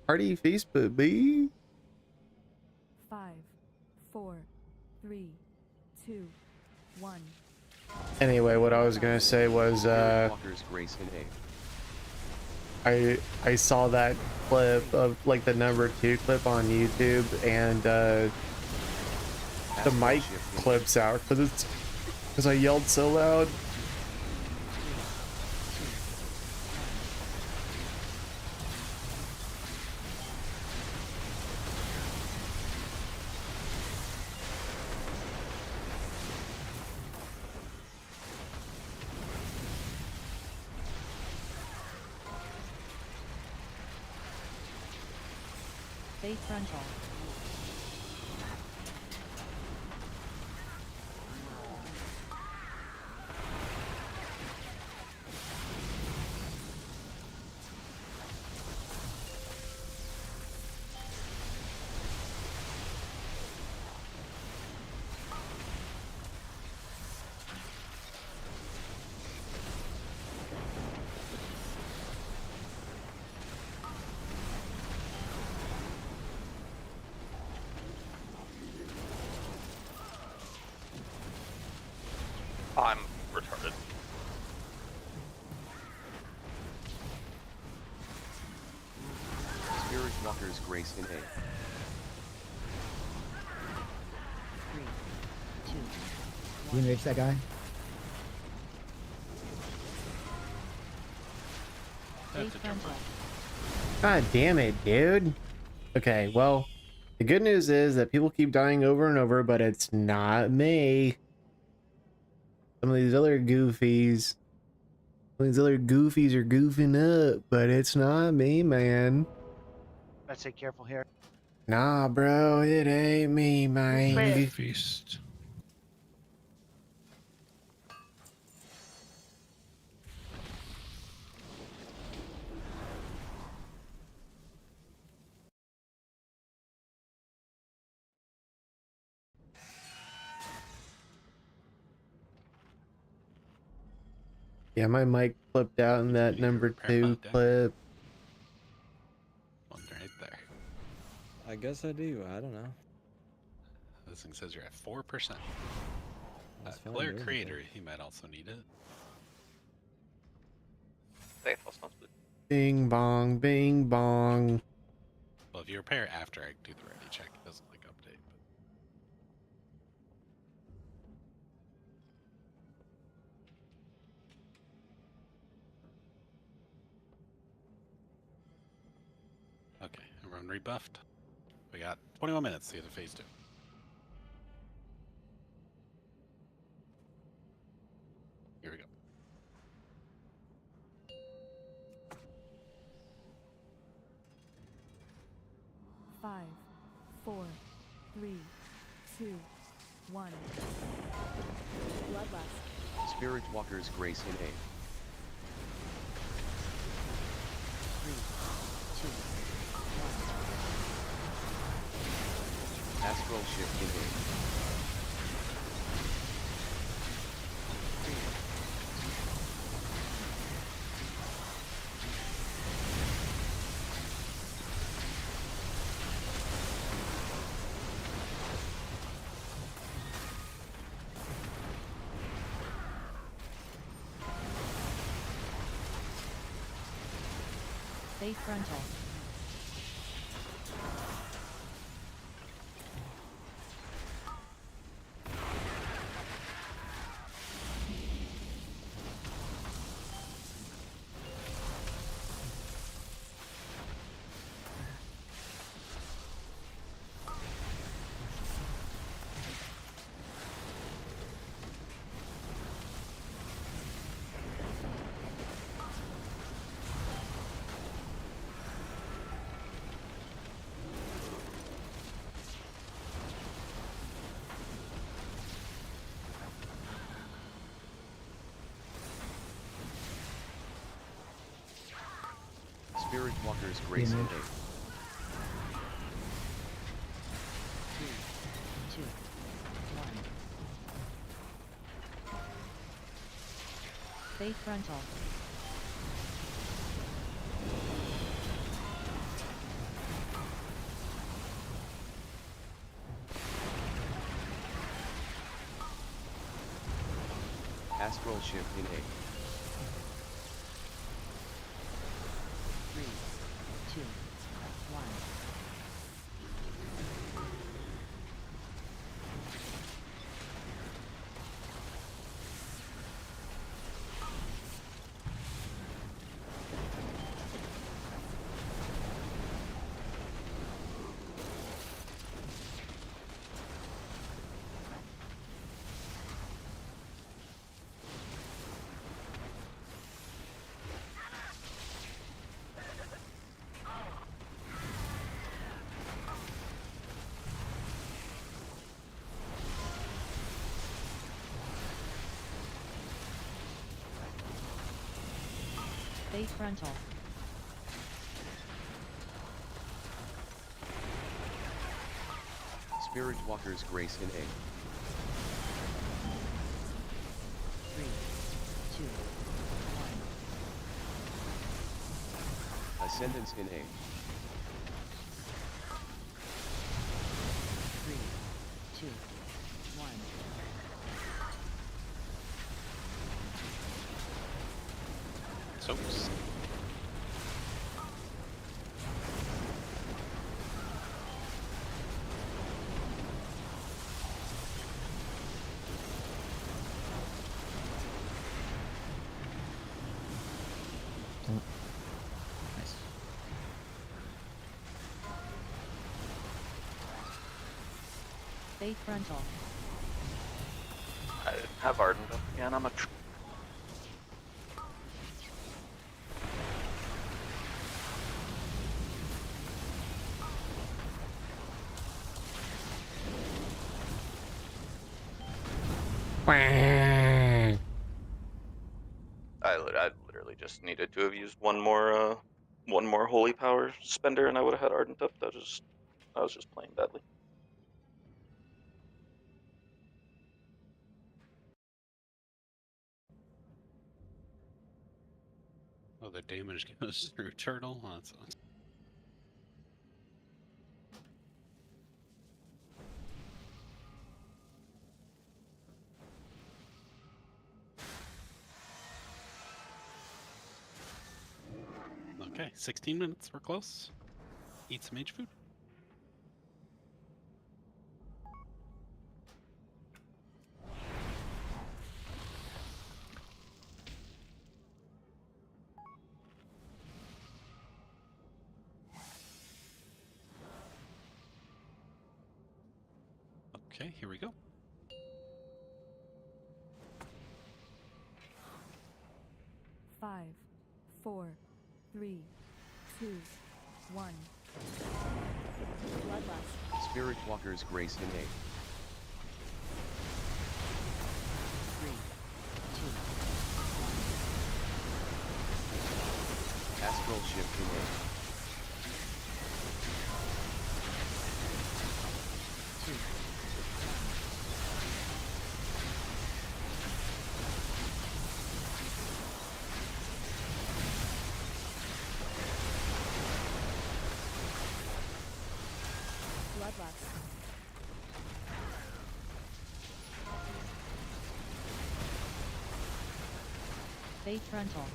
party Facebook, B. 5, 4, 3, 2, 1. Anyway, what I was gonna say was, Walker's Grace in 8. I saw that clip of like the #2 clip on YouTube, and the mic clips out because I yelled so loud. Base frontal. Walker's Grace in A. 3, 2, You enrage that guy? Base frontal. God damn it, dude. Okay, well, the good news is that people keep dying over and over, but it's not me. Some of these other goofies are goofing up, but it's not me, man. Let's say careful here. Nah, bro, it ain't me, man. Feast. Yeah, my mic flipped out in that number 2 clip. One right there. I guess I do. I don't know. This thing says you're at 4%. That's fine, Player dude. creator, he might also need it. Bing bong, bing bong. Well, if you repair after I do the ready check, it doesn't like update. But... Okay, everyone rebuffed. We got 21 minutes to get to phase 2. Here we go. Five, 4, 3, 2, 1. Bloodlust. Spirit Walker's Grace in A. 3, 2, 1. Astral Shift in A. 3, 2, 1. Base frontal. Spirit Walker's Grace in A. 3, 2, 1. Base frontal. Astral Shift in A. 3, 2, 1. Base frontal. Spirit Walker's Grace in A. 3, 2, 1. Ascendance in A. 3, 2, 1. Soaps. Excellent. Nice. Fate frontal. I have Ardent up again. I'm a. I literally just needed to have used one more holy power spender, and I would have had Ardent up. I was just playing badly. Oh, the damage goes through turtle. Oh, that's awesome. Okay, 16 minutes. We're close. Eat some H food. Okay, here we go. Five, 4, 3, 2, 1. Bloodlust. Spirit Walker's Grace innate. 3, 2, Astral Shift innate. 2. Bloodlust. Fate frontal.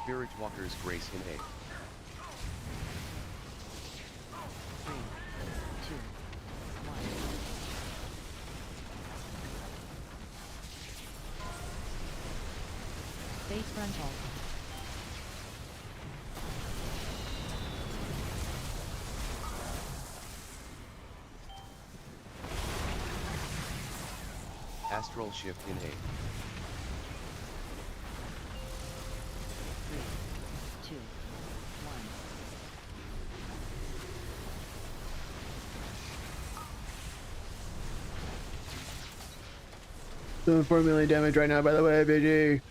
Spirit Walker's Grace innate. 3, 2, 1. Fate frontal. Astral Shift innate. 3, 2, 1. Doing 4 million damage right now, by the way, BG.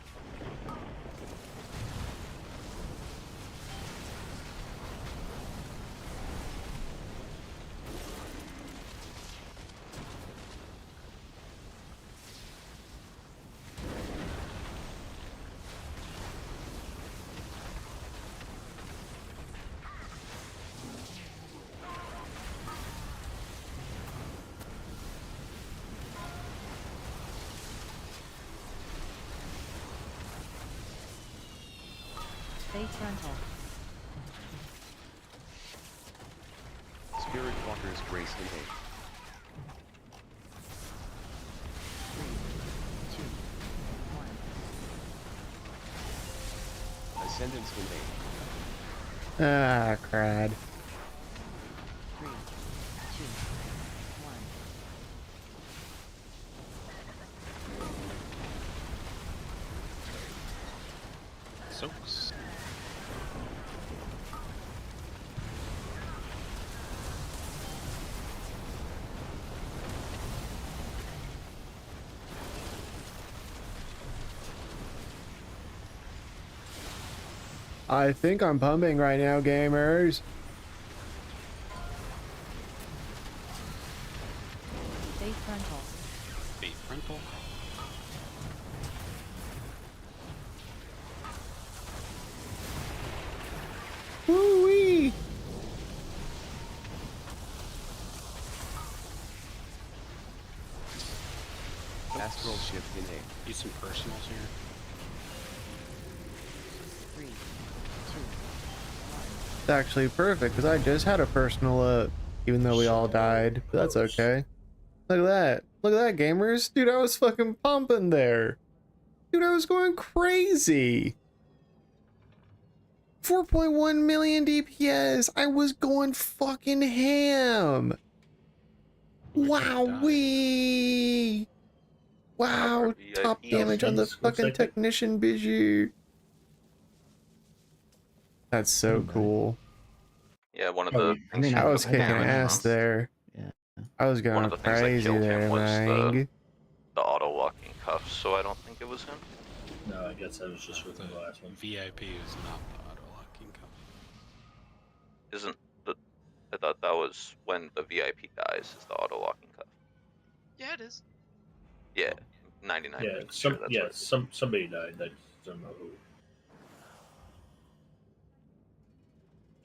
Fate frontal. Spirit Walker's Grace innate. 3, 2, 1. Ascendance innate. Ah, crud. 3, 2, 1. Soaks. I think I'm pumping right now, gamers. frontal. Bait frontal. Woo-wee! Astral shift in A. Do some personals here. 3, 2, It's actually perfect because I just had a personal up, even though we all died. But that's okay. Look at that. Look at that, gamers. Dude, I was fucking pumping there. Dude, I was going crazy. 4.1 million DPS. I was going fucking ham. Wowee. Wow, top damage on the fucking technician bijou. That's so cool. Yeah, one of the. I was kicking ass there. Yeah. I was One going of the things that crazy killed there, him was man. the auto locking cuffs, so I don't think it was him. No, I guess that was just with the last one. VIP is not the auto locking cup. Isn't the? I thought that was when the VIP dies is the auto locking cuff. Yeah, it is. Yeah, 99. Yeah, sure that's what it is. somebody died. I just don't know who.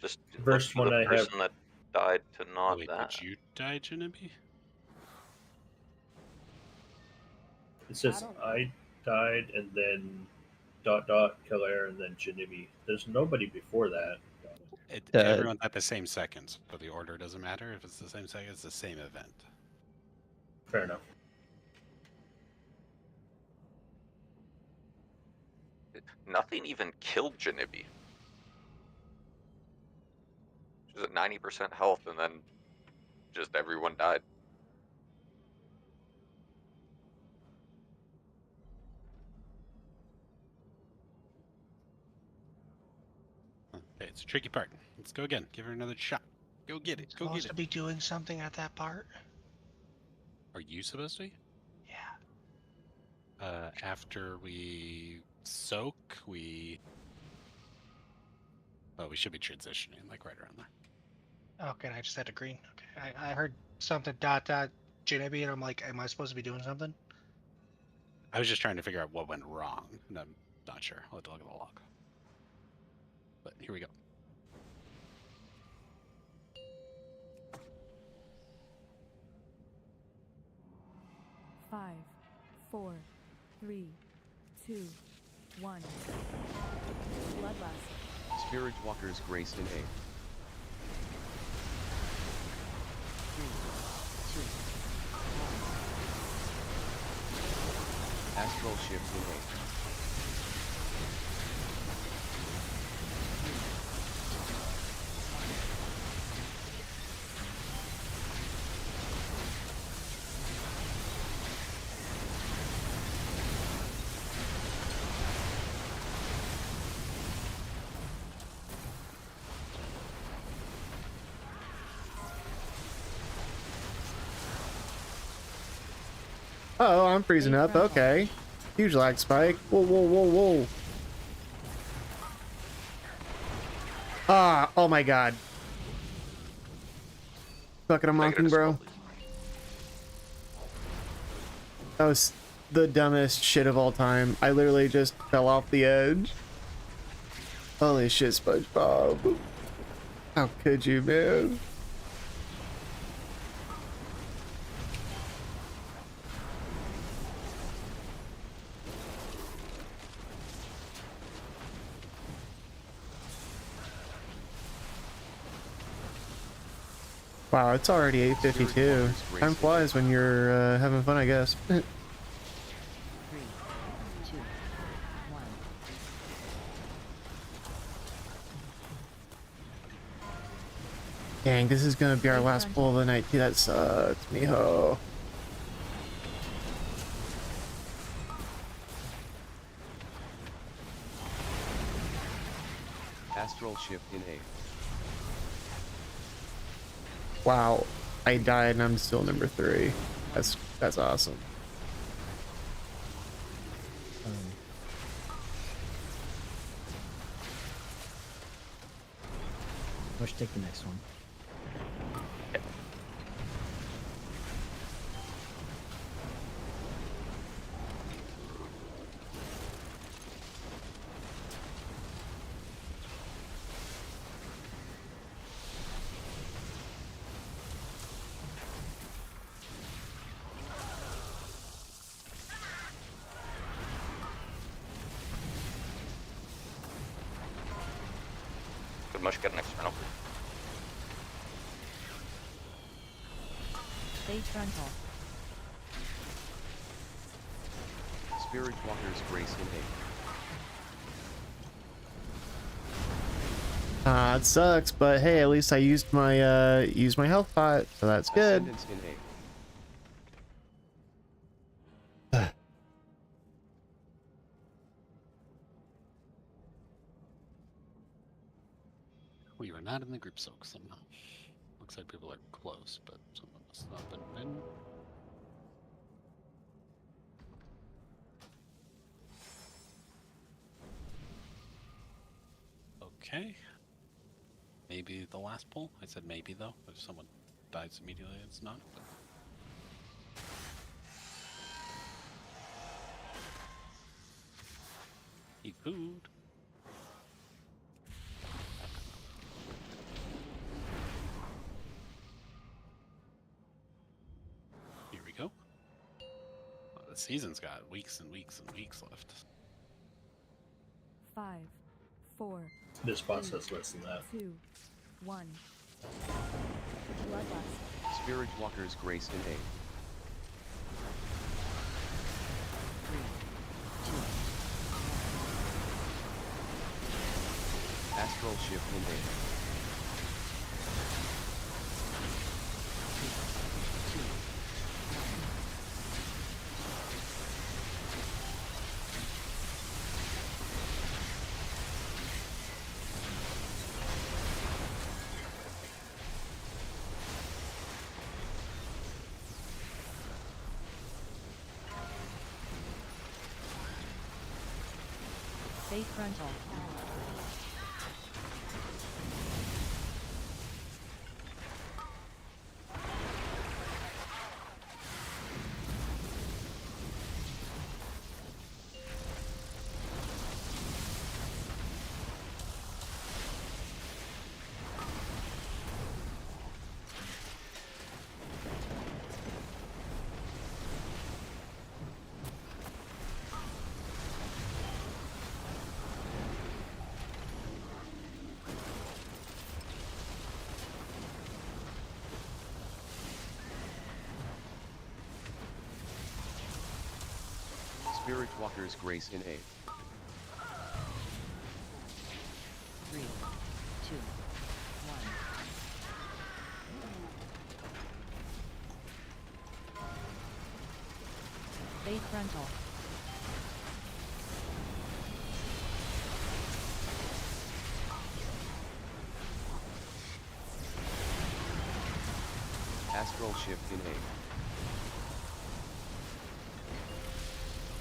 Just First look for one the I have. person that died to not Wait, that. did you die, Jinibi? It says I died and then ... Killer and then Janibi. There's nobody before that. Everyone's at the same seconds, but the order doesn't matter. If it's the same second, it's the same event. Fair enough. Nothing even killed Janibi. She was at 90% health, and then just everyone died. Okay, it's a tricky part. Let's go again. Give her another shot. Go get it. Go get Supposed it. to be doing something at that part. Are you supposed to be? Yeah. After we soak, we should be transitioning, like right around there. Okay, I just had to green. Okay, I heard something ... Janibi, and I'm like, am I supposed to be doing something? I was just trying to figure out what went wrong, and I'm not sure. I'll have to look at the log. But here we go. Five, 4, 3, 2, 1. Bloodlust. Spirit Walker's Grace in A. 3, 2, 1. Astral shift in A. Oh, I'm freezing up. Okay. Huge lag spike. Whoa, whoa, whoa, whoa. Ah, oh my god. Fucking I'm mocking, bro. That was the dumbest shit of all time. I literally just fell off the edge. Holy shit, SpongeBob. How could you, man? Wow, it's already 8:52. Time flies when you're having fun, I guess. 3, 2, 1. Dang, this is gonna be our last pull of the night. Dude, that sucks, mijo. Astral shift in A. Wow, I died and I'm still number 3. That's awesome. Let's take the next one. mush, get an external. Stay frontal. Spirit Walker's Grace innate. It sucks, but hey, at least I used my health pot, so that's good. Ascendance innate. We were not in the group soak somehow. Looks like people are close, but someone must not have been. Okay. Maybe the last pull? I said maybe though. If someone dies immediately, it's not. Eat food. Here we go. Well, the season's got weeks and weeks and weeks left. 5, 4. This boss has less than that. 2, 1. Bloodlust. Spirit Walker's Grace innate. 3, 2, Astral Shift innate. 2, 1. Stay frontal. Spirit Walker's Grace innate. 3, 2, 1. Stay frontal. Astral Shift innate.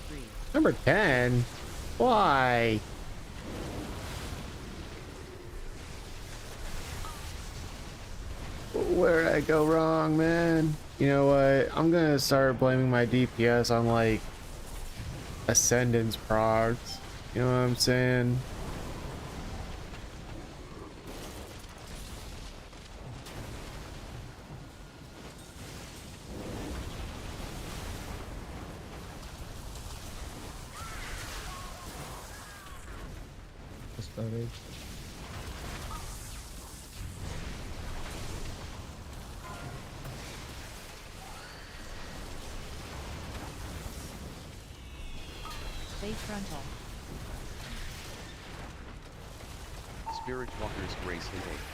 3. Number 10? Why? Where'd I go wrong, man? You know what? I'm gonna start blaming my DPS on, like, Ascendance procs. You know what I'm saying? Exploded. Stay frontal. Spirit Walker's Grace innate.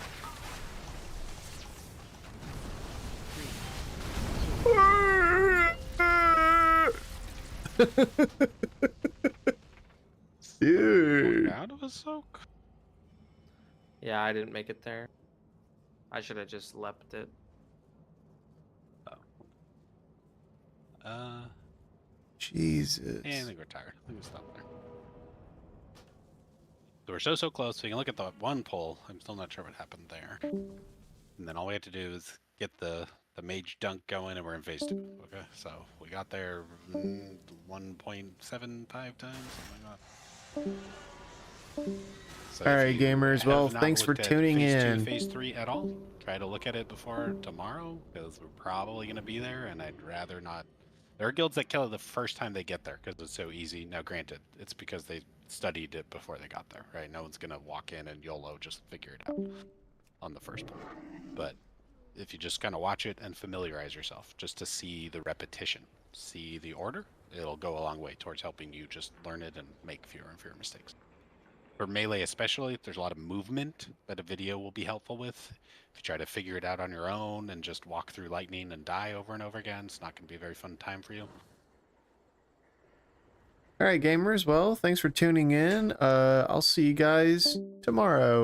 3, 2. Dude. Out of a soak? Yeah, I didn't make it there. I should have just leapt it. Jesus. I think we're tired. I think we stop there. So we're so close. We can look at the one pull. I'm still not sure what happened there. And then all we have to do is get the mage dunk going, and we're in phase 2. Okay, so we got there 1.75 times, something like that. So All if right, you gamers. have Well, not thanks for looked at tuning phase 2, in. phase 3 at all, try to look at it before tomorrow, because we're probably going to be there, and I'd rather not There are guilds that kill it the first time they get there because it's so easy. Now, granted, it's because they studied it before they got there, right? No one's gonna walk in and YOLO just figure it out on the first point. But if you just kind of watch it and familiarize yourself, just to see the repetition, see the order, it'll go a long way towards helping you just learn it and make fewer and fewer mistakes. For melee especially, there's a lot of movement that a video will be helpful with. If you try to figure it out on your own and just walk through lightning and die over and over again, it's not going to be a very fun time for you. All right, gamers. Well, thanks for tuning in. I'll see you guys tomorrow.